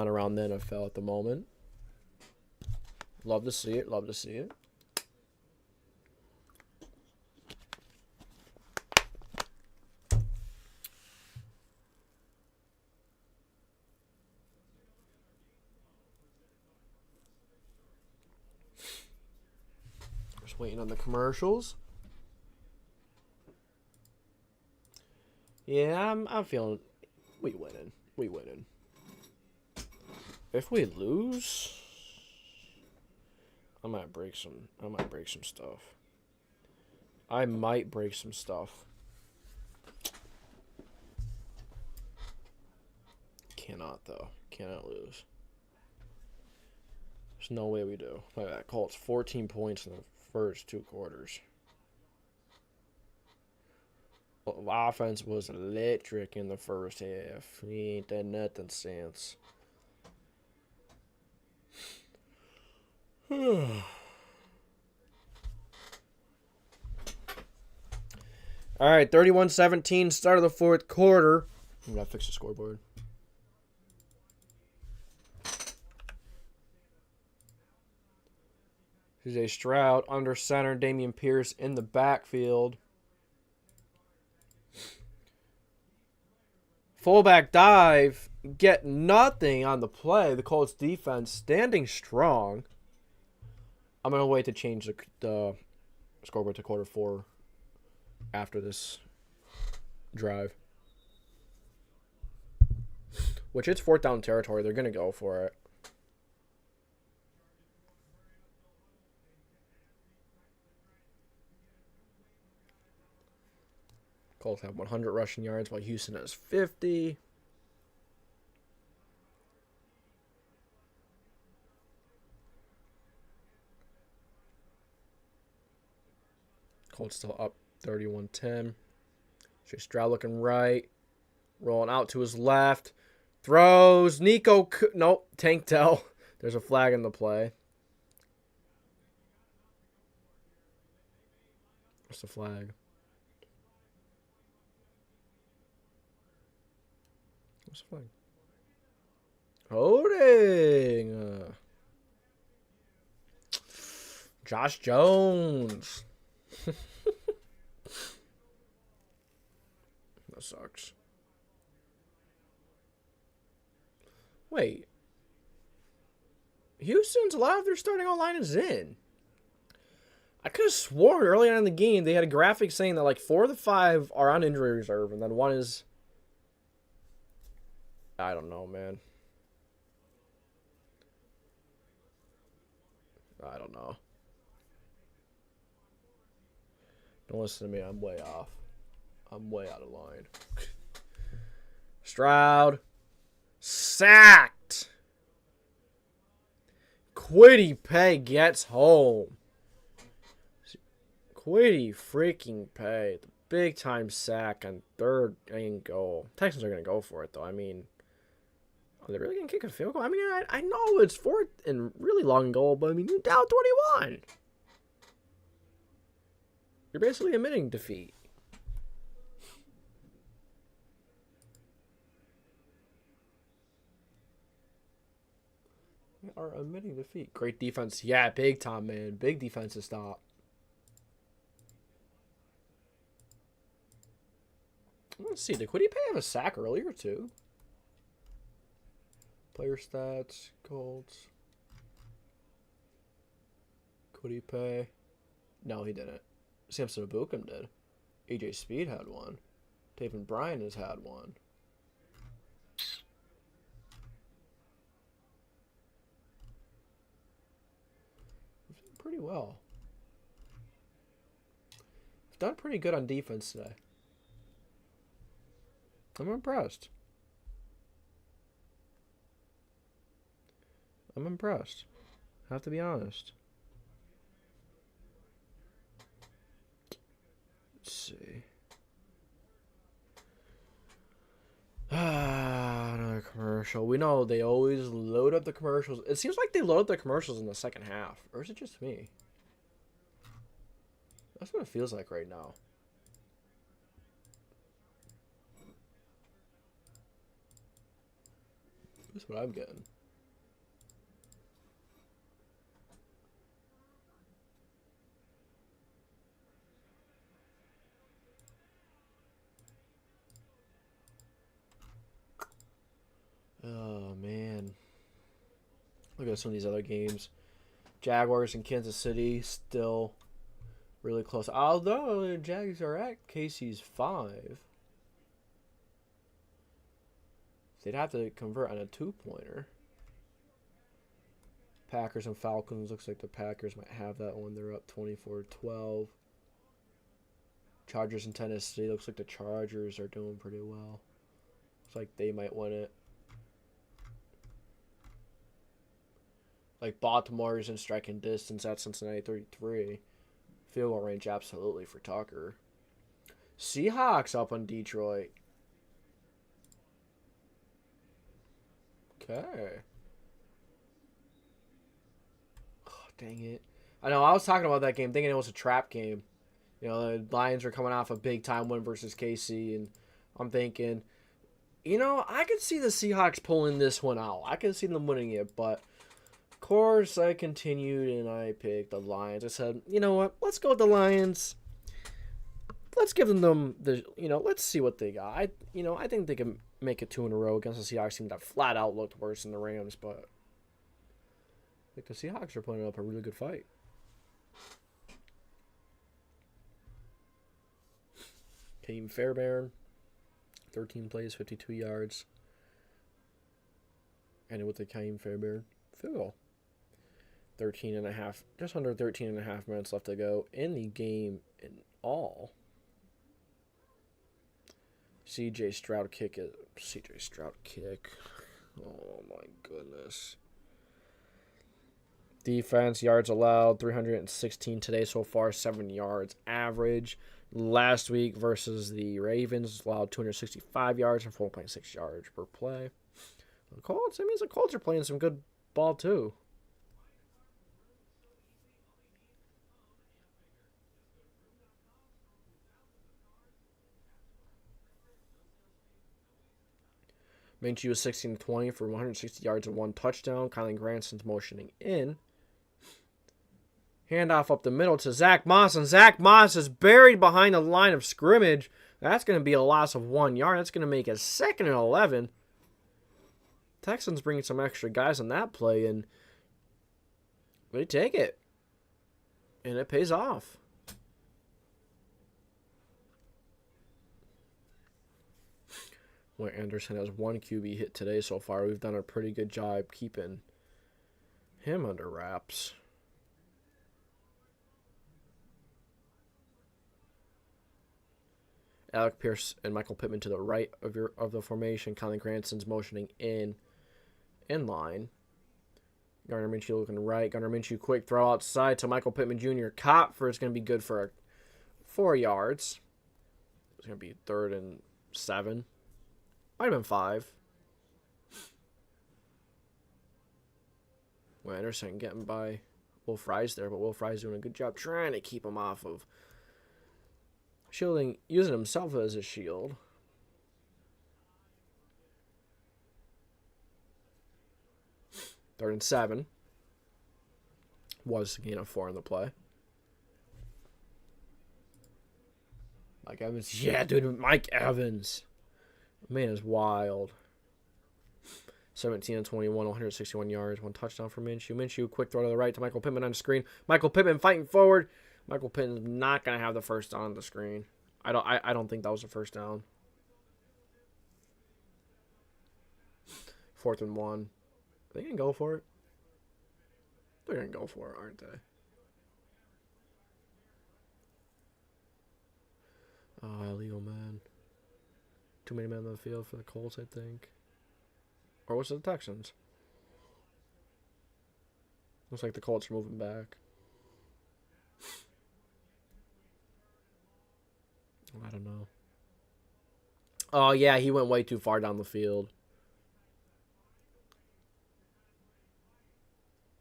around the NFL at the moment. Love to see it. Love to see it. Just waiting on the commercials. Yeah, I'm feeling we winning. We winning. If we lose, I might break some stuff. I might break some stuff. Cannot though. Cannot lose. There's no way we do. Look at that. Colts 14 points in the first 2 quarters. Offense was electric in the first half. He ain't done nothing since. All right, 31-17, start of the fourth quarter. I'm going to fix the scoreboard. CJ Stroud under center. Dameon Pierce in the backfield. Fullback dive. Get nothing on the play. The Colts defense standing strong. I'm going to wait to change the scoreboard to quarter 4 after this drive. Which it's 4th down territory. They're going to go for it. Colts have 100 rushing yards while Houston has 50. Colts still up 31-10. CJ Stroud looking right. Rolling out to his left. Throws. Nope. Tank Dell. There's a flag in the play. What's the flag? What's the flag? Holding. Josh Jones. That sucks. Wait. Houston's alive. Their starting online is in. I could have sworn early on in the game they had a graphic saying that like 4 of the 5 are on injury reserve, and then 1 is. I don't know, man. I don't know. Don't listen to me. I'm way off. I'm way out of line. Stroud. Sacked. Kwity Paye gets home. Kwity freaking Paye. The big time sack on 3rd and goal. Texans are going to go for it, though. I mean, are they really going to kick a field goal? I mean, I know it's 4th and really long goal, but I mean, you're down 21. You're basically admitting defeat. You are admitting defeat. Great defense. Yeah, big time, man. Big defensive stop. Let's see. Did Kwity Paye have a sack earlier, too? Player stats. Colts. Kwity Paye. No, he didn't. Samson Ebukam did. AJ Speed had one. Taven Bryan has had one. He's done pretty well. He's done pretty good on defense today. I'm impressed. I'm impressed. I have to be honest. Let's see. Another commercial. We know they always load up the commercials. It seems like they load up the commercials in the second half. Or is it just me? That's what it feels like right now. That's what I'm getting. Oh, man. Look at some of these other games. Jaguars and Kansas City still really close. Although the Jags are at KC's 5. They'd have to convert on a 2-pointer. Packers and Falcons. Looks like the Packers might have that one. They're up 24-12. Chargers and Tennessee. Looks like the Chargers are doing pretty well. Looks like they might win it. Like Baltimore's in striking distance at Cincinnati 33. Field goal range absolutely for Tucker. Seahawks up on Detroit. Okay. Oh, dang it. I know, I was talking about that game thinking it was a trap game. You know, the Lions are coming off a big-time win versus KC, and I'm thinking, you know, I could see the Seahawks pulling this one out. I could see them winning it, but of course I continued and I picked the Lions. I said, you know what? Let's go with the Lions. Let's give them the, let's see what they got. I think they can make it 2 in a row against the Seahawks team that flat out looked worse than the Rams, but I think the Seahawks are putting up a really good fight. Team Fairbairn, 13 plays, 52 yards. And with the Kaim Fairbairn field goal. 13 and a half, just under 13 and a half minutes left to go in the game in all. CJ Stroud kick. Oh my goodness. Defense, yards allowed, 316 today so far, 7 yards average. Last week versus the Ravens, allowed 265 yards and 4.6 yards per play. The Colts, that means the Colts are playing some good ball too. Minshew was 16-20 for 160 yards and 1 touchdown. Kylie Granson's motioning in. Handoff up the middle to Zach Moss, and Zach Moss is buried behind the line of scrimmage. That's going to be a loss of 1 yard. That's going to make it 2nd and 11. Texans bringing some extra guys on that play, and they take it. And it pays off. Where Anderson has 1 QB hit today so far. We've done a pretty good job keeping him under wraps. Alec Pierce and Michael Pittman to the right of the formation. Colin Granson's motioning in line. Gardner Minshew looking right. Gardner Minshew quick throw outside to Michael Pittman Jr. Caught for it's going to be good for 4 yards. It's going to be 3rd and 7. Might have been 5. Well, Anderson getting by Will Fries there, but Will Fries doing a good job trying to keep him off of shielding, using himself as a shield. Third and 7. Was the gain of 4 in the play. Mike Evans. Yeah, dude, Mike Evans. Man is wild. 17-21, 161 yards, 1 touchdown for Minshew. Minshew, quick throw to the right to Michael Pittman on the screen. Michael Pittman fighting forward. Michael Pittman's not gonna have the first down on the screen. I don't think that was the first down. 4th and 1. Are they gonna go for it? They're gonna go for it, aren't they? Oh, illegal man. Too many men on the field for the Colts, I think. Or was it the Texans? Looks like the Colts are moving back. I don't know. Oh, yeah, he went way too far down the field.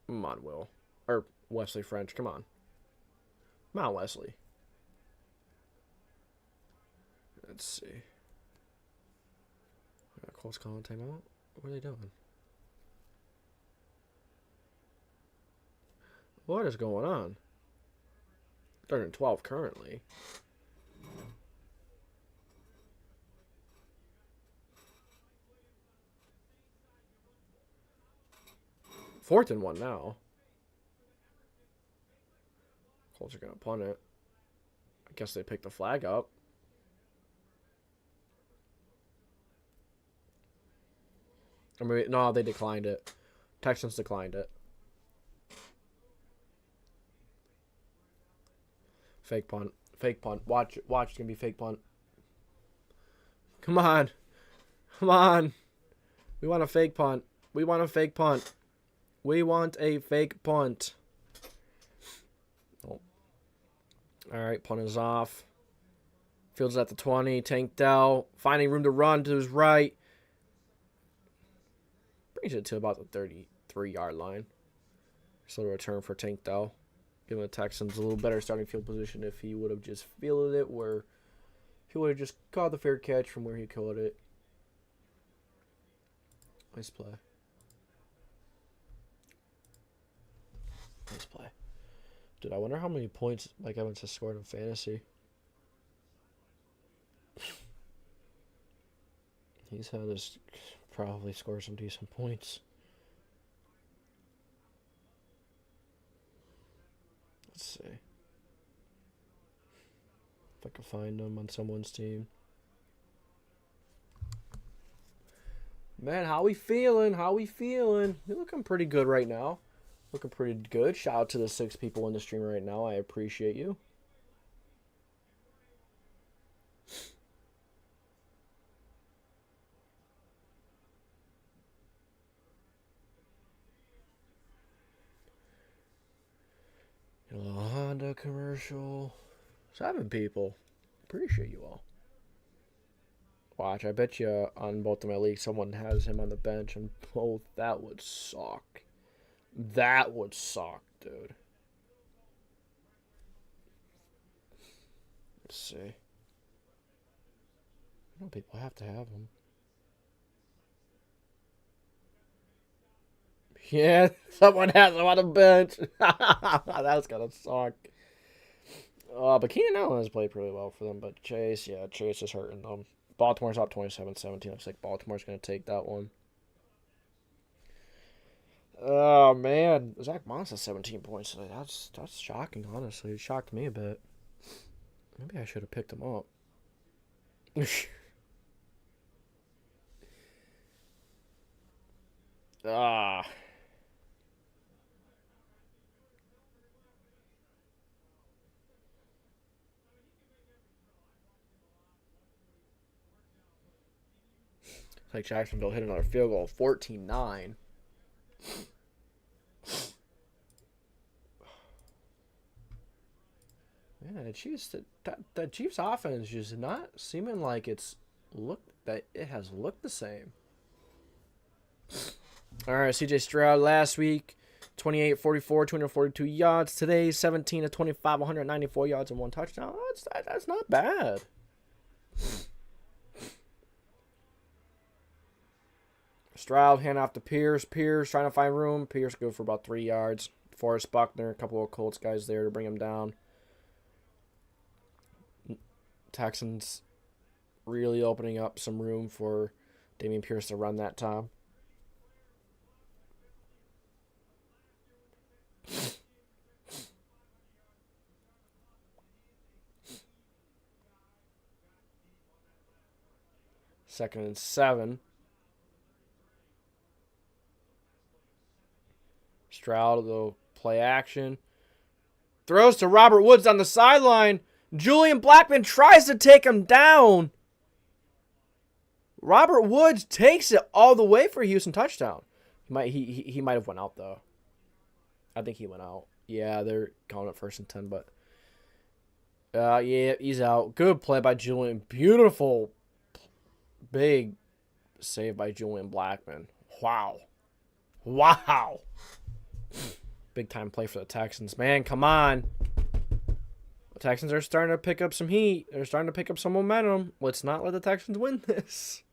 Come on, Will. Or Wesley French, come on. Come on, Wesley. Let's see. Colts calling timeout? What are they doing? What is going on? 3rd and 12 currently. Fourth and 1 now. Colts are going to punt it. I guess they picked the flag up. I mean, no, they declined it. Texans declined it. Fake punt. Fake punt. Watch. It's going to be fake punt. Come on. Come on. We want a fake punt. We want a fake punt. We want a fake punt. Oh. All right, punt is off. Fields at the 20. Tank Dell. Finding room to run to his right. Brings it to about the 33-yard line. So a return for Tank Dell. giving the Texans a little better starting field position if he would have just fielded it, where he would have just caught the fair catch from where he caught it. Nice play. Nice play. Dude, I wonder how many points Mike Evans has scored in fantasy. He's had to probably score some decent points. Let's see. If I can find him on someone's team. Man, how we feeling? How we feeling? You're looking pretty good right now. Looking pretty good. Shout out to the 6 people in the stream right now. I appreciate you. A little Honda commercial. 7 people. Appreciate you all. Watch, I bet you on both of my leagues someone has him on the bench and both. That would suck. That would suck, dude. Let's see. I know people have to have him. Yeah, someone has him on the bench. That's gonna suck. But Keenan Allen has played pretty well for them. But Chase is hurting them. Baltimore's up 27-17. Looks like Baltimore's gonna take that one. Oh man, Zach Moss has 17 points today. That's shocking, honestly. It shocked me a bit. Maybe I should have picked him up. Ah. Like Jacksonville hit another field goal, 14-9. Yeah, the Chiefs. The Chiefs' offense just not seeming like it has looked the same. All right, CJ Stroud last week, 28-44, 242 yards. Today, 17-25, 194 yards and 1 touchdown. That's not bad. Stroud hand off to Pierce. Pierce trying to find room. Pierce go for about 3 yards. Forrest Buckner, a couple of Colts guys there to bring him down. Texans really opening up some room for Dameon Pierce to run that time. Second and 7. Stroud, though, play action. Throws to Robert Woods on the sideline. Julian Blackmon tries to take him down. Robert Woods takes it all the way for a Houston touchdown. He might have went out, though. I think he went out. Yeah, they're calling it 1st and 10, but... yeah, he's out. Good play by Julian. Beautiful, big save by Julian Blackmon. Wow. Wow. Big time play for the Texans. Man, come on. The Texans are starting to pick up some heat. They're starting to pick up some momentum. Let's not let the Texans win this.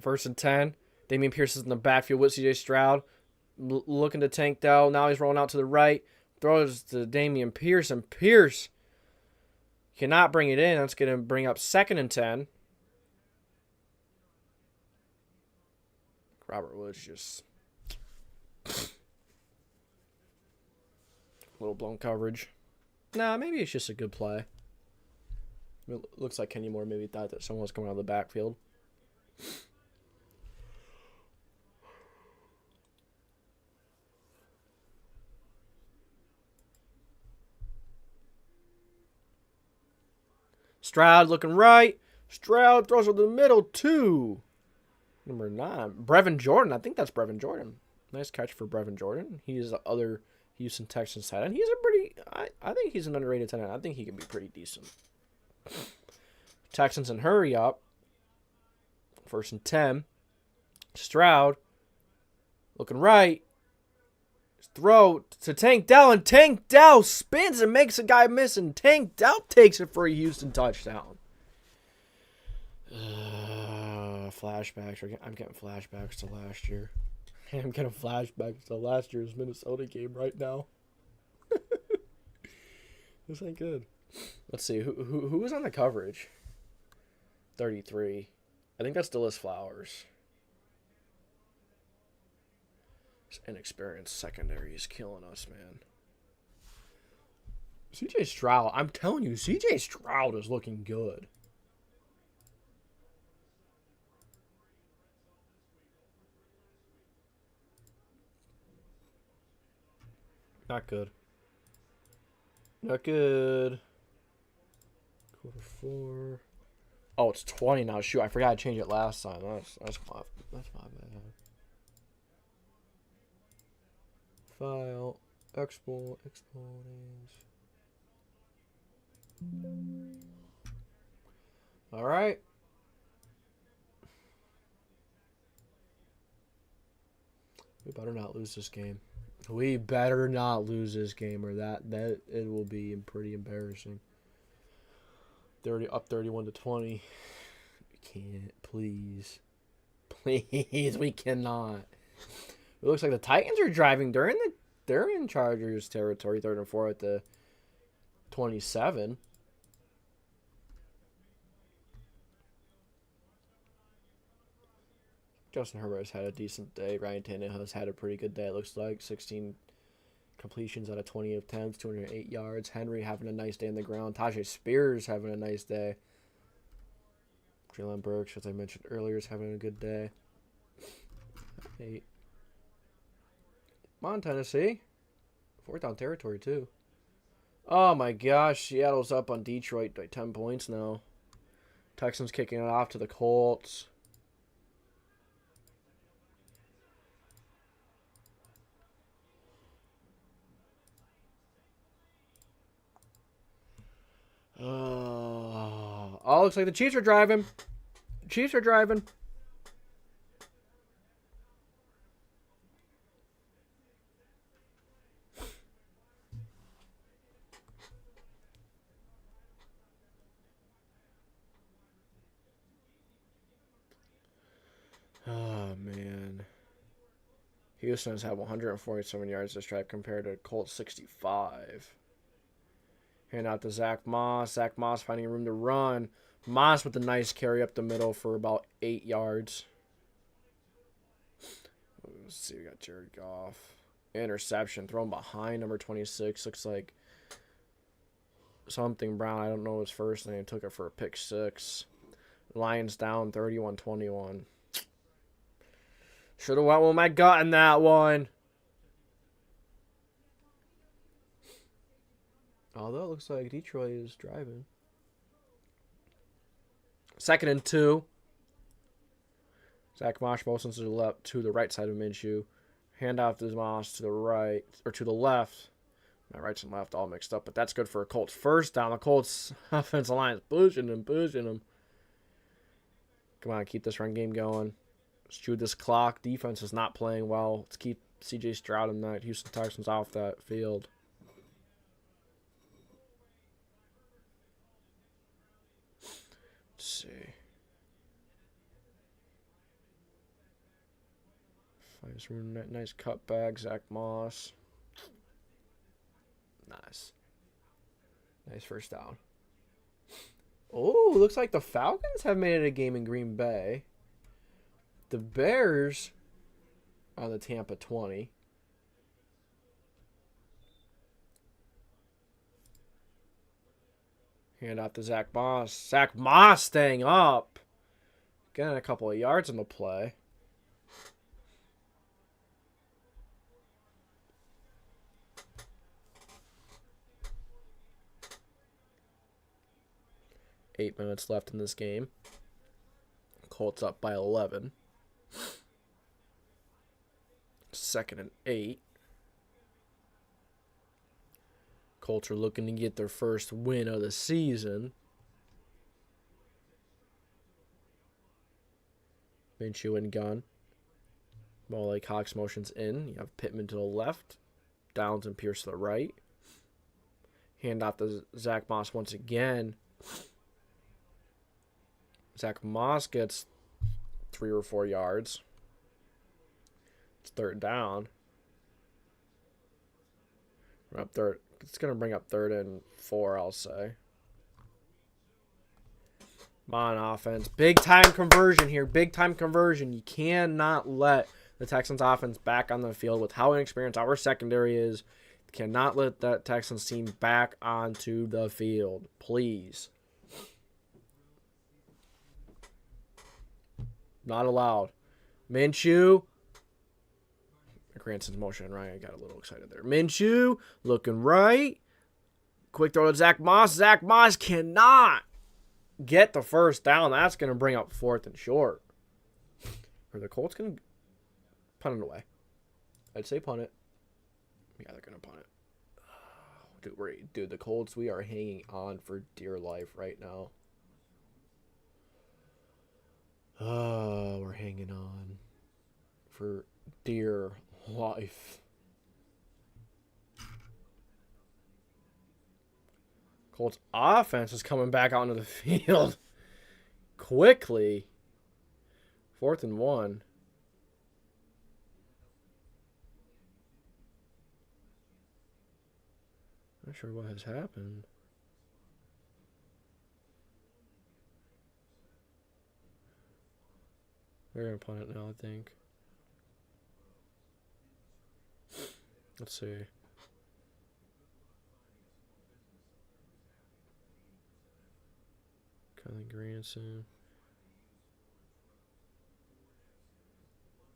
1st and 10. Dameon Pierce is in the backfield with CJ Stroud. Looking to tank down. Now he's rolling out to the right. Throws to Dameon Pierce. And Pierce cannot bring it in. That's going to bring up 2nd and 10. Robert Woods just... a little blown coverage. Nah, maybe it's just a good play. It looks like Kenny Moore maybe thought that someone was coming out of the backfield. Stroud looking right. Stroud throws it to the middle, 2. Number 9. Brevin Jordan. I think that's Brevin Jordan. Nice catch for Brevin Jordan. He's the other Houston Texans tight end. He's a pretty... I think he's an underrated tight end. I think he can be pretty decent. Texans in hurry up. 1st and 10. Stroud looking right. throw to Tank Dell, and Tank Dell spins and makes a guy miss, and Tank Dell takes it for a Houston touchdown. Flashbacks. I'm getting flashbacks to last year. I'm getting flashbacks to last year's Minnesota game right now. This ain't good. Let's see. Who was on the coverage? 33. I think that's Dillis Flowers. This inexperienced secondary is killing us, man. CJ Stroud. I'm telling you, CJ Stroud is looking good. Not good. Not good. Quarter 4. Oh, it's 20 now. Shoot, I forgot to change it last time. That's my bad. File. Export. All right. We better not lose this game. We better not lose this game, or that it will be pretty embarrassing. 31-20. We can't, please. Please, we cannot. It looks like the Titans are driving. They're in Chargers territory, 3rd and 4 at the 27. Justin Herbert has had a decent day. Ryan Tannehill has had a pretty good day, it looks like. 16 completions out of 20 attempts, 208 yards. Henry having a nice day on the ground. Tajay Spears having a nice day. Treylon Burks, as I mentioned earlier, is having a good day. 8. Come on, Tennessee. 4th down territory, too. Oh, my gosh. Seattle's up on Detroit by 10 points now. Texans kicking it off to the Colts. Oh, looks like the Chiefs are driving. Chiefs are driving. Oh, man. Houston has had 147 yards this drive compared to Colts 65. Hand out to Zach Moss. Zach Moss finding room to run. Moss with a nice carry up the middle for about 8 yards. Let's see, we got Jared Goff. Interception thrown behind number 26. Looks like something Brown. I don't know his first name. Took it for a pick 6. Lions down 31-21. Should have went with my gut in that one. Although it looks like Detroit is driving. 2nd and 2. Zach Moss motions to the right side of Minshew. Hand off to Moss to the right, or to the left. My rights and left all mixed up, but that's good for a Colts first down. The Colts offensive line is pushing him. Come on, keep this run game going. Let's chew this clock. Defense is not playing well. Let's keep CJ Stroud and the Houston Texans off that field. Let's see. Finds room, nice cutback. Zach Moss. Nice. Nice first down. Oh, looks like the Falcons have made it a game in Green Bay. The Bears on the Tampa 20. Hand off to Zach Moss. Zach Moss staying up. Getting a couple of yards in the play. Eight minutes left in this game. Colts up by 11. 2nd and 8. Colts are looking to get their first win of the season. Minshew and gun. Molly Cox motions in. You have Pittman to the left. Downs and Pierce to the right. Hand off to Zach Moss once again. Zach Moss gets 3 or 4 yards. It's 3rd down. We're up third. It's going to bring up 3rd and 4, I'll say. Come on, offense. Big-time conversion here. Big-time conversion. You cannot let the Texans offense back on the field with how inexperienced our secondary is. You cannot let that Texans team back onto the field. Please. Not allowed. Minshew. Cranston's motion, right? I got a little excited there. Minshew looking right. Quick throw to Zach Moss. Zach Moss cannot get the 1st down. That's going to bring up 4th and short. Are the Colts going to punt it away? I'd say punt it. Yeah, they're going to punt it. Dude, the Colts, we are hanging on for dear life right now. Oh, we're hanging on for dear life. Colts offense is coming back onto the field quickly. 4th and 1. Not sure what has happened. They're going to punt it now, I think. Let's see. Kylie Granson.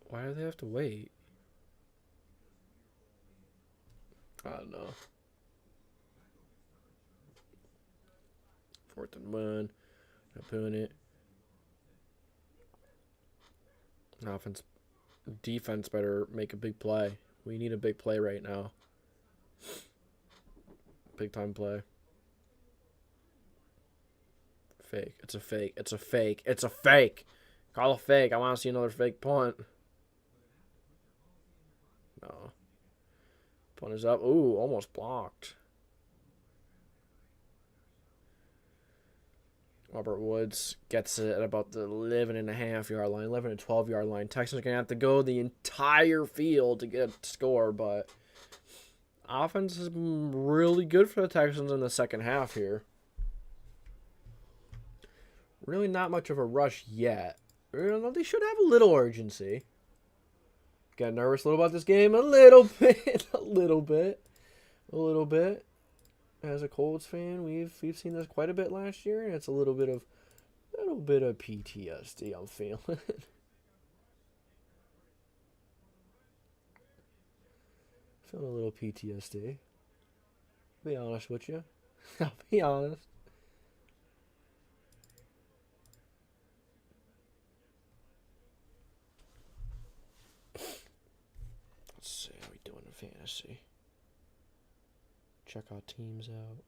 Why do they have to wait? I don't know. 4th and 1. Not doing it. Defense better make a big play. We need a big play right now. Big time play. Fake. It's a fake. It's a fake. It's a fake. Call a fake. I want to see another fake punt. No. Punt is up. Ooh, almost blocked. Robert Woods gets it at about the 11.5-yard line, 11 to 12-yard line. Texans are going to have to go the entire field to get a score, but offense has been really good for the Texans in the second half here. Really not much of a rush yet. They should have a little urgency. Got nervous a little about this game? A little bit. A little bit. A little bit. As a Colts fan, we've seen this quite a bit last year, and it's a little bit of PTSD I'm feeling. Feeling a little PTSD. Be honest with you. I'll be honest. Let's see how we doing in fantasy. Check our teams out.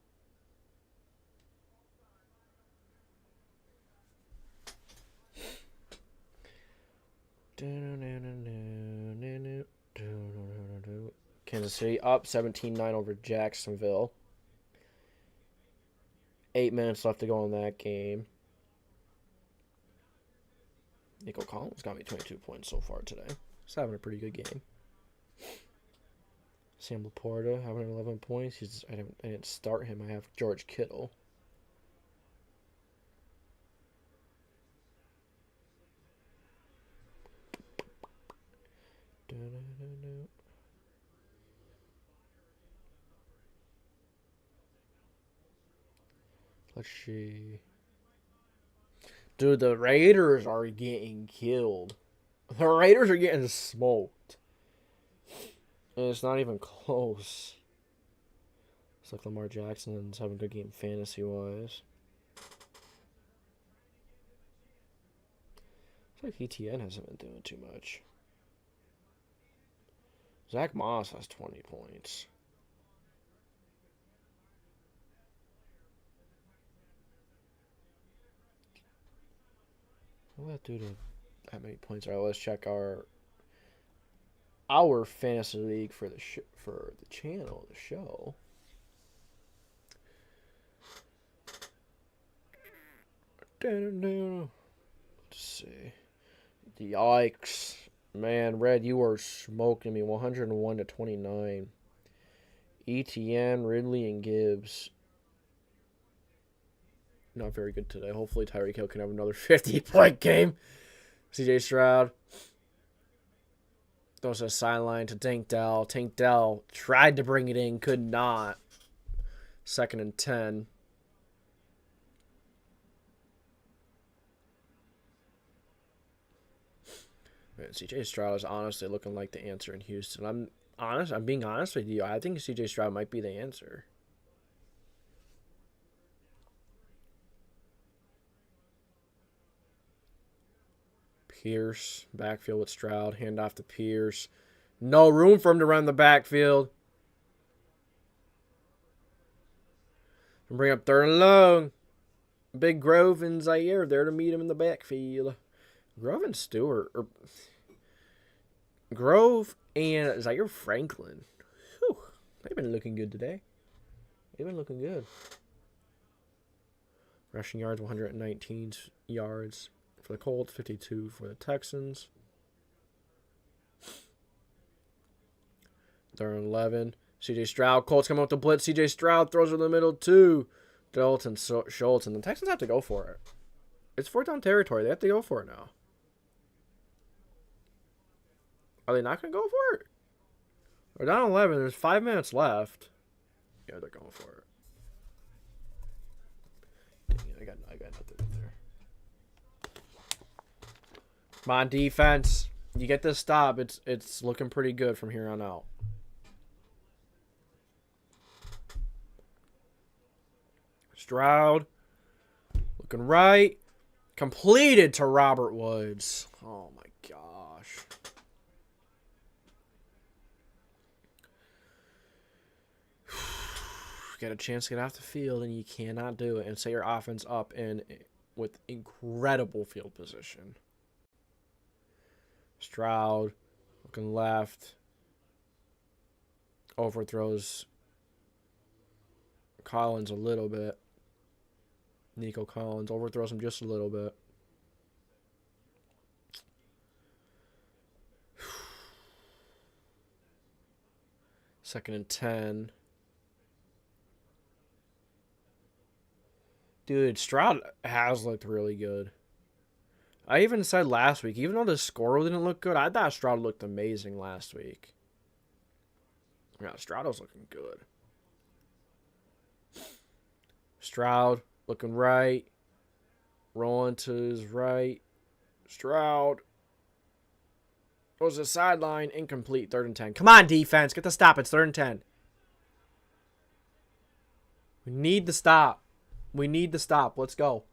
Kansas City up 17-9 over Jacksonville. 8 minutes left to go in that game. Nico Collins got me 22 points so far today. He's having a pretty good game. Sam Laporta having 11 points. I didn't start him. I have George Kittle. Let's see. Dude, the Raiders are getting killed. The Raiders are getting smoked. And it's not even close. It's like Lamar Jackson's having a good game fantasy-wise. It's like ETN hasn't been doing too much. Zach Moss has 20 points. What will that do to that many points? All right, let's check our our fantasy league for the channel, the show. Let's see. Yikes. Man, Red, you are smoking me. 101 to 29. ETN, Ridley, and Gibbs. Not very good today. Hopefully Tyreek Hill can have another 50-point game. CJ Stroud. Throws a sideline to Tank Dell. Tank Dell tried to bring it in, could not. 2nd and 10. Man, CJ Stroud is honestly looking like the answer in Houston. I'm being honest with you. I think CJ Stroud might be the answer. Pierce, backfield with Stroud, hand off to Pierce. No room for him to run the backfield. And bring up 3rd and long. Big Grove and Zaire there to meet him in the backfield. Grove and Stewart. Grove and Zaire Franklin. Whew, they've been looking good today. They've been looking good. Rushing yards, 119 yards for the Colts, 52 for the Texans. 3rd and 11. CJ Stroud. Colts come up with the blitz. CJ Stroud throws in the middle to Dalton Schultz. And the Texans have to go for it. It's 4th down territory. They have to go for it now. Are they not going to go for it? They're down 11. There's 5 minutes left. Yeah, they're going for it. Dang it, I got nothing in there. Come on, defense. You get this stop. It's looking pretty good from here on out. Stroud. Looking right. Completed to Robert Woods. Oh, my gosh. Get a chance to get off the field, and you cannot do it and set your offense up with incredible field position. Stroud looking left. Overthrows Collins a little bit. Nico Collins overthrows him just a little bit. Second and 10. Dude, Stroud has looked really good. I even said last week, even though the score didn't look good, I thought Stroud looked amazing last week. Yeah, Stroud was looking good. Stroud looking right. Rolling to his right. Stroud. Goes to the sideline. Incomplete. 3rd and 10. Come on, defense. Get the stop. It's 3rd and 10. We need the stop. We need the stop. Let's go.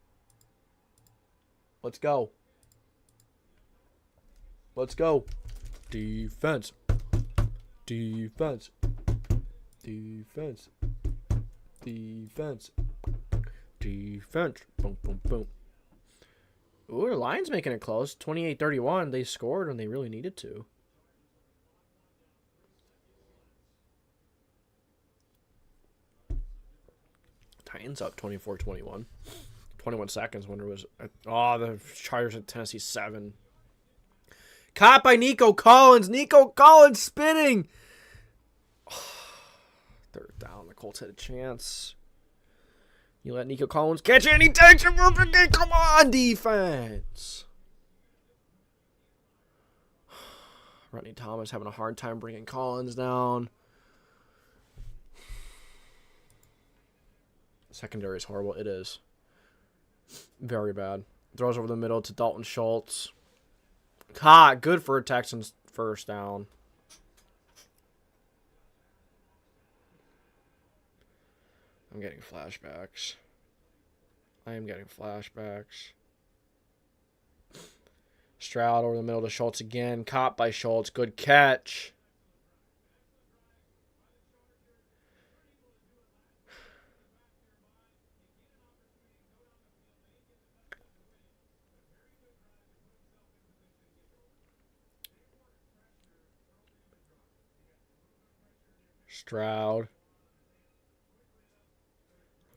Let's go. Let's go. Defense. Defense. Defense. Defense. Defense. Boom, boom, boom. Ooh, the Lions making it close. 28-31. They scored when they really needed to. Titans up 24-21. 21 seconds. Wonder was... Oh, the Chargers at Tennessee 7. Caught by Nico Collins. Nico Collins spinning. 3rd down. The Colts had a chance. You let Nico Collins catch it, and he takes it for a game. Come on, defense. Rodney Thomas having a hard time bringing Collins down. Secondary is horrible. It is. Very bad. Throws over the middle to Dalton Schultz. Good for a Texans 1st down. I'm getting flashbacks. I am getting flashbacks. Stroud over the middle to Schultz again. Caught by Schultz. Good catch. Stroud.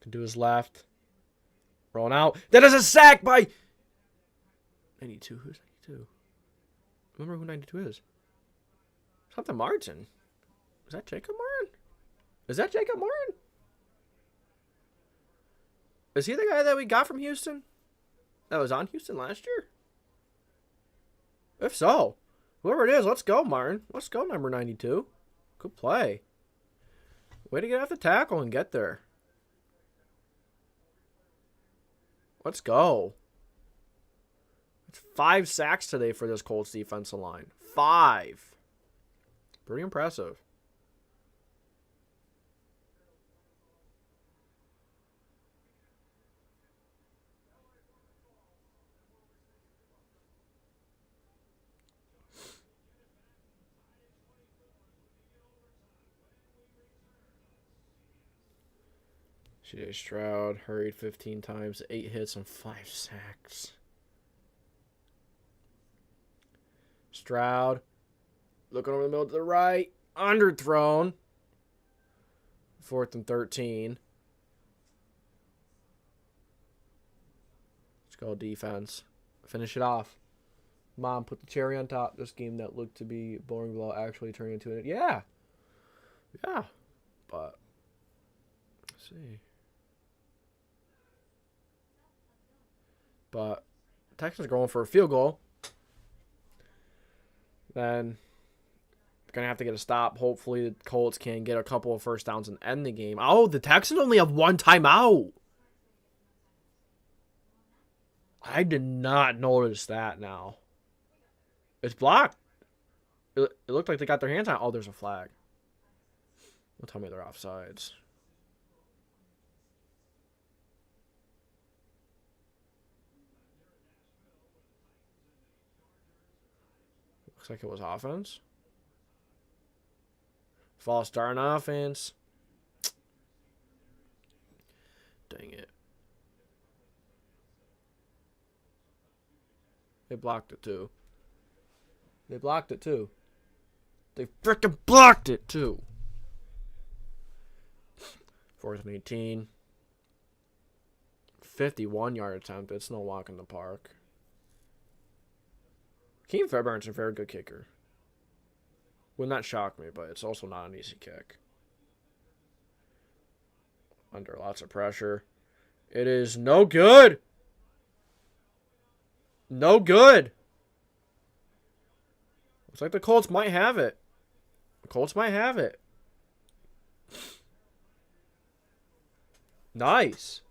Can do his left. Rolling out. That is a sack by 92. Who's 92? Remember who 92 is? Something Martin. Is that Jacob Martin? Is that Jacob Martin? Is he the guy that we got from Houston? That was on Houston last year? If so, whoever it is, let's go, Martin. Let's go, number 92. Good play. Way to get off the tackle and get there. Let's go. It's 5 sacks today for this Colts defensive line. 5. Pretty impressive. CJ Stroud hurried 15 times, 8 hits, and 5 sacks. Stroud looking over the middle to the right. Underthrown. 4th and 13. Let's go defense. Finish it off. Mom, put the cherry on top. This game that looked to be boring will actually turn into it. Yeah. Yeah. But, let's see. But Texans are going for a field goal. Then going to have to get a stop. Hopefully the Colts can get a couple of first downs and end the game. Oh, the Texans only have 1 timeout. I did not notice that now. It's blocked. It looked like they got their hands on it. Oh, there's a flag. Don't tell me they're offsides. Looks like it was offense. False start on offense. Dang it. They blocked it too. They blocked it too. They freaking blocked it too. 4th and 18. 51-yard attempt. It's no walk in the park. Keem Fairbairn's a very good kicker. Would not shock me, but it's also not an easy kick. Under lots of pressure. It is no good. No good. Looks like the Colts might have it. The Colts might have it. Nice.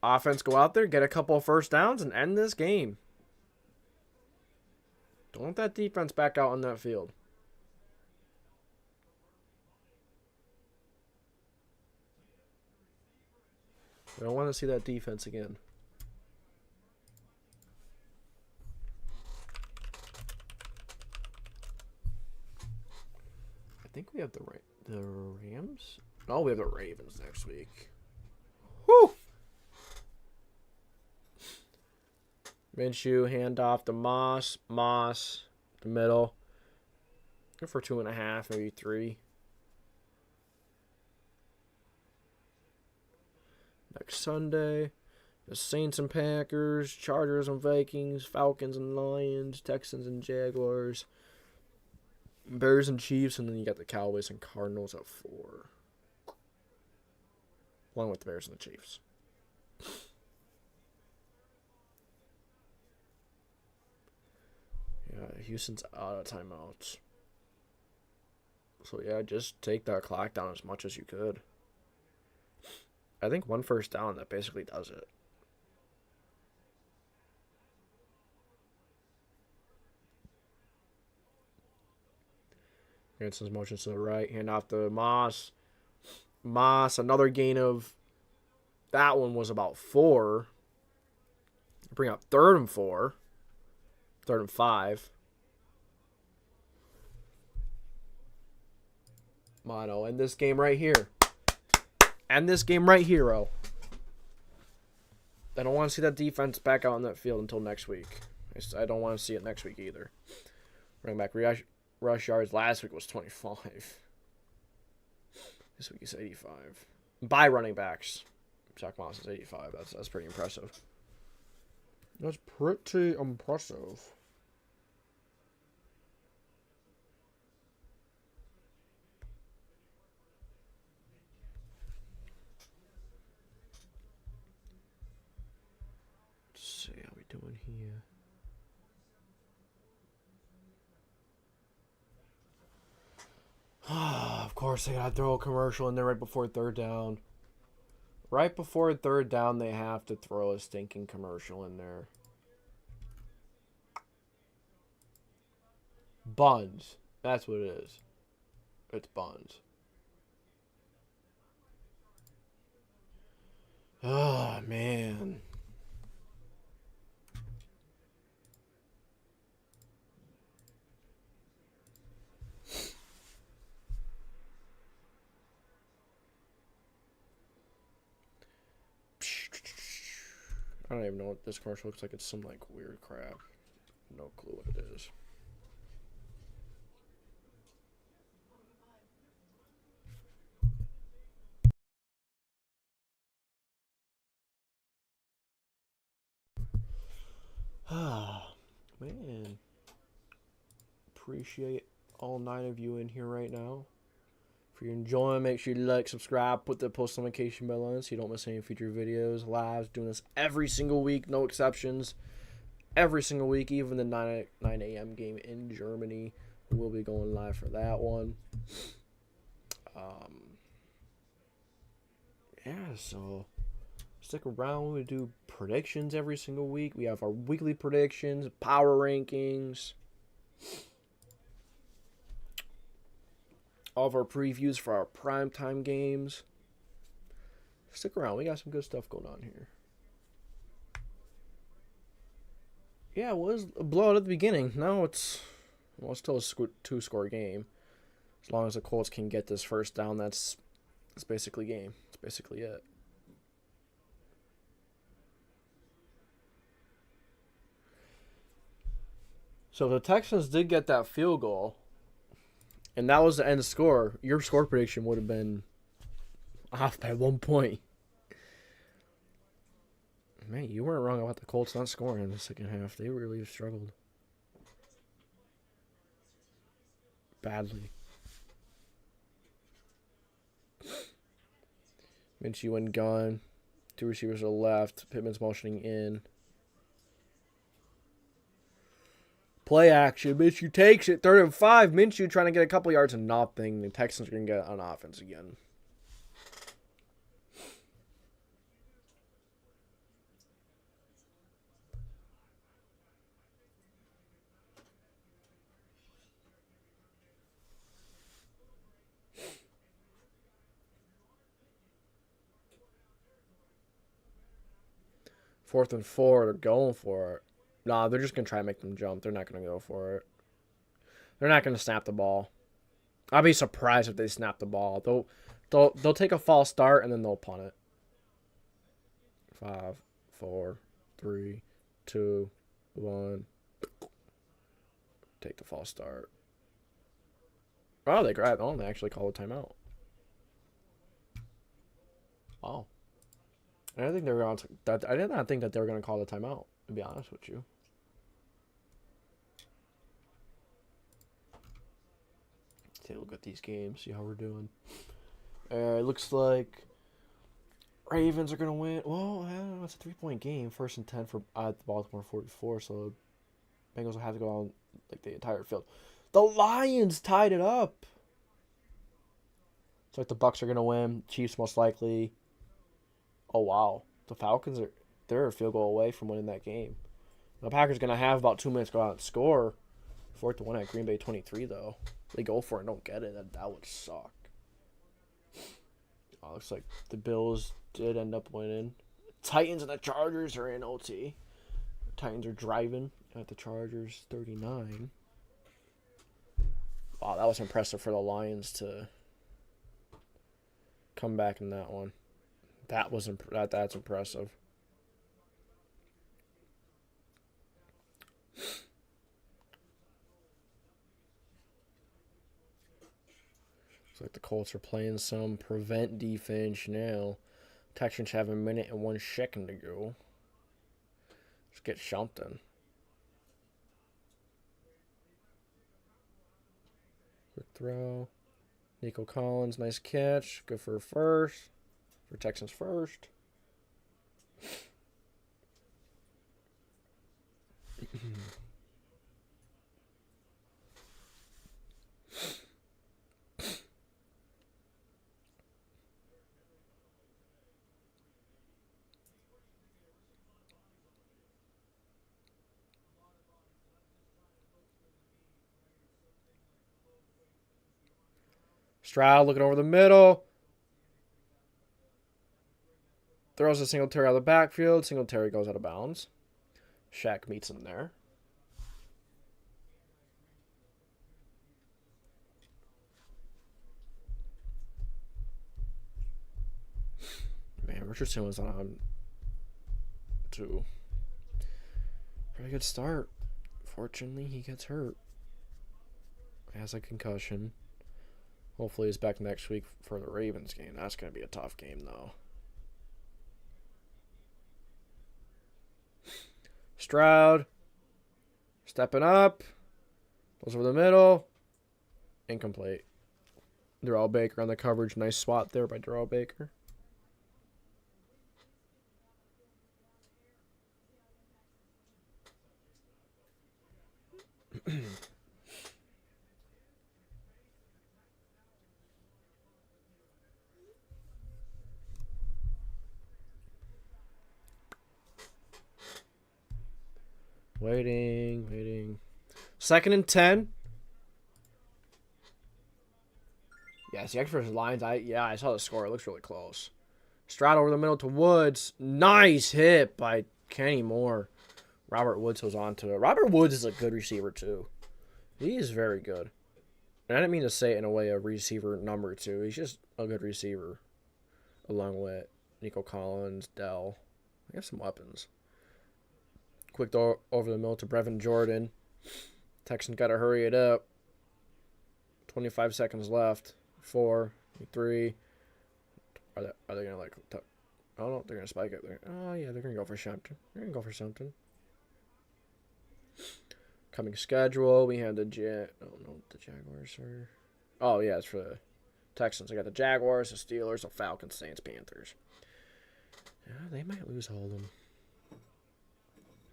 Offense go out there, get a couple of first downs, and end this game. Don't let that defense back out on that field. We don't want to see that defense again. I think we have the Rams. No, we have the Ravens next week. Whew. Minshew, handoff to Moss. Moss, the middle. Go for 2.5, maybe 3. Next Sunday, the Saints and Packers, Chargers and Vikings, Falcons and Lions, Texans and Jaguars, Bears and Chiefs, and then you got the Cowboys and Cardinals at 4. Along with the Bears and the Chiefs. Yeah, Houston's out of timeouts. So, yeah, just take that clock down as much as you could. I think 1 first down, that basically does it. Hanson's motions to the right. Hand off to Moss. Moss, another gain of... That one was about 4. Bring up 3rd and 4. 3rd and 5. Mono, end this game right here. End this game right here, oh. I don't want to see that defense back out on that field until next week. I don't want to see it next week either. Running back rush yards. Last week was 25. This week is 85. By running backs. Zach Moss is 85. That's pretty impressive. That's pretty impressive. Let's see how we doing here. Of course, they gotta throw a commercial in there right before third down. Right before third down, they have to throw a stinking commercial in there. Buns. That's what it is. It's buns. Oh, man. I don't even know what this commercial looks like. It's some like weird crap. No clue what it is. Ah, man. Appreciate all 9 of you in here right now. If you're enjoying, make sure you like, subscribe, put the post notification bell on so you don't miss any future videos, lives. Doing this every single week, no exceptions. Every single week, even the 9 a.m. game in Germany. We'll be going live for that one. Yeah, so stick around. We do predictions every single week. We have our weekly predictions, power rankings, all of our previews for our primetime games. Stick around. We got some good stuff going on here. Yeah, it was a blowout at the beginning. Now it's still a 2-score game. As long as the Colts can get this first down, that's basically game. That's basically it. So the Texans did get that field goal, and that was the end score. Your score prediction would have been off by 1 point. Man, you weren't wrong about the Colts not scoring in the second half. They really struggled badly. Minshew and gun. 2 receivers are left. Pittman's motioning in. Play action. Minshew takes it. 3rd and 5. Minshew trying to get a couple yards and nothing. The Texans are going to get on offense again. Fourth and 4. They're going for it. Nah, they're just going to try to make them jump. They're not going to go for it. They're not going to snap the ball. I'll be surprised if they snap the ball. They'll take a false start and then they'll punt it. 5, 4, 3, 2, 1. Take the false start. Oh, they grabbed. Oh, they actually called a timeout. Oh. I didn't think they were going to. I did not think that they were going to call the timeout. To be honest with you. Take a look at these games. See how we're doing. It looks like Ravens are going to win. Well, I don't know. It's a 3-point game. 1st and 10 for the Baltimore 44. So Bengals will have to go on like the entire field. The Lions tied it up. It's like the Bucks are going to win. Chiefs most likely. Oh, wow. The Falcons they're a field goal away from winning that game. The Packers are going to have about 2 minutes to go out and score. 4-1 at Green Bay 23, though. They go for it and don't get it. That would suck. Oh, looks like the Bills did end up winning. Titans and the Chargers are in OT. The Titans are driving at the Chargers 39. Wow, that was impressive for the Lions to come back in that one. That's impressive. Looks like the Colts are playing some prevent defense now. Texans have a minute and 1 second to go. Let's get something. Quick throw. Nico Collins, nice catch. Good for a first. For Texans first. Stroud looking over the middle. Throws a Singletary out of the backfield. Singletary goes out of bounds. Shaq meets him there. Man, Richardson was on to pretty good start. Fortunately, he gets hurt. Has a concussion. Hopefully he's back next week for the Ravens game. That's going to be a tough game, though. Stroud. Stepping up. Goes over the middle. Incomplete. Darrell Baker on the coverage. Nice swat there by Darrell Baker. Waiting. 2nd and 10. Yeah, see, for his lines, I saw the score. It looks really close. Stroud over the middle to Woods. Nice hit by Kenny Moore. Robert Woods was on to it. Robert Woods is a good receiver, too. He is very good. And I didn't mean to say it in a way of receiver number 2. He's just a good receiver. Along with Nico Collins, Dell. They have some weapons. Quick throw over the middle to Brevin Jordan. Texans got to hurry it up. 25 seconds left. 4, 3. Are they going to like... I don't know. They're going to spike it. Oh, yeah, they're going to go for something. Coming schedule. We have the the Jaguars are... Oh, yeah, it's for the Texans. I got the Jaguars, the Steelers, the Falcons, Saints, Panthers. Yeah, they might lose all of them.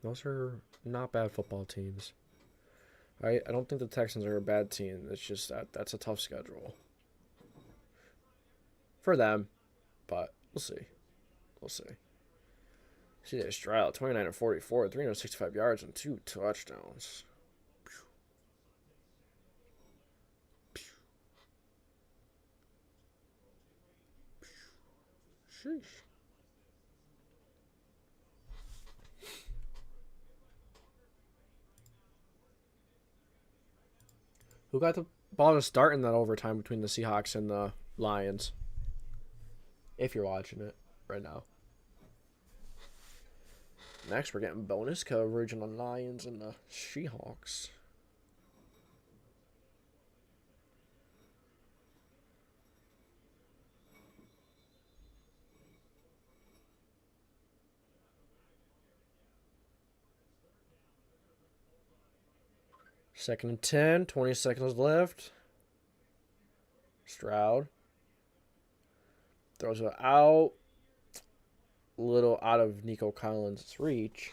Those are not bad football teams. I don't think the Texans are a bad team. It's just that's a tough schedule for them, but we'll see. CJ Stroud, 29 of 44, 365 yards and 2 touchdowns. Sheesh. Who got the ball to start in that overtime between the Seahawks and the Lions? If you're watching it right now. Next, we're getting bonus coverage on the Lions and the Seahawks. Second and 10, 20 seconds left. Stroud throws it out. A little out of Nico Collins' reach.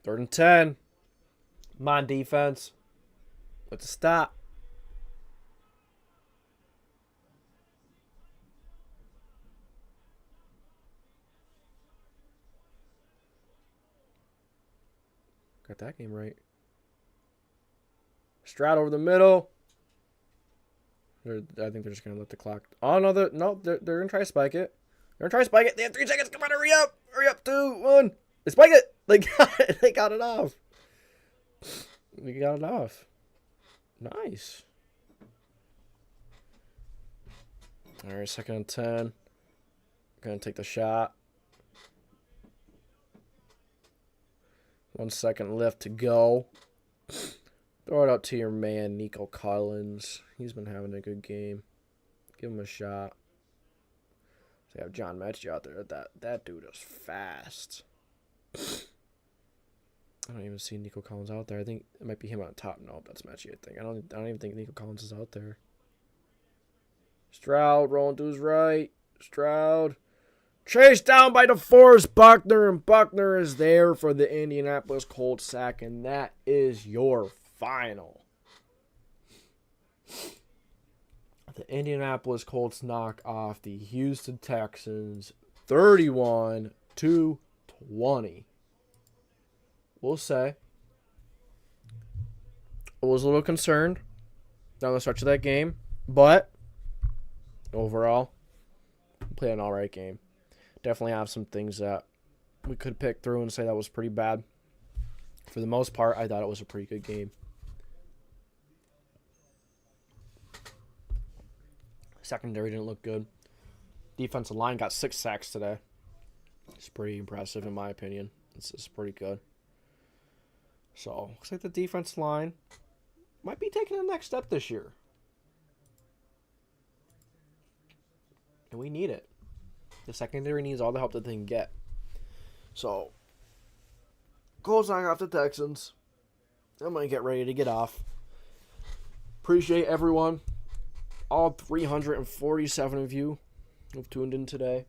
Third and 10. Come on, defense. Let's stop. Got that game right. Stroud over the middle. I think they're just going to let the clock... Oh, no, they're going to try to spike it. They're going to try to spike it. They have 3 seconds. Come on, hurry up. Hurry up, 2, 1. They spike it. They got it off. We got it off. Nice. All right, 2nd and 10. Going to take the shot. 1 second left to go. Throw it out to your man, Nico Collins. He's been having a good game. Give him a shot. So you have John Mechie out there. That dude is fast. I don't even see Nico Collins out there. I think it might be him on top. No, that's Mechie, I think. I don't even think Nico Collins is out there. Stroud rolling to his right. Stroud. Chased down by DeForest Buckner, and Buckner is there for the Indianapolis Colts sack, and that is your final. The Indianapolis Colts knock off the Houston Texans 31-20. We'll say I was a little concerned down the stretch of that game, but overall, played an alright game. Definitely have some things that we could pick through and say that was pretty bad. For the most part, I thought it was a pretty good game. Secondary didn't look good. Defensive line got 6 sacks today. It's pretty impressive in my opinion. It's pretty good. So, looks like the defensive line might be taking the next step this year. And we need it. The secondary needs all the help that they can get. So, Colts knock off the Texans. I'm going to get ready to get off. Appreciate everyone. All 347 of you who've tuned in today.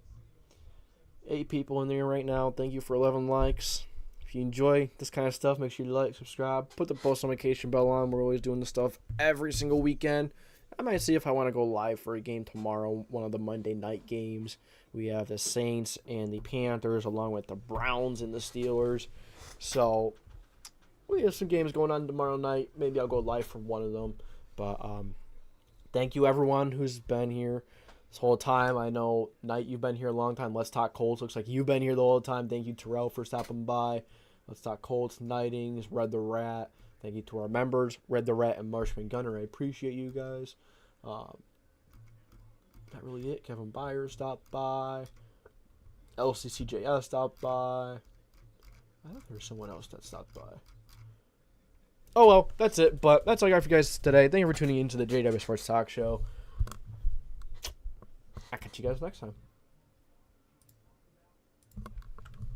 8 people in there right now. Thank you for 11 likes. If you enjoy this kind of stuff, make sure you like, subscribe, put the post notification bell on. We're always doing this stuff every single weekend. I might see if I want to go live for a game tomorrow, one of the Monday night games. We have the Saints and the Panthers, along with the Browns and the Steelers. So, we have some games going on tomorrow night. Maybe I'll go live for one of them. But, thank you, everyone who's been here this whole time. I know, Knight, you've been here a long time. Let's Talk Colts. Looks like you've been here the whole time. Thank you, Terrell, for stopping by. Let's Talk Colts, Knightings, Red the Rat. Thank you to our members, Red the Rat and Marshman Gunner. I appreciate you guys. Not really it. Kevin Byers stopped by. LCCJS stopped by. I thought there was someone else that stopped by. Oh, well, that's it. But that's all I got for you guys today. Thank you for tuning in to the JW Sports Talk Show. I'll catch you guys next time.